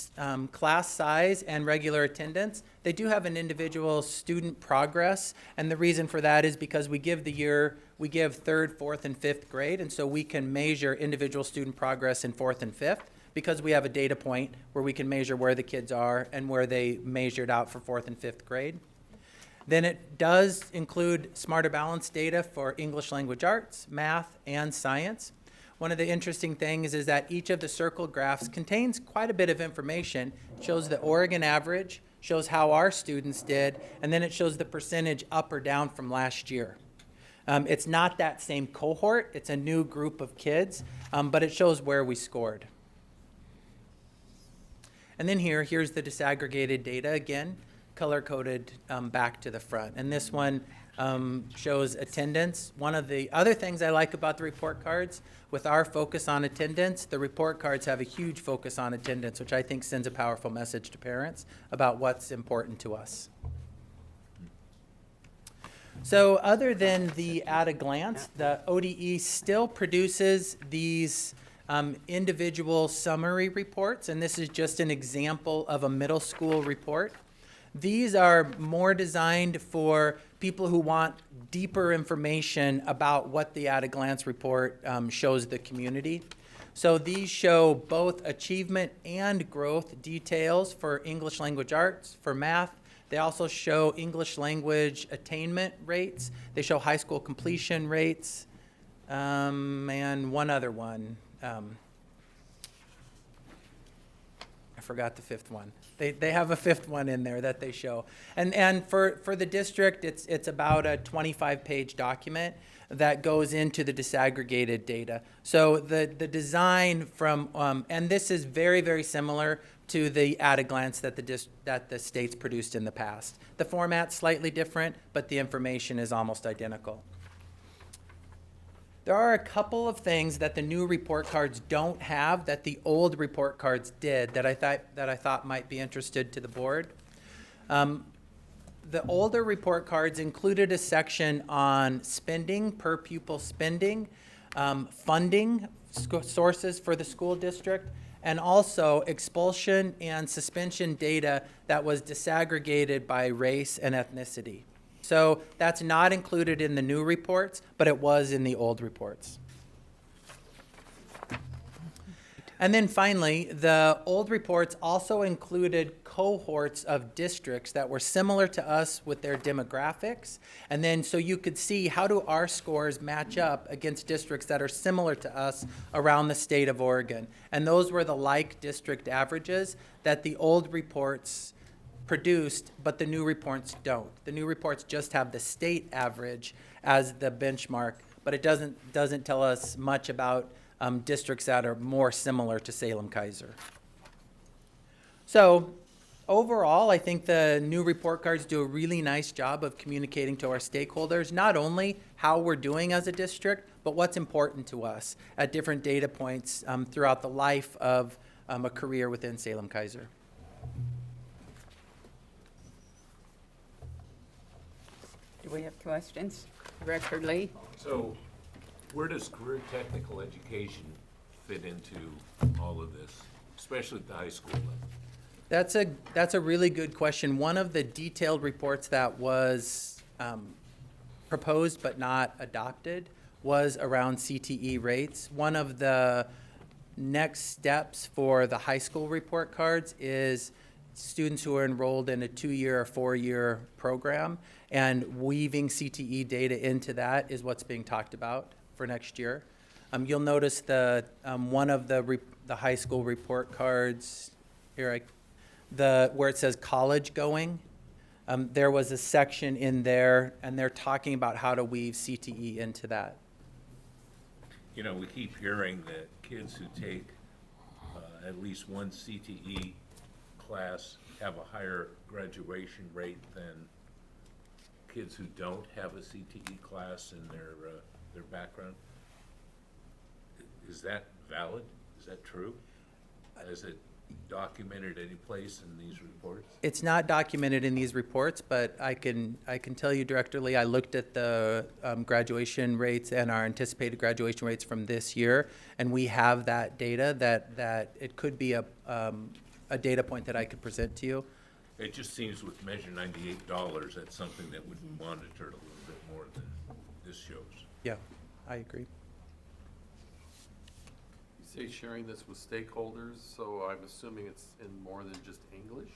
class size and regular attendance. They do have an individual student progress, and the reason for that is because we give 3rd, 4th, and 5th grade, and so we can measure individual student progress in 4th and 5th because we have a data point where we can measure where the kids are and where they measured out for 4th and 5th grade. Then it does include Smarter Balance data for English language arts, math, and science. One of the interesting things is that each of the circled graphs contains quite a bit of information. It shows the Oregon average, shows how our students did, and then it shows the percentage up or down from last year. It's not that same cohort, it's a new group of kids, but it shows where we scored. And then here's the disaggregated data again, color-coded back to the front. And this one shows attendance. One of the other things I like about the report cards, with our focus on attendance, the report cards have a huge focus on attendance, which I think sends a powerful message to parents about what's important to us. So other than the at a glance, the ODE still produces these individual summary reports, and this is just an example of a middle school report. These are more designed for people who want deeper information about what the at-a-glance report shows the community. So these show both achievement and growth details for English language arts, for math. They also show English language attainment rates. They show high school completion rates, and one other one. I forgot the 5th one. They have a 5th one in there that they show. And for the district, it's about a 25-page document that goes into the disaggregated data. So the design from, and this is very, very similar to the at-a-glance that the states produced in the past. The format's slightly different, but the information is almost identical. There are a couple of things that the new report cards don't have that the old report cards did that I thought might be interested to the board. The older report cards included a section on spending, per pupil spending, funding sources for the school district, and also expulsion and suspension data that was disaggregated by race and ethnicity. So that's not included in the new reports, but it was in the old reports. And then finally, the old reports also included cohorts of districts that were similar to us with their demographics. And then so you could see, how do our scores match up against districts that are similar to us around the state of Oregon? And those were the like district averages that the old reports produced, but the new reports don't. The new reports just have the state average as the benchmark, but it doesn't tell us much about districts that are more similar to Salem Keizer. So overall, I think the new report cards do a really nice job of communicating to our stakeholders, not only how we're doing as a district, but what's important to us at different data points throughout the life of a career within Salem Keizer. Do we have questions? Director Lee? So, where does career technical education fit into all of this, especially at the high school level? That's a really good question. One of the detailed reports that was proposed but not adopted was around CTE rates. One of the next steps for the high school report cards is students who are enrolled in a 2-year or 4-year program, and weaving CTE data into that is what's being talked about for next year. You'll notice the one of the high school report cards here, where it says college going. There was a section in there, and they're talking about how to weave CTE into that. You know, we keep hearing that kids who take at least one CTE class have a higher graduation rate than kids who don't have a CTE class in their background. Is that valid? Is that true? Is it documented any place in these reports? It's not documented in these reports, but I can tell you, Director Lee, I looked at the graduation rates and our anticipated graduation rates from this year, and we have that data that it could be a data point that I could present to you. It just seems with Measure 98, that's something that would be monitored a little bit more than this shows. Yeah, I agree. You say sharing this with stakeholders, so I'm assuming it's in more than just English?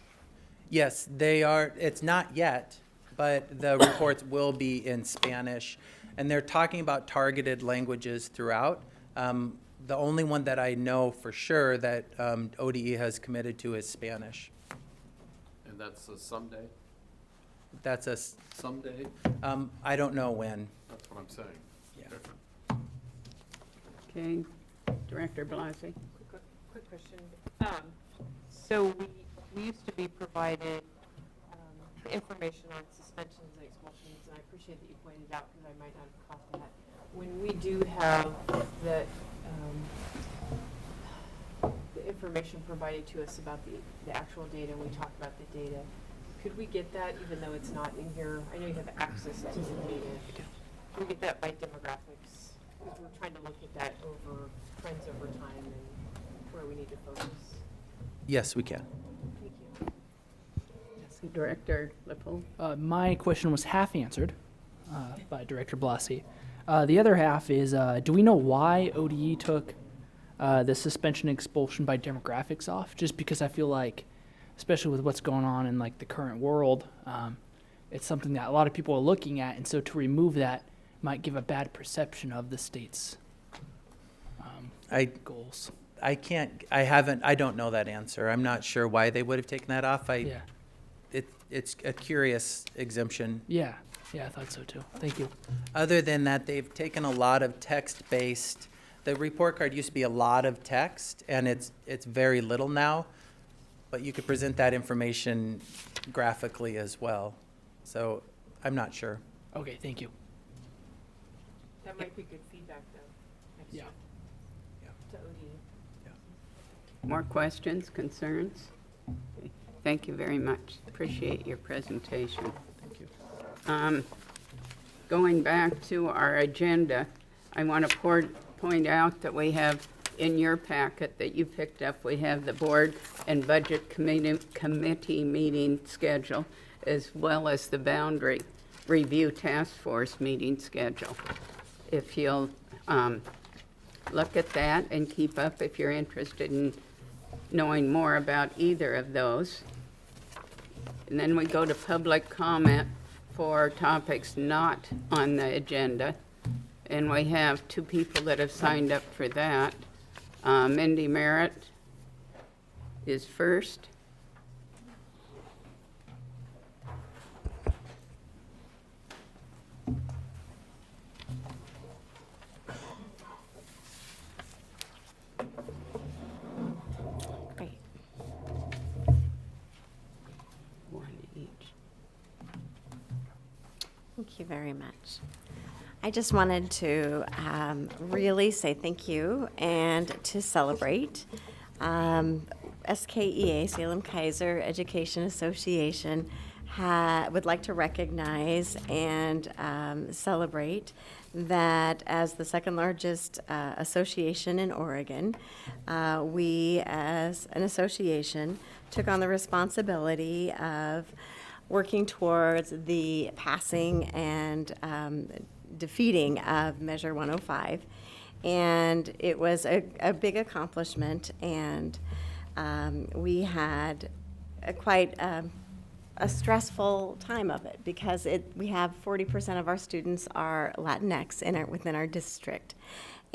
Yes, they are. It's not yet, but the reports will be in Spanish, and they're talking about targeted languages throughout. The only one that I know for sure that ODE has committed to is Spanish. And that's a someday? That's a someday? I don't know when. That's what I'm saying. Yeah. Okay, Director Blasey. Quick question. So we used to be provided information on suspensions and expulsions, and I appreciate that you pointed out because I might not have caught that. When we do have the information provided to us about the actual data, and we talk about the data, could we get that even though it's not in here? I know you have access to the data. Can we get that by demographics? Because we're trying to look at that over trends over time and where we need to focus. Yes, we can. Thank you. Director Lipple. My question was half answered by Director Blasey. The other half is, do we know why ODE took the suspension and expulsion by demographics off? Just because I feel like, especially with what's going on in like the current world, it's something that a lot of people are looking at, and so to remove that might give a bad perception of the state's goals. I don't know that answer. I'm not sure why they would have taken that off. It's a curious exemption. Yeah, I thought so too. Thank you. Other than that, they've taken a lot of text-based. The report card used to be a lot of text, and it's very little now, but you could present that information graphically as well. So I'm not sure. Okay, thank you. That might be good feedback though. Next year. To ODE. More questions, concerns? Okay. Thank you very much. Appreciate your presentation. Thank you. Going back to our agenda, I want to point out that we have in your packet that you picked up, we have the board and budget committee meeting schedule, as well as the boundary review task force meeting schedule. If you'll look at that and keep up if you're interested in knowing more about either of those. And then we go to public comment for topics not on the agenda. And we have two people that have signed up for that. Mindy Merritt is first. Great. One each. Thank you very much. I just wanted to really say thank you and to celebrate. SKEA, Salem Keizer Education Association, would like to recognize and celebrate that as the second largest association in Oregon, we as an association took on the responsibility of working towards the passing and defeating of Measure 105. And it was a big accomplishment, and we had quite a stressful time of it because we have 40% of our students are Latinx within our district.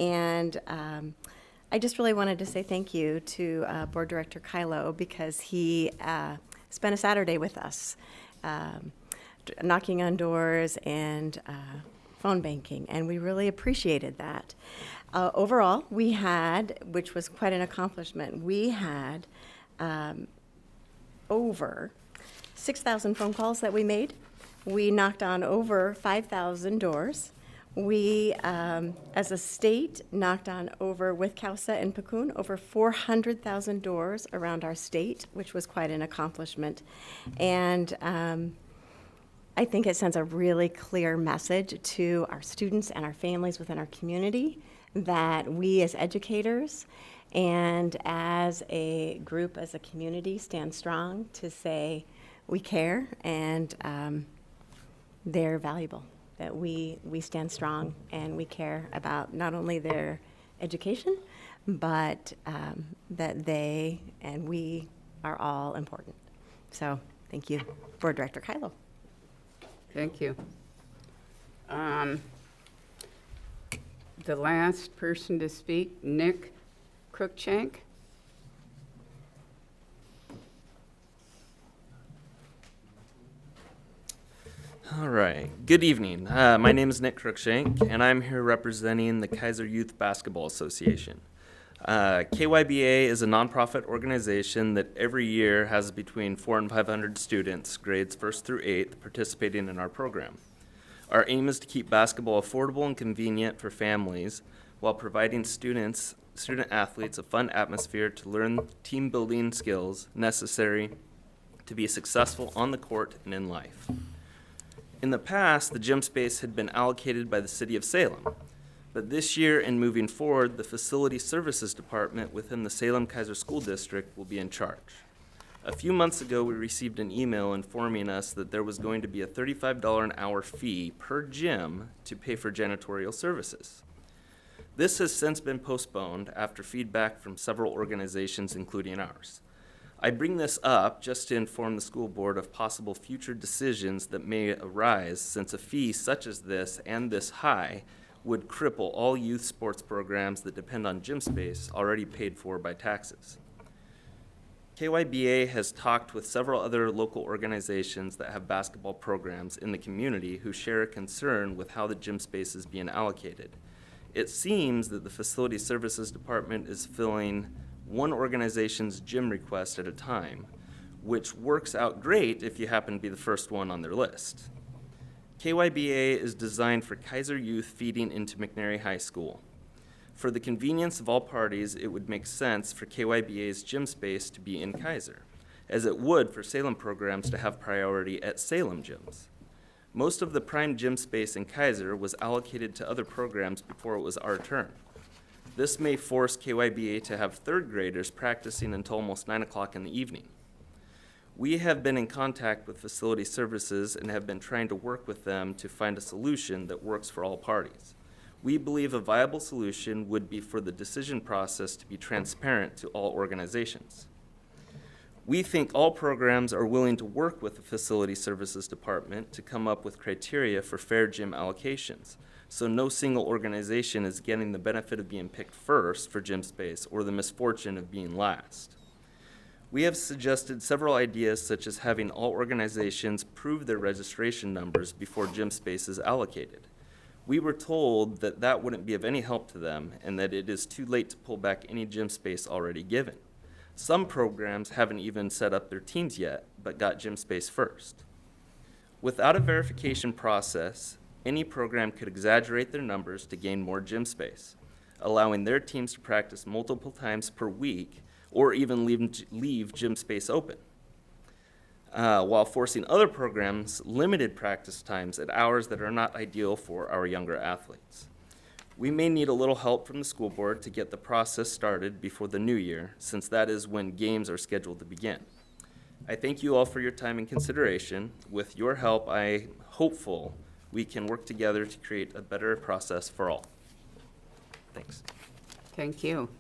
And I just really wanted to say thank you to Board Director Kylo because he spent a Saturday with us, knocking on doors and phone banking, and we really appreciated that. Overall, we had, which was quite an accomplishment, we had over 6,000 phone calls that we made. We knocked on over 5,000 doors. We, as a state, knocked on over, with CAUSA and PCUN, over 400,000 doors around our state, which was quite an accomplishment. And I think it sends a really clear message to our students and our families within our community that we as educators and as a group, as a community, stand strong to say we care and they're valuable, that we stand strong and we care about not only their education, but that they and we are all important. So thank you, Board Director Kylo. Thank you. The last person to speak, Nick Cruikshank. All right. Good evening. My name is Nick Cruikshank, and I'm here representing the Keizer Youth Basketball Association. KYBA is a nonprofit organization that every year has between 400 and 500 students, grades 1st through 8th, participating in our program. Our aim is to keep basketball affordable and convenient for families while providing student athletes a fun atmosphere to learn team building skills necessary to be successful on the court and in life. In the past, the gym space had been allocated by the City of Salem. But this year and moving forward, the Facility Services Department within the Salem Keizer School District will be in charge. A few months ago, we received an email informing us that there was going to be a $35 an hour fee per gym to pay for janitorial services. This has since been postponed after feedback from several organizations, including ours. I bring this up just to inform the school board of possible future decisions that may arise, since a fee such as this and this high would cripple all youth sports programs that depend on gym space already paid for by taxes. KYBA has talked with several other local organizations that have basketball programs in the community who share a concern with how the gym space is being allocated. It seems that the Facility Services Department is filling one organization's gym request at a time, which works out great if you happen to be the first one on their list. KYBA is designed for Keizer youth feeding into McNary High School. For the convenience of all parties, it would make sense for KYBA's gym space to be in Keizer, as it would for Salem programs to have priority at Salem gyms. Most of the prime gym space in Keizer was allocated to other programs before it was our turn. This may force KYBA to have third graders practicing until almost 9 o'clock in the evening. We have been in contact with facility services and have been trying to work with them to find a solution that works for all parties. We believe a viable solution would be for the decision process to be transparent to all organizations. We think all programs are willing to work with the facility services department to come up with criteria for fair gym allocations, so no single organization is getting the benefit of being picked first for gym space or the misfortune of being last. We have suggested several ideas, such as having all organizations prove their registration numbers before gym space is allocated. We were told that that wouldn't be of any help to them and that it is too late to pull back any gym space already given. Some programs haven't even set up their teams yet, but got gym space first. Without a verification process, any program could exaggerate their numbers to gain more gym space, allowing their teams to practice multiple times per week or even leave gym space open, while forcing other programs limited practice times at hours that are not ideal for our younger athletes. We may need a little help from the school board to get the process started before the new year, since that is when games are scheduled to begin. I thank you all for your time and consideration. With your help, I'm hopeful we can work together to create a better process for all. Thanks. Thank you.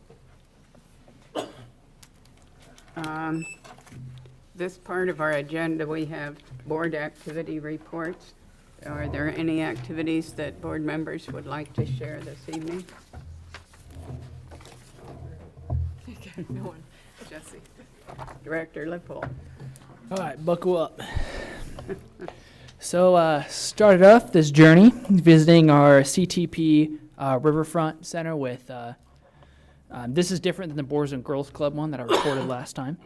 This part of our agenda, we have board activity reports. Are there any activities that board members would like to share this evening? No one. Jesse. Director Lippold. All right, buckle up. So, started off this journey visiting our CTP Riverfront Center with, this is different than the Boys and Girls Club one that I reported last time.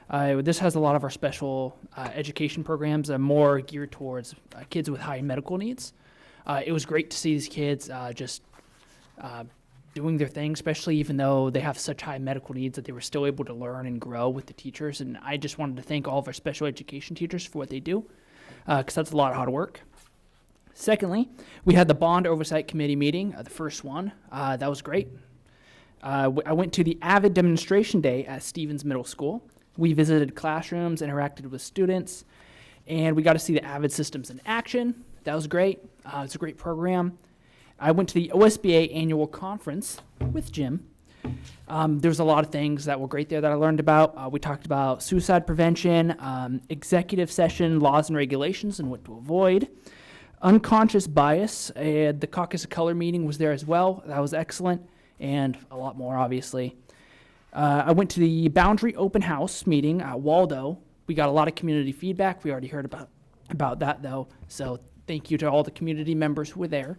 This has a lot of our special education programs that are more geared towards kids with high medical needs. It was great to see these kids just doing their thing, especially even though they have such high medical needs, that they were still able to learn and grow with the teachers. And I just wanted to thank all of our special education teachers for what they do, because that's a lot of hard work. Secondly, we had the Bond Oversight Committee meeting, the first one. That was great. I went to the AVID demonstration day at Stevens Middle School. We visited classrooms, interacted with students, and we got to see the AVID systems in action. That was great. It's a great program. I went to the OSBA annual conference with Jim. There's a lot of things that were great there that I learned about. We talked about suicide prevention, executive session laws and regulations and what to avoid, unconscious bias. The Caucus of Color meeting was there as well. That was excellent, and a lot more, obviously. I went to the Boundary Open House meeting at Waldo. We got a lot of community feedback. We already heard about that, though, so thank you to all the community members who were there.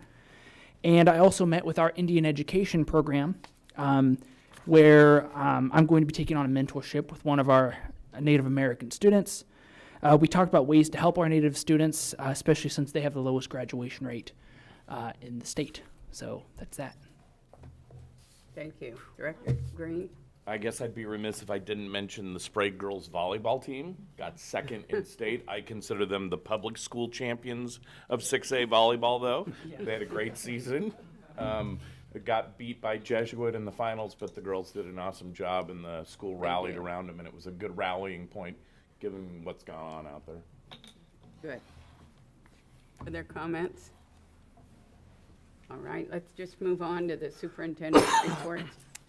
And I also met with our Indian education program, where I'm going to be taking on a mentorship with one of our Native American students. We talked about ways to help our Native students, especially since they have the lowest graduation rate in the state. So that's that. Thank you. Director Green? I guess I'd be remiss if I didn't mention the Sprague girls volleyball team. Got second in state. I consider them the public school champions of 6A volleyball, though. Yeah. They had a great season. Got beat by Jesuit in the finals, but the girls did an awesome job, and the school rallied around them, and it was a good rallying point given what's going on out there. Good. Other comments? All right, let's just move on to the superintendent's reports.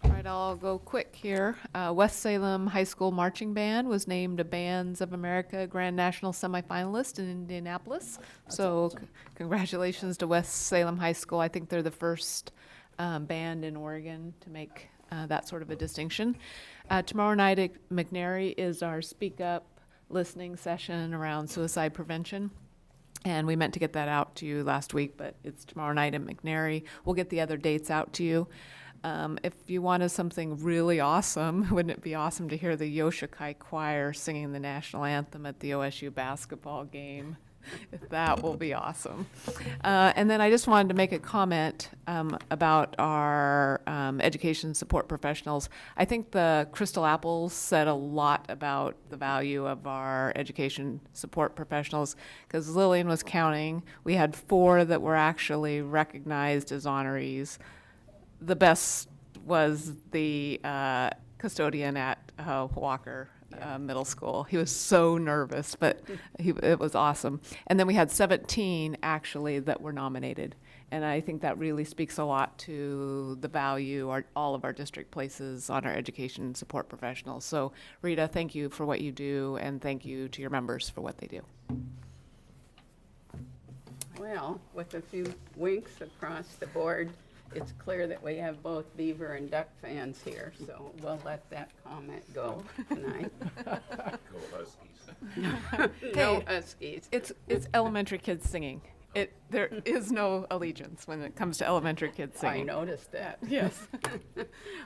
All right, I'll go quick here. West Salem High School Marching Band was named a Bands of America Grand National semifinalist in Indianapolis. So awesome. Congratulations to West Salem High School. I think they're the first band in Oregon to make that sort of a distinction. Tomorrow night at McNary is our Speak Up listening session around suicide prevention. And we meant to get that out to you last week, but it's tomorrow night at McNary. We'll get the other dates out to you. If you wanted something really awesome, wouldn't it be awesome to hear the Yoshikai Choir singing the national anthem at the OSU basketball game? That will be awesome. And then I just wanted to make a comment about our education support professionals. I think the Crystal Apples said a lot about the value of our education support professionals, because Lillian was counting. We had 4 that were actually recognized as honorees. The best was the custodian at Walker Middle School. He was so nervous, but it was awesome. And then we had 17 actually that were nominated. And I think that really speaks a lot to the value all of our district places on our education and support professionals. So Rita, thank you for what you do, and thank you to your members for what they do. Well, with a few winks across the board, it's clear that we have both Beaver and Duck fans here, so we'll let that comment go tonight. Go Huskies. No Huskies. It's elementary kids singing. There is no allegiance when it comes to elementary kids I singing. noticed that. Yes.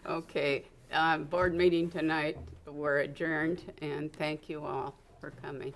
Okay, board meeting tonight, we're adjourned, and thank you all for coming.